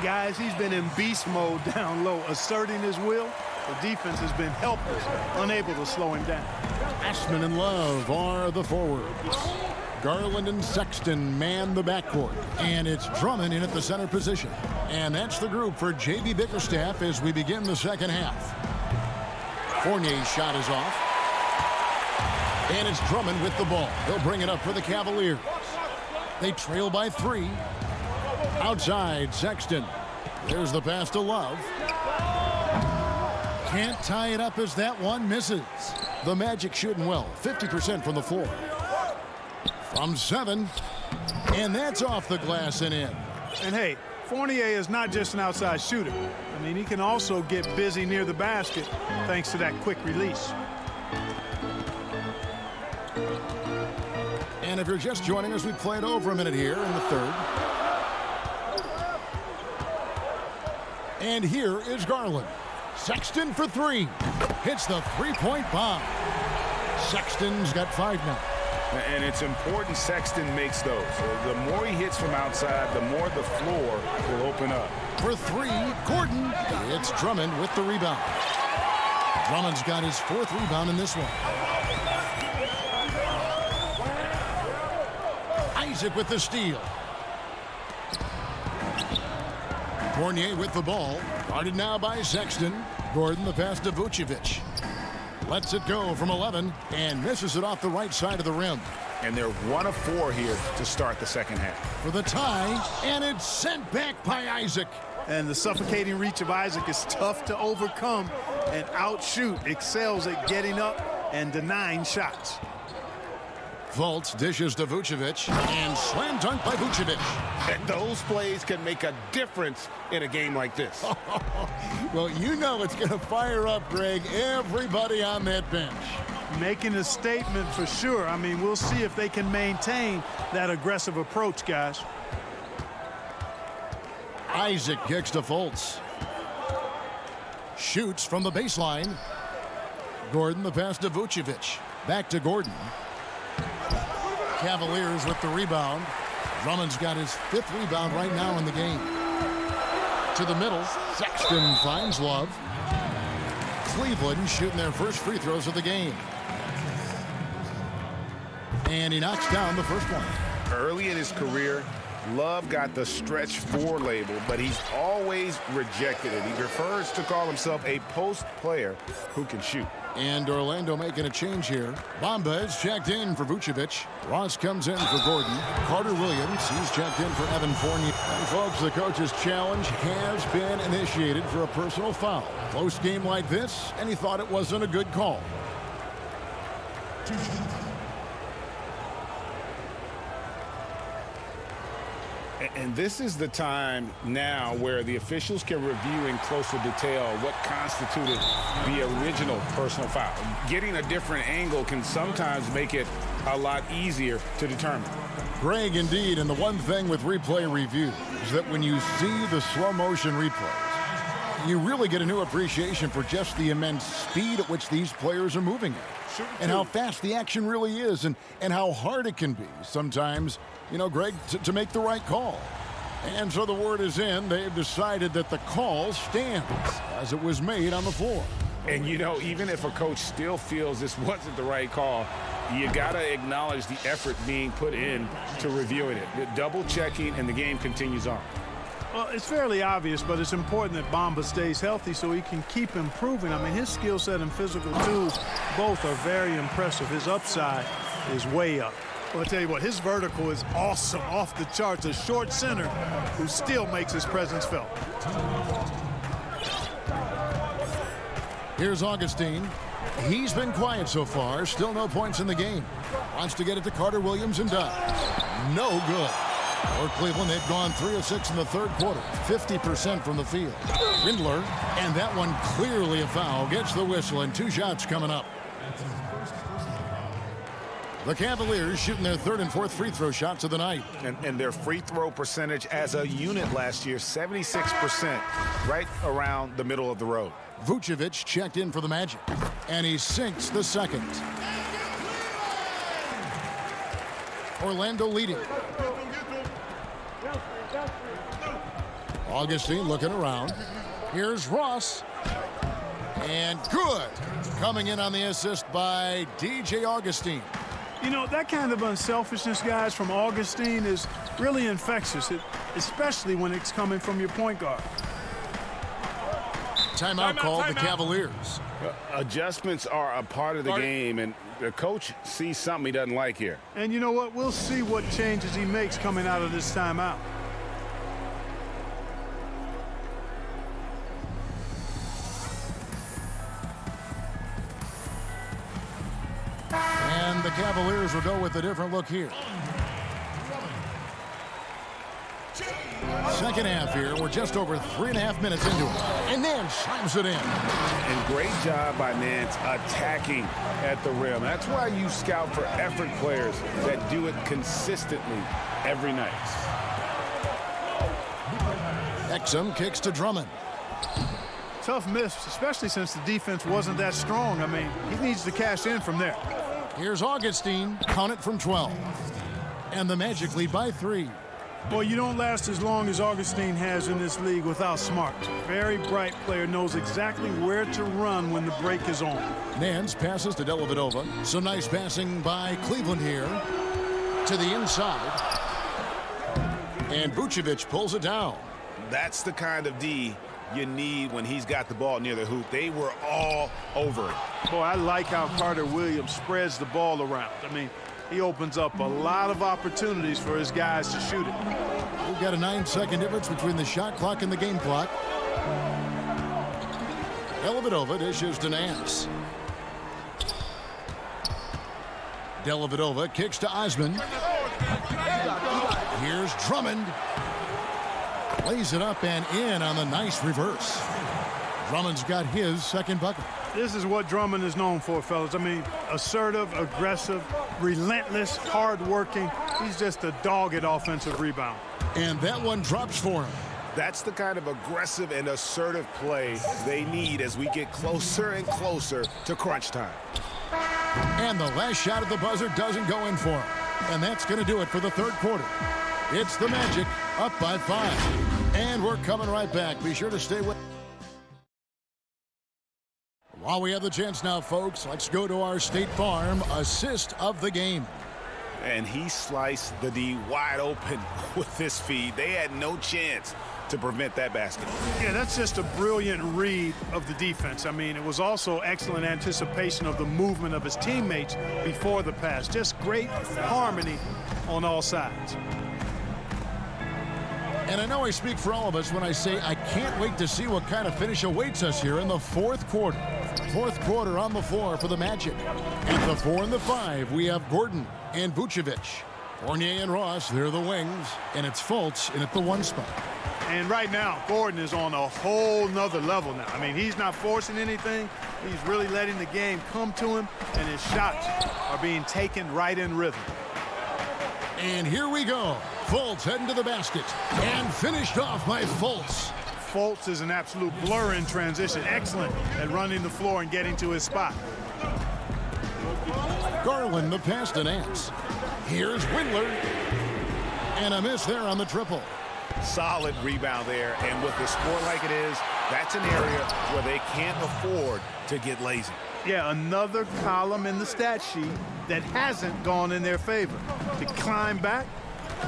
Guys, he's been in beast mode down low, asserting his will. The defense has been helpless, unable to slow him down. Ashman and Love are the forwards. Garland and Sexton man the backcourt. And it's Drummond in at the center position. And that's the group for J.B. Bickerstaff as we begin the second half. Fournier's shot is off. And it's Drummond with the ball. He'll bring it up for the Cavaliers. They trail by 3. Outside, Sexton. There's the pass to Love. Can't tie it up as that one misses. The Magic shooting well, 50% from the floor. From 7, and that's off the glass and in. And hey, Fournier is not just an outside shooter. I mean, he can also get busy near the basket thanks to that quick release. And if you're just joining us, we played over a minute here in the third. And here is Garland. Sexton for three. Hits the three-point bomb. Sexton's got 5 now. And it's important Sexton makes those. The more he hits from outside, the more the floor will open up. For three, Gordon. It's Drummond with the rebound. Drummond's got his 4th rebound in this one. Isaac with the steal. Fournier with the ball. Guarded now by Sexton. Gordon the pass to Vucevic. Lets it go from 11 and misses it off the right side of the rim. And they're 1 of 4 here to start the second half. For the tie, and it's sent back by Isaac. And the suffocating reach of Isaac is tough to overcome and outshoot. Excels at getting up and denying shots. Fultz dishes to Vucevic and slam dunk by Vucevic. And those plays can make a difference in a game like this. Well, you know it's going to fire up, Greg, everybody on that bench. Making a statement for sure. I mean, we'll see if they can maintain that aggressive approach, guys. Isaac kicks to Fultz. Shoots from the baseline. Gordon the pass to Vucevic. Back to Gordon. Cavaliers with the rebound. Drummond's got his 5th rebound right now in the game. To the middle, Sexton finds Love. Cleveland shooting their first free throws of the game. And he knocks down the first one. Early in his career, Love got the stretch 4 label, but he's always rejected it. He prefers to call himself a post player who can shoot. And Orlando making a change here. Bamba is checked in for Vucevic. Ross comes in for Gordon. Carter Williams, he's checked in for Evan Fournier. And folks, the coach's challenge has been initiated for a personal foul. Close game like this, and he thought it wasn't a good call. And this is the time now where the officials can review in closer detail what constituted the original personal foul. Getting a different angle can sometimes make it a lot easier to determine. Greg, indeed, and the one thing with replay review is that when you see the slow motion replays, you really get a new appreciation for just the immense speed at which these players are moving at, and how fast the action really is, and how hard it can be sometimes, you know, Greg, to make the right call. And so the word is in. They've decided that the call stands as it was made on the floor. And, you know, even if a coach still feels this wasn't the right call, you got to acknowledge the effort being put in to reviewing it. The double checking, and the game continues on. Well, it's fairly obvious, but it's important that Bamba stays healthy so he can keep improving. I mean, his skill set and physical tools both are very impressive. His upside is way up. Well, I'll tell you what, his vertical is awesome, off the charts. A short center who still makes his presence felt. Here's Augustine. He's been quiet so far. Still no points in the game. Wants to get it to Carter Williams and does. No good. For Cleveland, they've gone 3 of 6 in the third quarter. 50% from the field. Rindler, and that one clearly a foul. Gets the whistle, and 2 shots coming up. The Cavaliers shooting their 3rd and 4th free throw shots of the night. And their free throw percentage as a unit last year, 76%, right around the middle of the road. Vucevic checked in for the Magic, and he sinks the second. Orlando leading. Augustine looking around. Here's Ross. And good. Coming in on the assist by DJ Augustine. You know, that kind of unselfishness, guys, from Augustine is really infectious, especially when it's coming from your point guard. Timeout called the Cavaliers. Adjustments are a part of the game, and the coach sees something he doesn't like here. And you know what? We'll see what changes he makes coming out of this timeout. And the Cavaliers will go with a different look here. Second half here. We're just over 3.5 minutes into it. And then slams it in. And great job by Nance attacking at the rim. That's why you scout for effort players that do it consistently every night. Exum kicks to Drummond. Tough miss, especially since the defense wasn't that strong. I mean, he needs to cash in from there. Here's Augustine, count it from 12. And the Magic lead by 3. Well, you don't last as long as Augustine has in this league without smarts. Very bright player, knows exactly where to run when the break is on. Nance passes to Dellavedova. Some nice passing by Cleveland here. To the inside. And Vucevic pulls it down. That's the kind of D you need when he's got the ball near the hoop. They were all over it. Boy, I like how Carter Williams spreads the ball around. I mean, he opens up a lot of opportunities for his guys to shoot it. We've got a 9-second difference between the shot clock and the game clock. Dellavedova dishes to Nance. Dellavedova kicks to Osman. Here's Drummond. Lays it up and in on the nice reverse. Drummond's got his second bucket. This is what Drummond is known for, fellas. I mean, assertive, aggressive, relentless, hard-working. He's just a dogged offensive rebound. And that one drops for him. That's the kind of aggressive and assertive play they need as we get closer and closer to crunch time. And the last shot at the buzzer doesn't go in for him. And that's going to do it for the third quarter. It's the Magic up by 5. And we're coming right back. Be sure to stay with. While we have the chance now, folks, let's go to our State Farm assist of the game. And he sliced the D wide open with this feed. They had no chance to prevent that basket. Yeah, that's just a brilliant read of the defense. I mean, it was also excellent anticipation of the movement of his teammates before the pass. Just great harmony on all sides. And I know I speak for all of us when I say I can't wait to see what kind of finish awaits us here in the fourth quarter. Fourth quarter on the floor for the Magic. At the 4 and the 5, we have Gordon and Vucevic. Fournier and Ross, they're the wings. And it's Fultz in at the 1 spot. And right now, Gordon is on a whole nother level now. I mean, he's not forcing anything. He's really letting the game come to him, and his shots are being taken right in rhythm. And here we go. Fultz heading to the basket. And finished off by Fultz. Fultz is an absolute blur in transition. Excellent at running the floor and getting to his spot. Garland the pass to Nance. Here's Windler. And a miss there on the triple. Solid rebound there. And with the score like it is, that's an area where they can't afford to get lazy. Yeah, another column in the stat sheet that hasn't gone in their favor. To climb back,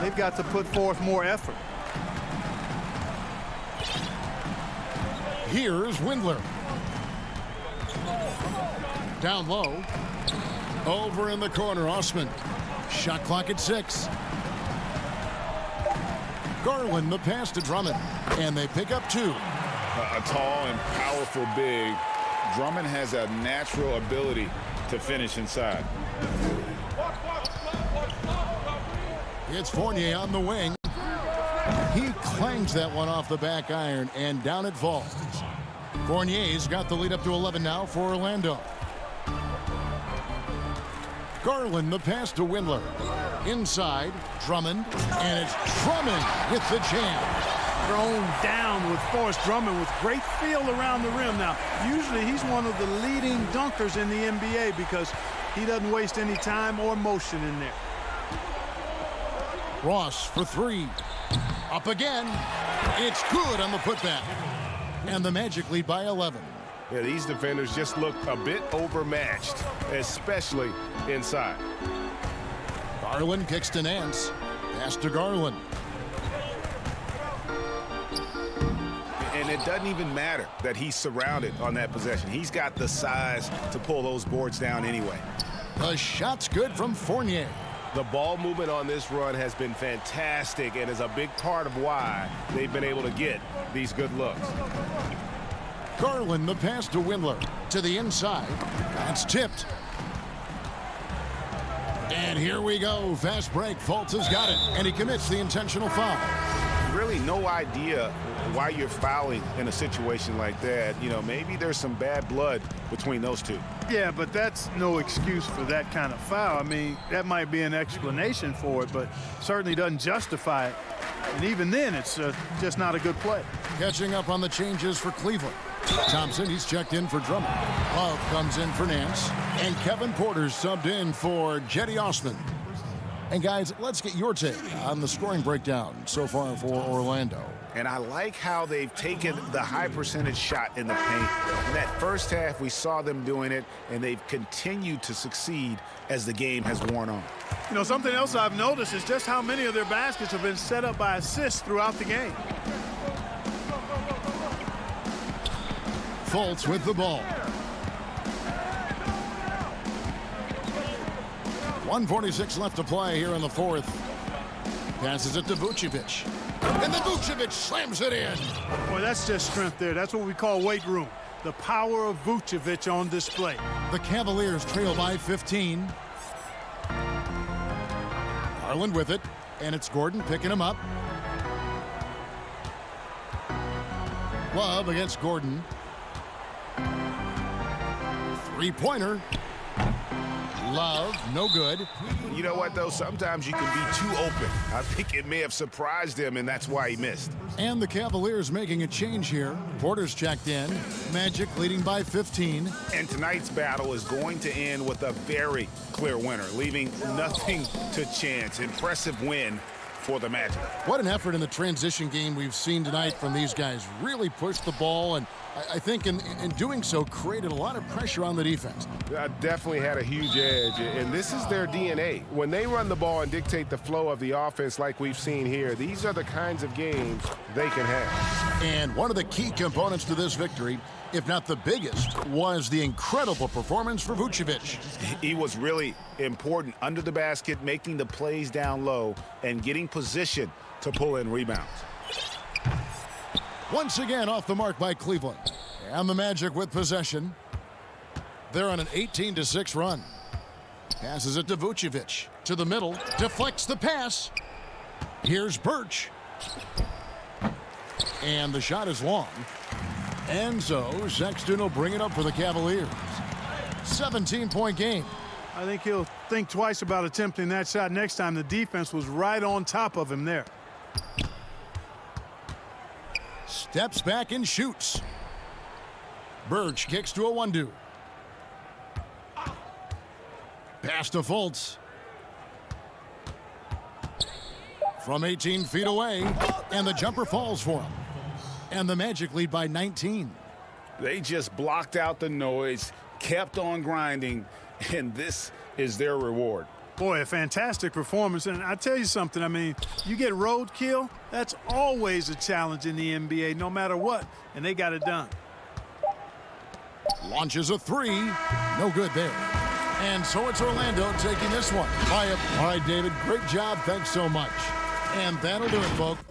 they've got to put forth more effort. Here's Windler. Down low. Over in the corner, Osman. Shot clock at 6. Garland the pass to Drummond. And they pick up 2. A tall and powerful big. Drummond has a natural ability to finish inside. It's Fournier on the wing. He clangs that one off the back iron, and down it falls. Fournier's got the lead up to 11 now for Orlando. Garland the pass to Windler. Inside, Drummond, and it's Drummond with the jam. Thrown down with force. Drummond with great feel around the rim. Now, usually he's one of the leading dunkers in the NBA because he doesn't waste any time or motion in there. Ross for 3. Up again. It's good on the putback. And the Magic lead by 11. Yeah, these defenders just look a bit overmatched, especially inside. Garland kicks to Nance. Pass to Garland. And it doesn't even matter that he's surrounded on that possession. He's got the size to pull those boards down anyway. The shot's good from Fournier. The ball movement on this run has been fantastic and is a big part of why they've been able to get these good looks. Garland the pass to Windler. To the inside. That's tipped. And here we go. Fast break. Fultz has got it. And he commits the intentional foul. Really no idea why you're fouling in a situation like that. You know, maybe there's some bad blood between those two. Yeah, but that's no excuse for that kind of foul. I mean, that might be an explanation for it, but certainly doesn't justify it. And even then, it's just not a good play. Catching up on the changes for Cleveland. Thompson, he's checked in for Drummond. Love comes in for Nance. And Kevin Porter's subbed in for Jetty Osman. And guys, let's get your take on the scoring breakdown so far for Orlando. And I like how they've taken the high percentage shot in the paint. In that first half, we saw them doing it, and they've continued to succeed as the game has worn on. You know, something else I've noticed is just how many of their baskets have been set up by assists throughout the game. Fultz with the ball. 1:46 left to play here in the fourth. Passes it to Vucevic. And then Vucevic slams it in. Boy, that's just strength there. That's what we call weight room. The power of Vucevic on display. The Cavaliers trail by 15. Garland with it. And it's Gordon picking him up. Love against Gordon. Three-pointer. Love, no good. You know what, though? Sometimes you can be too open. I think it may have surprised him, and that's why he missed. And the Cavaliers making a change here. Porter's checked in. Magic leading by 15. And tonight's battle is going to end with a very clear winner, leaving nothing to chance. Impressive win for the Magic. What an effort in the transition game we've seen tonight from these guys. Really pushed the ball, and I think in doing so created a lot of pressure on the defense. Definitely had a huge edge, and this is their DNA. When they run the ball and dictate the flow of the offense like we've seen here, these are the kinds of games they can have. And one of the key components to this victory, if not the biggest, was the incredible performance for Vucevic. He was really important under the basket, making the plays down low and getting position to pull in rebounds. Once again off the mark by Cleveland. And the Magic with possession. They're on an 18-6 run. Passes it to Vucevic. To the middle. Deflects the pass. Here's Birch. And the shot is long. And so Sexton will bring it up for the Cavaliers. 17-point game. I think he'll think twice about attempting that shot next time. The defense was right on top of him there. Steps back and shoots. Birch kicks to a 1-2. Pass to Fultz. From 18 feet away. And the jumper falls for him. And the Magic lead by 19. They just blocked out the noise, kept on grinding, and this is their reward. Boy, a fantastic performance. And I tell you something, I mean, you get roadkill, that's always a challenge in the NBA, no matter what, and they got it done. Launches a three. No good there. And so it's Orlando taking this one. All right, David, great job. Thanks so much. And that'll do it, folks.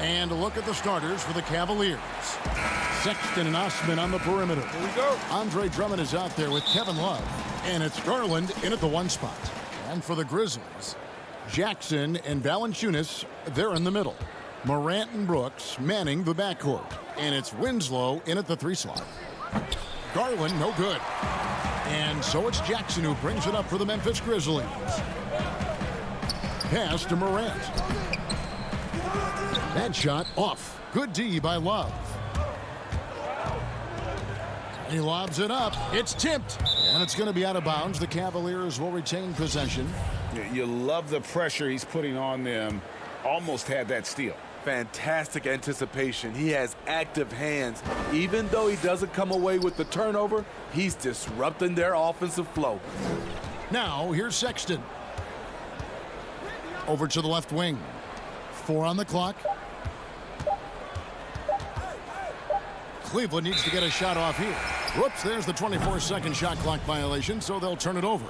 And a look at the starters for the Cavaliers. Sexton and Osman on the perimeter. Here we go. Andre Drummond is out there with Kevin Love. And it's Garland in at the 1 spot. And for the Grizzlies, Jackson and Valanciunas, they're in the middle. Morant and Brooks manning the backcourt. And it's Winslow in at the 3 slot. Garland, no good. And so it's Jackson who brings it up for the Memphis Grizzlies. Pass to Morant. That shot off. Good D by Love. He lobs it up. It's tipped. And it's going to be out of bounds. The Cavaliers will retain possession. You love the pressure he's putting on them. Almost had that steal. Fantastic anticipation. He has active hands. Even though he doesn't come away with the turnover, he's disrupting their offensive flow. Now, here's Sexton. Over to the left wing. 4 on the clock. Cleveland needs to get a shot off here. Whoops, there's the 24-second shot clock violation, so they'll turn it over.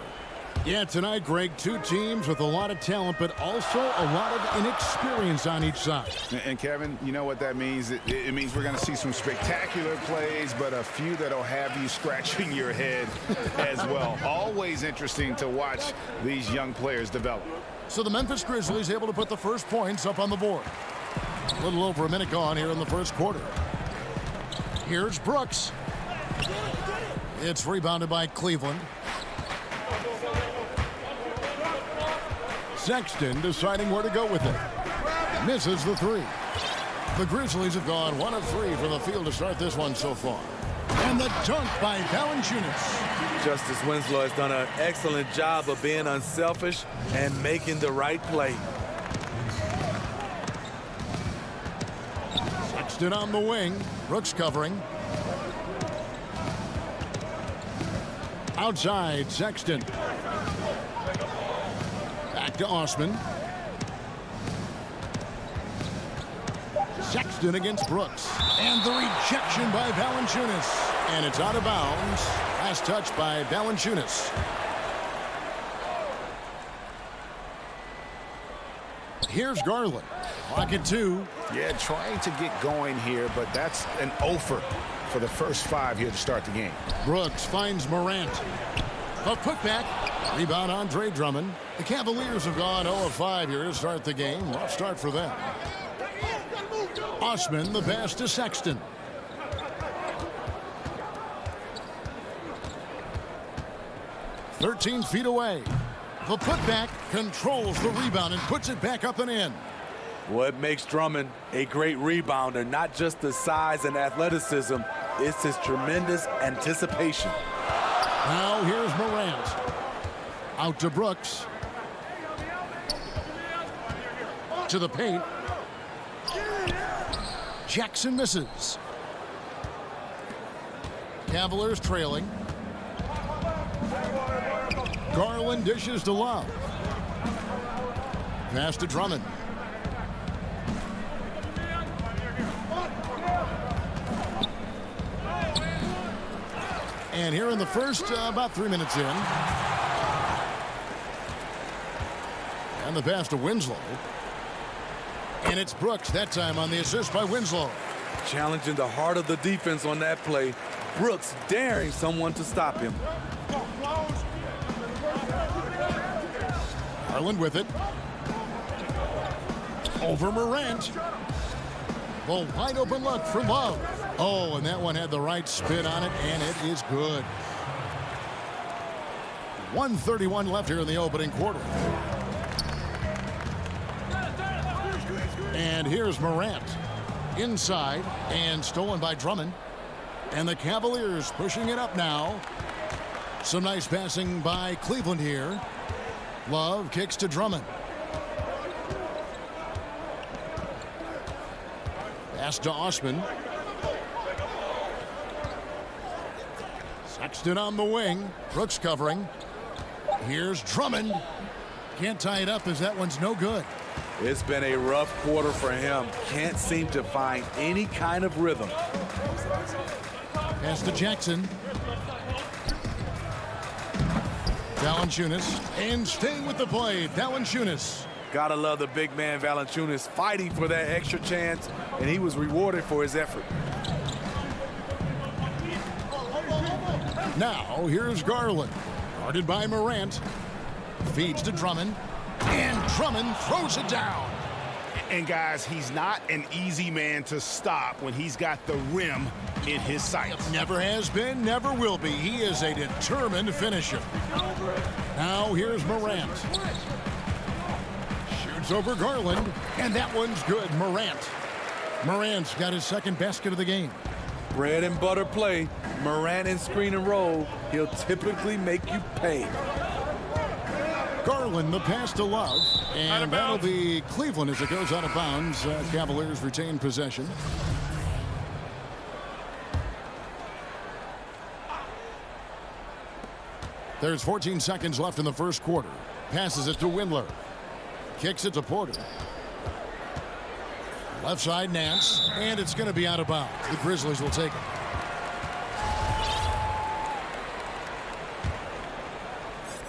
Yeah, tonight, Greg, 2 teams with a lot of talent, but also a lot of inexperience on each side. And Kevin, you know what that means? It means we're going to see some spectacular plays, but a few that'll have you scratching your head as well. Always interesting to watch these young players develop. So the Memphis Grizzlies able to put the first points up on the board. A little over a minute gone here in the first quarter. Here's Brooks. It's rebounded by Cleveland. Sexton deciding where to go with it. Misses the 3. The Grizzlies have gone 1 of 3 from the field to start this one so far. And the dunk by Valanciunas. Justice Winslow has done an excellent job of being unselfish and making the right play. Sexton on the wing. Brooks covering. Outside, Sexton. Back to Osman. Sexton against Brooks. And the rejection by Valanciunas. And it's out of bounds. Last touch by Valanciunas. Here's Garland. Clock at 2. Yeah, trying to get going here, but that's an offer for the first 5 here to start the game. Brooks finds Morant. A putback. Rebound Andre Drummond. The Cavaliers have gone 0 of 5 here to start the game. Rough start for them. Osman the pass to Sexton. "13 feet away. The putback controls the rebound and puts it back up and in. What makes Drummond a great rebounder, not just the size and athleticism, it's his tremendous anticipation. Now here's Morant. Out to Brooks. To the paint. Jackson misses. Cavaliers trailing. Garland dishes to Love. Pass to Drummond. And here in the first, about 3 minutes in. And the pass to Winslow. And it's Brooks that time on the assist by Winslow. Challenging the heart of the defense on that play. Brooks daring someone to stop him. Garland with it. Over Morant. The wide open look for Love. Oh, and that one had the right spin on it, and it is good. 1:31 left here in the opening quarter. And here's Morant. Inside, and stolen by Drummond. And the Cavaliers pushing it up now. Some nice passing by Cleveland here. Love kicks to Drummond. Pass to Osman. Sexton on the wing. Brooks covering. Here's Drummond. Can't tie it up as that one's no good. It's been a rough quarter for him. Can't seem to find any kind of rhythm. Pass to Jackson. Valanciunas. And staying with the play, Valanciunas. Gotta love the big man Valanciunas fighting for that extra chance, and he was rewarded for his effort. Now, here's Garland. Guarded by Morant. Feeds to Drummond. And Drummond throws it down. And, guys, he's not an easy man to stop when he's got the rim in his sights. Never has been, never will be. He is a determined finisher. Now, here's Morant. Shoots over Garland. And that one's good. Morant's got his second basket of the game. Bread and butter play. Morant and screen and roll. He'll typically make you pay. Garland, the pass to Love. And that'll be Cleveland as it goes out of bounds. Cavaliers retain possession. There's 14 seconds left in the first quarter. Passes it to Windler. Kicks it to Porter. Left side, Nance. And it's going to be out of bounds. The Grizzlies will take it.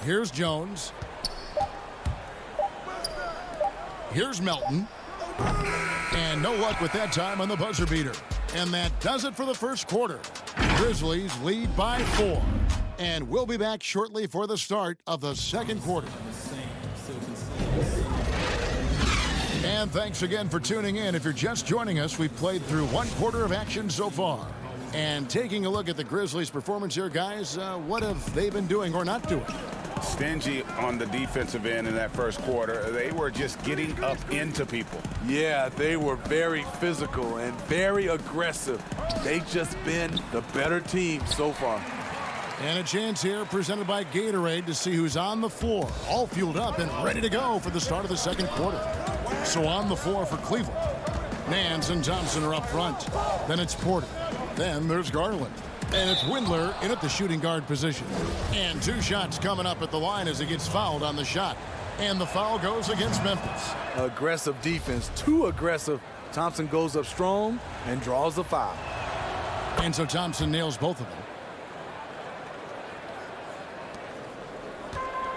Here's Jones. Here's Melton. And no luck with that time on the buzzer beater. And that does it for the first quarter. Grizzlies lead by 4. And we'll be back shortly for the start of the second quarter. And thanks again for tuning in. If you're just joining us, we've played through one quarter of action so far. And taking a look at the Grizzlies' performance here, guys, what have they been doing or not doing? Stingy on the defensive end in that first quarter. They were just getting up into people. Yeah, they were very physical and very aggressive. They've just been the better team so far. And a chance here presented by Gatorade to see who's on the floor, all fueled up and ready to go for the start of the second quarter. So on the floor for Cleveland, Nance and Thompson are up front. Then it's Porter. Then there's Garland. And it's Windler in at the shooting guard position. And 2 shots coming up at the line as he gets fouled on the shot. And the foul goes against Memphis. Aggressive defense, too aggressive. Thompson goes up strong and draws the foul. And so Thompson nails both of them.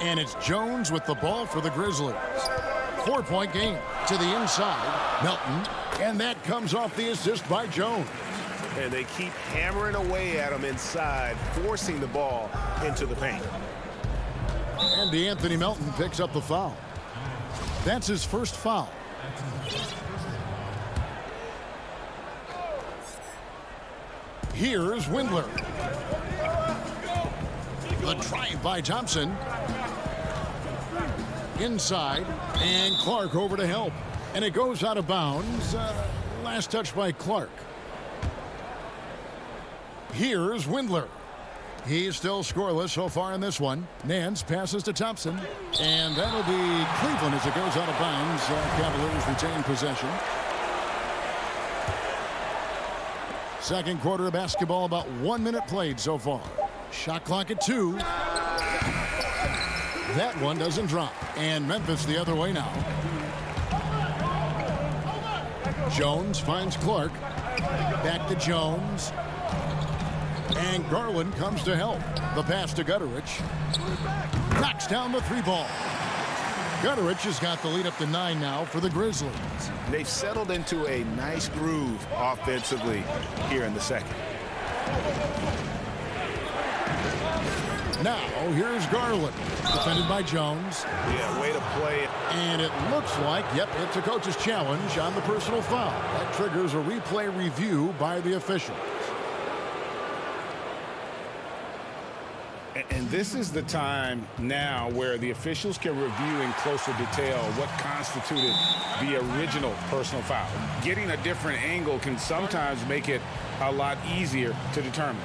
And it's Jones with the ball for the Grizzlies. 4-point game to the inside. Melton. And that comes off the assist by Jones. And they keep hammering away at him inside, forcing the ball into the paint. And DeAnthony Melton picks up the foul. That's his first foul. Here's Windler. The drive by Thompson. Inside. And Clark over to help. And it goes out of bounds. Last touch by Clark. Here's Windler. He's still scoreless so far in this one. Nance passes to Thompson. And that'll be Cleveland as it goes out of bounds. Cavaliers retain possession. Second quarter of basketball, about 1 minute played so far. Shot clock at 2. That one doesn't drop. And Memphis the other way now. Jones finds Clark. Back to Jones. And Garland comes to help. The pass to Gutterich. Knocks down the 3-ball. Gutterich has got the lead up to 9 now for the Grizzlies. They've settled into a nice groove offensively here in the second. Now, here's Garland. Defended by Jones. Yeah, way to play it. And it looks like, yep, it's a coach's challenge on the personal foul. That triggers a replay review by the officials. And this is the time now where the officials can review in closer detail what constituted the original personal foul. Getting a different angle can sometimes make it a lot easier to determine.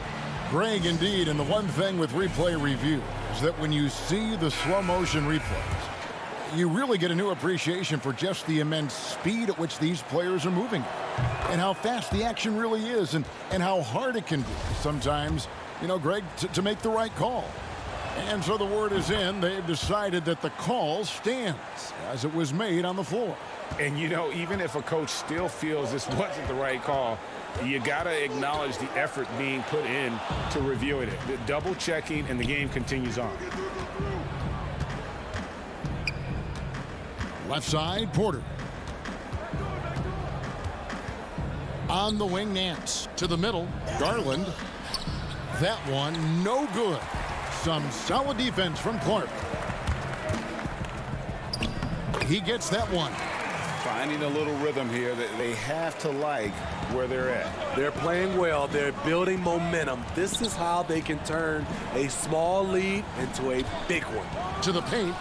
Greg, indeed, and the one thing with replay review is that when you see the slow motion replays, you really get a new appreciation for just the immense speed at which these players are moving and how fast the action really is and how hard it can be sometimes, you know, Greg, to make the right call. And so the word is in. They've decided that the call stands as it was made on the floor. And, you know, even if a coach still feels this wasn't the right call, you got to acknowledge the effort being put in to reviewing it. The double checking, and the game continues on. Left side, Porter. On the wing, Nance. To the middle, Garland. That one, no good. Some solid defense from Clark. He gets that one. Finding a little rhythm here that they have to like where they're at. They're playing well. They're building momentum. This is how they can turn a small lead into a big one. To the paint.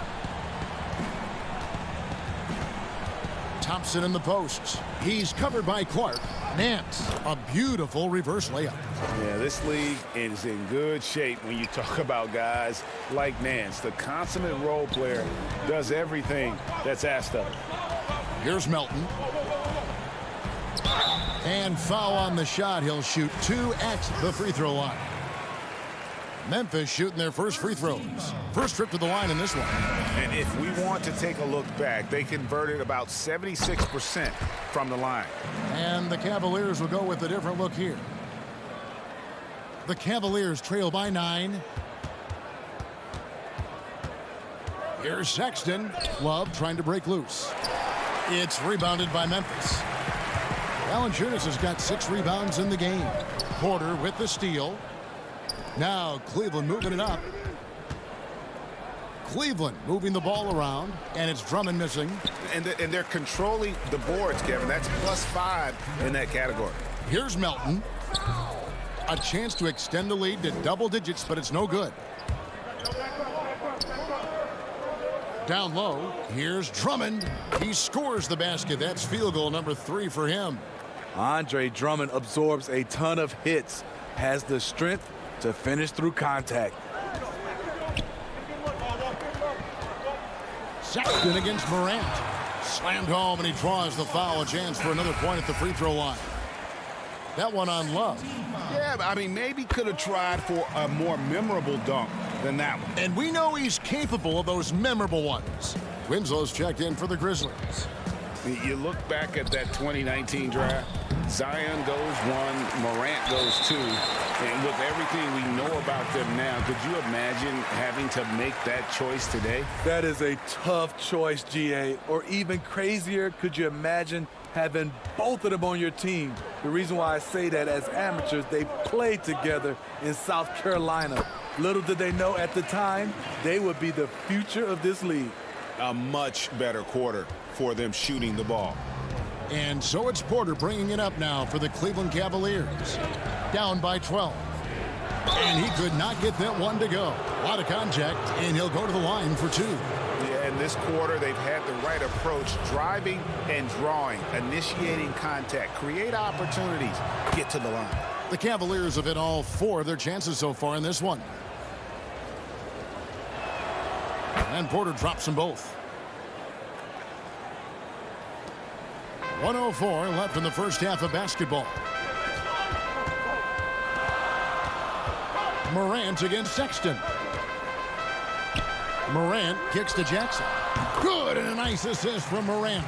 Thompson in the posts. He's covered by Clark. Nance, a beautiful reverse layup. Yeah, this league is in good shape when you talk about guys like Nance. The consummate role player does everything that's asked of him. Here's Melton. And foul on the shot. He'll shoot 2 at the free throw line. Memphis shooting their first free throws. First trip to the line in this one. And if we want to take a look back, they converted about 76% from the line. And the Cavaliers will go with a different look here. The Cavaliers trail by 9. Here's Sexton. Love trying to break loose. It's rebounded by Memphis. Valanciunas has got 6 rebounds in the game. Porter with the steal. Now Cleveland moving it up. Cleveland moving the ball around, and it's Drummond missing. And they're controlling the boards, Kevin. That's +5 in that category. Here's Melton. A chance to extend the lead to double digits, but it's no good. Down low, here's Drummond. He scores the basket. That's field goal number 3 for him. Andre Drummond absorbs a ton of hits, has the strength to finish through contact. Sexton against Morant. Slammed home, and he draws the foul. A chance for another point at the free throw line. That one on Love. Yeah, I mean, maybe could have tried for a more memorable dunk than that one. And we know he's capable of those memorable ones. Winslow's checked in for the Grizzlies. You look back at that 2019 draft, Zion goes 1, Morant goes 2, and with everything we know about them now, could you imagine having to make that choice today? That is a tough choice, GA. Or even crazier, could you imagine having both of them on your team? The reason why I say that, as amateurs, they played together in South Carolina. Little did they know at the time, they would be the future of this league. A much better quarter for them shooting the ball. And so it's Porter bringing it up now for the Cleveland Cavaliers. Down by 12. And he could not get that one to go. A lot of contact, and he'll go to the line for 2. Yeah, in this quarter, they've had the right approach, driving and drawing, initiating contact, create opportunities, get to the line. The Cavaliers have hit all 4 of their chances so far in this one. And Porter drops them both. 1:04 left in the first half of basketball. Morant against Sexton. Morant kicks to Jackson. Good, and a nice assist from Morant.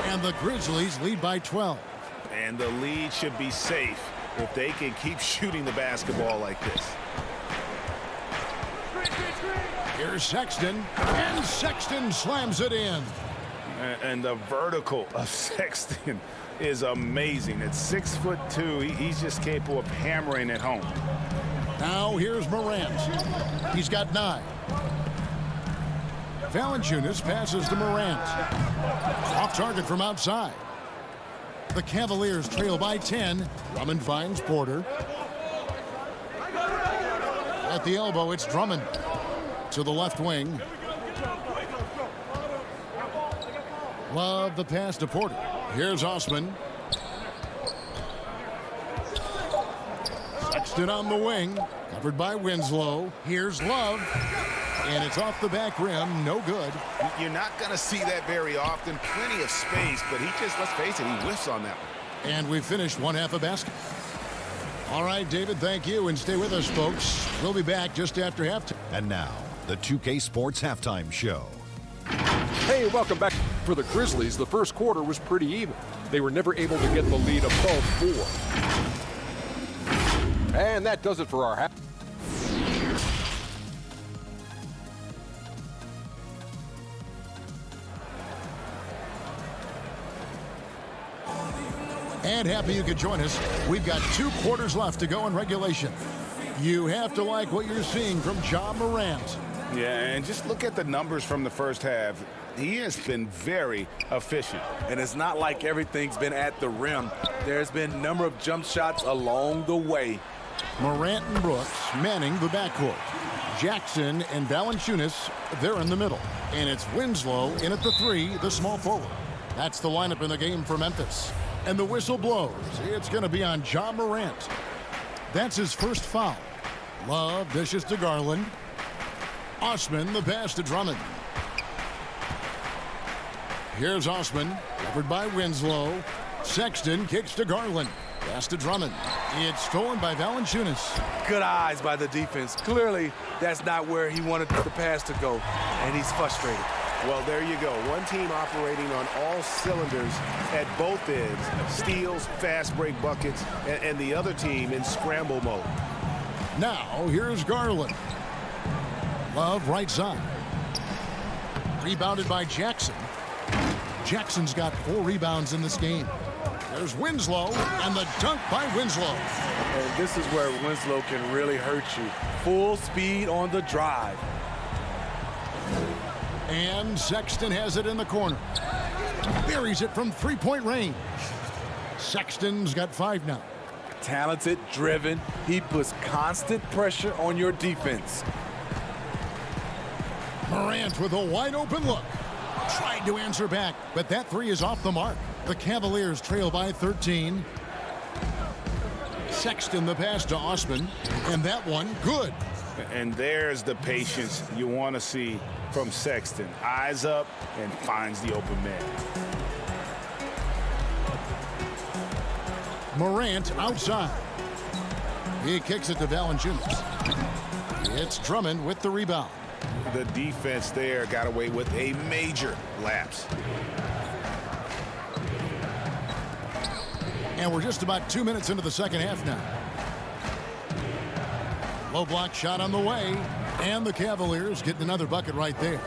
And the Grizzlies lead by 12. And the lead should be safe if they can keep shooting the basketball like this. Here's Sexton, and Sexton slams it in. And the vertical of Sexton is amazing. At 6'2", he's just capable of hammering it home. Now here's Morant. He's got 9. Valanciunas passes to Morant. Off target from outside. The Cavaliers trail by 10. Drummond finds Porter. At the elbow, it's Drummond. To the left wing. Love the pass to Porter. Here's Osman. Sexton on the wing. Covered by Winslow. Here's Love. And it's off the back rim. No good. You're not going to see that very often. Plenty of space, but he just, let's face it, he whiffs on that one. And we finished one half of basketball. All right, David, thank you. And stay with us, folks. We'll be back just after halftime. And now, the 2K Sports Halftime Show. Hey, welcome back. For the Grizzlies, the first quarter was pretty even. They were never able to get the lead above 4. And that does it for our half. And happy you could join us. We've got 2 quarters left to go in regulation. You have to like what you're seeing from Ja Morant. Yeah, and just look at the numbers from the first half. He has been very efficient. And it's not like everything's been at the rim. There's been a number of jump shots along the way. Morant and Brooks manning the backcourt. Jackson and Valanciunas, they're in the middle. And it's Winslow in at the 3, the small forward. That's the lineup in the game for Memphis. And the whistle blows. It's going to be on Ja Morant. That's his first foul. Love dishes to Garland. Osman, the pass to Drummond. Here's Osman, covered by Winslow. Sexton kicks to Garland. Pass to Drummond. It's stolen by Valanciunas. Good eyes by the defense. Clearly, that's not where he wanted the pass to go, and he's frustrated. Well, there you go. One team operating on all cylinders at both ends. Steals, fast break buckets, and the other team in scramble mode. Now, here's Garland. Love right side. Rebounded by Jackson. Jackson's got 4 rebounds in this game. There's Winslow, and the dunk by Winslow. And this is where Winslow can really hurt you. Full speed on the drive. And Sexton has it in the corner. Buries it from 3-point range. Sexton's got 5 now. Talented, driven. He puts constant pressure on your defense. Morant with a wide open look. Tried to answer back, but that 3 is off the mark. The Cavaliers trail by 13. Sexton the pass to Osman, and that one good. And there's the patience you want to see from Sexton. Eyes up and finds the open man. Morant outside. He kicks it to Valanciunas. It's Drummond with the rebound. The defense there got away with a major lapse. And we're just about 2 minutes into the second half now. Low block shot on the way. And the Cavaliers getting another bucket right there.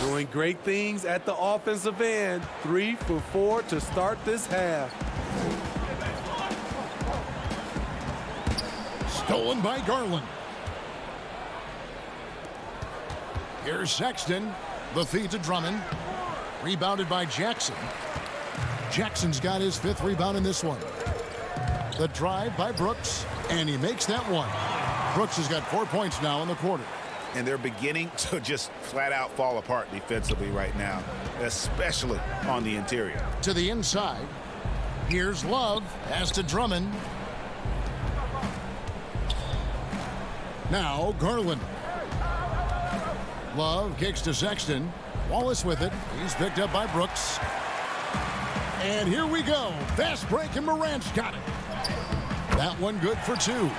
Doing great things at the offensive end. 3 for 4 to start this half. Stolen by Garland. Here's Sexton. The feed to Drummond. Rebounded by Jackson. Jackson's got his 5th rebound in this one. The drive by Brooks, and he makes that one. Brooks has got 4 points now in the quarter. And they're beginning to just flat out fall apart defensively right now, especially on the interior. To the inside. Here's Love. Pass to Drummond. Now Garland. Love kicks to Sexton. Wallace with it. He's picked up by Brooks. And here we go. Fast break, and Morant's got it. That one good for 2.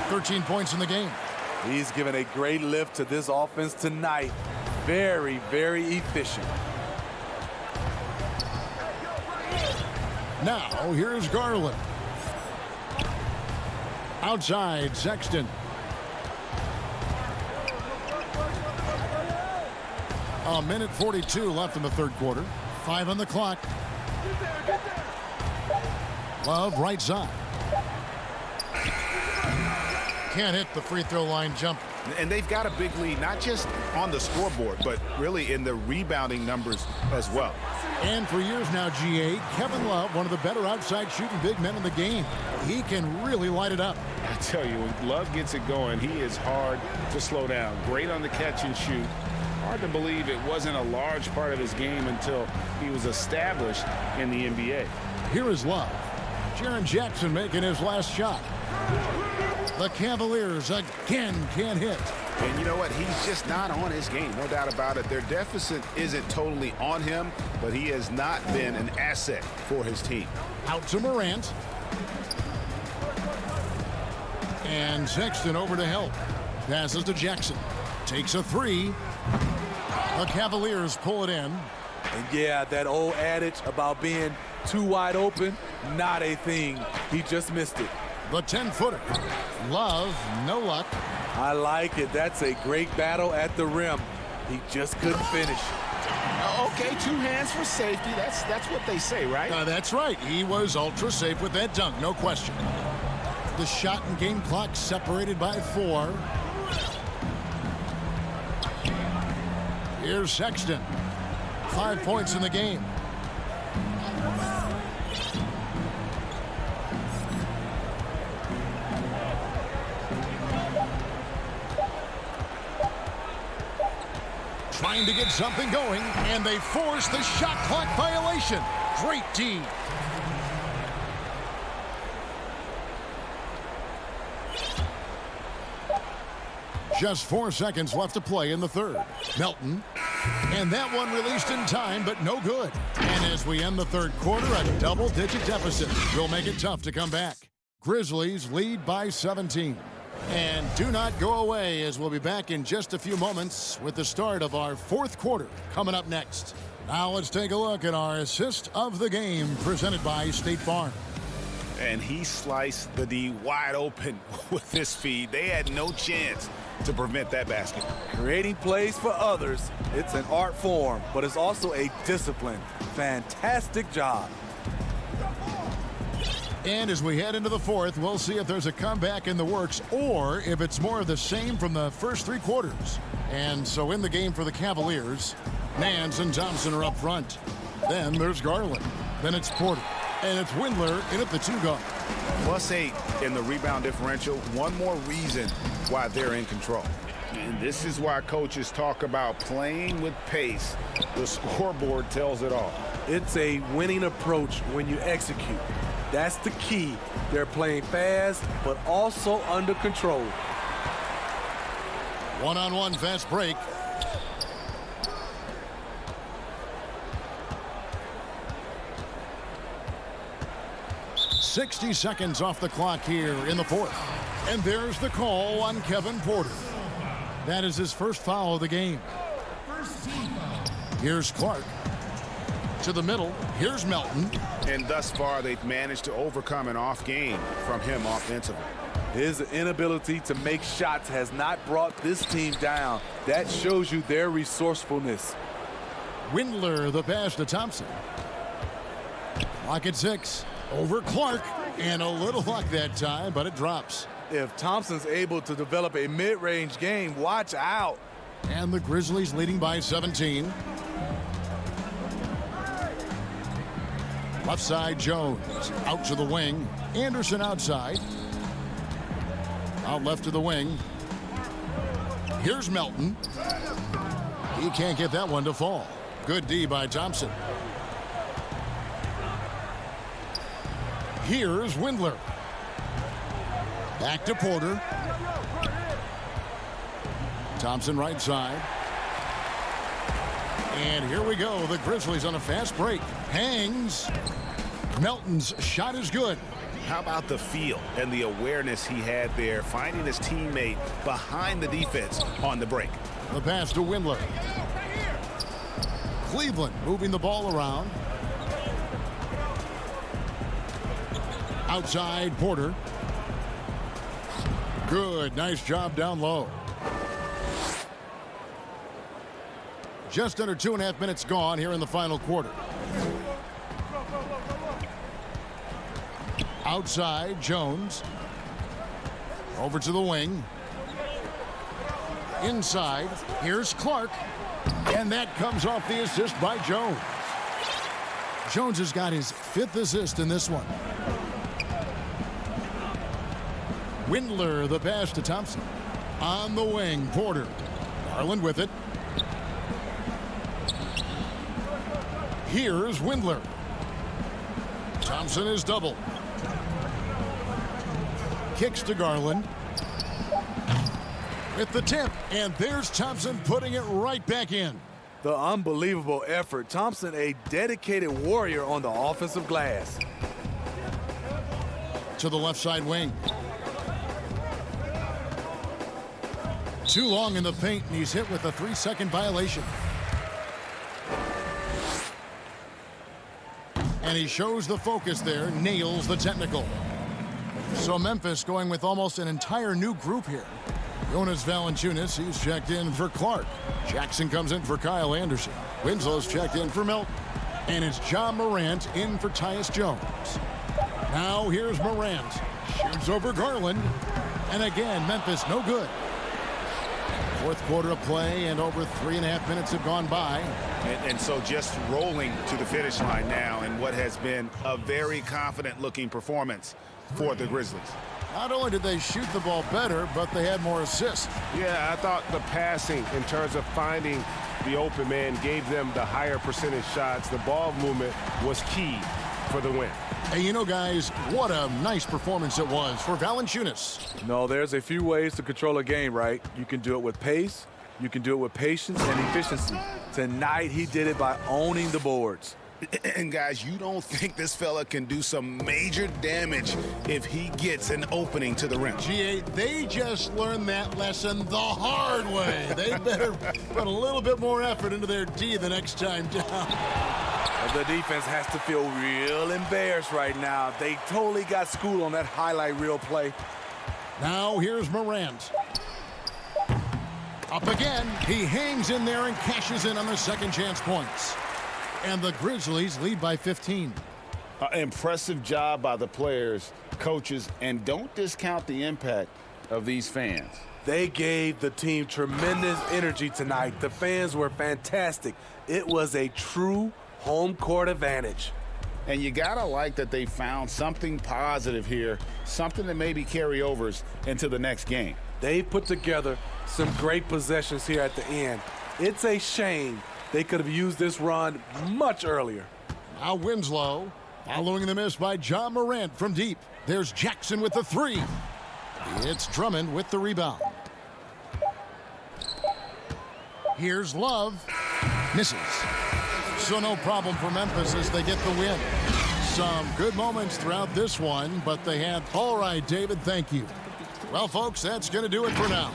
13 points in the game. He's given a great lift to this offense tonight. Very, very efficient. Now here's Garland. Outside, Sexton. A minute 42 left in the third quarter. 5 on the clock. Love right side. Can't hit the free throw line jumper. And they've got a big lead, not just on the scoreboard, but really in the rebounding numbers as well. And for years now, GA, Kevin Love, one of the better outside shooting big men in the game. He can really light it up. I tell you, when Love gets it going, he is hard to slow down. Great on the catch and shoot. Hard to believe it wasn't a large part of his game until he was established in the NBA. Here is Love. Jaren Jackson making his last shot. The Cavaliers again can't hit. And you know what? He's just not on his game, no doubt about it. Their deficit isn't totally on him, but he has not been an asset for his team. Out to Morant. And Sexton over to help. Passes to Jackson. Takes a 3. The Cavaliers pull it in. And yeah, that old adage about being too wide open, not a thing. He just missed it. The 10-footer. Love, no luck. I like it. That's a great battle at the rim. He just couldn't finish. Okay, 2 hands for safety. That's what they say, right? That's right. He was ultra safe with that dunk, no question. The shot and game clock separated by 4. Here's Sexton. 5 points in the game. Trying to get something going, and they force the shot clock violation. Great D. Just 4 seconds left to play in the third. Melton. And that one released in time, but no good. And as we end the third quarter, a double-digit deficit will make it tough to come back. Grizzlies lead by 17. And do not go away, as we'll be back in just a few moments with the start of our fourth quarter coming up next. Now let's take a look at our assist of the game presented by State Farm. And he sliced the D wide open with his feed. They had no chance to prevent that basket. Creating plays for others, it's an art form, but it's also a discipline. Fantastic job. And as we head into the fourth, we'll see if there's a comeback in the works or if it's more of the same from the first 3 quarters. And so in the game for the Cavaliers, Nance and Thompson are up front. Then there's Garland. Then it's Porter. And it's Windler in at the 2 guard. +8 in the rebound differential. One more reason why they're in control. And this is why coaches talk about playing with pace. The scoreboard tells it all. It's a winning approach when you execute. That's the key. They're playing fast, but also under control. One-on-one fast break. .60 seconds off the clock here in the fourth. And there's the call on Kevin Porter. That is his first foul of the game. Here's Clark. To the middle. Here's Melton. And thus far, they've managed to overcome an off game from him offensively. His inability to make shots has not brought this team down. That shows you their resourcefulness. Windler, the pass to Thompson. Clock at 6. Over Clark. And a little luck that time, but it drops. If Thompson's able to develop a mid-range game, watch out. And the Grizzlies leading by 17. Left side, Jones. Out to the wing. Anderson outside. Out left to the wing. Here's Melton. He can't get that one to fall. Good D by Thompson. Here's Windler. Back to Porter. Thompson right side. And here we go. The Grizzlies on a fast break. Hangs. Melton's shot is good. How about the feel and the awareness he had there, finding his teammate behind the defense on the break. The pass to Windler. Cleveland moving the ball around. Outside, Porter. Good. Nice job down low. Just under 2.5 minutes gone here in the final quarter. Outside, Jones. Over to the wing. Inside, here's Clark. And that comes off the assist by Jones. Jones has got his 5th assist in this one. Windler, the pass to Thompson. On the wing, Porter. Garland with it. Here's Windler. Thompson is doubled. Kicks to Garland. With the tip, and there's Thompson putting it right back in. The unbelievable effort. Thompson, a dedicated warrior on the offensive glass. To the left side wing. Too long in the paint, and he's hit with a 3-second violation. And he shows the focus there, nails the technical. So Memphis going with almost an entire new group here. Jonas Valanciunas, he's checked in for Clark. Jackson comes in for Kyle Anderson. Winslow's checked in for Milton. And it's John Morant in for Tyus Jones. Now here's Morant. Shoots over Garland. And again, Memphis no good. Fourth quarter of play, and over 3.5 minutes have gone by. And so just rolling to the finish line now in what has been a very confident-looking performance for the Grizzlies. Not only did they shoot the ball better, but they had more assists. Yeah, I thought the passing in terms of finding the open man gave them the higher percentage shots. The ball movement was key for the win. Hey, you know, guys, what a nice performance it was for Valanciunas. No, there's a few ways to control a game, right? You can do it with pace, you can do it with patience and efficiency. Tonight, he did it by owning the boards. And guys, you don't think this fella can do some major damage if he gets an opening to the rim. GA, they just learned that lesson the hard way. They better put a little bit more effort into their D the next time down. The defense has to feel real embarrassed right now. They totally got schooled on that highlight reel play. Now here's Morant. Up again. He hangs in there and cashes in on the second chance points. And the Grizzlies lead by 15. Impressive job by the players, coaches, and don't discount the impact of these fans. They gave the team tremendous energy tonight. The fans were fantastic. It was a true home court advantage. And you gotta like that they found something positive here, something that maybe carry overs into the next game. They put together some great possessions here at the end. It's a shame they could have used this run much earlier. Now Winslow, following the miss by John Morant from deep. There's Jackson with the three. It's Drummond with the rebound. Here's Love. Misses. So no problem for Memphis as they get the win. Some good moments throughout this one, but they had... All right, David, thank you. Well, folks, that's going to do it for now.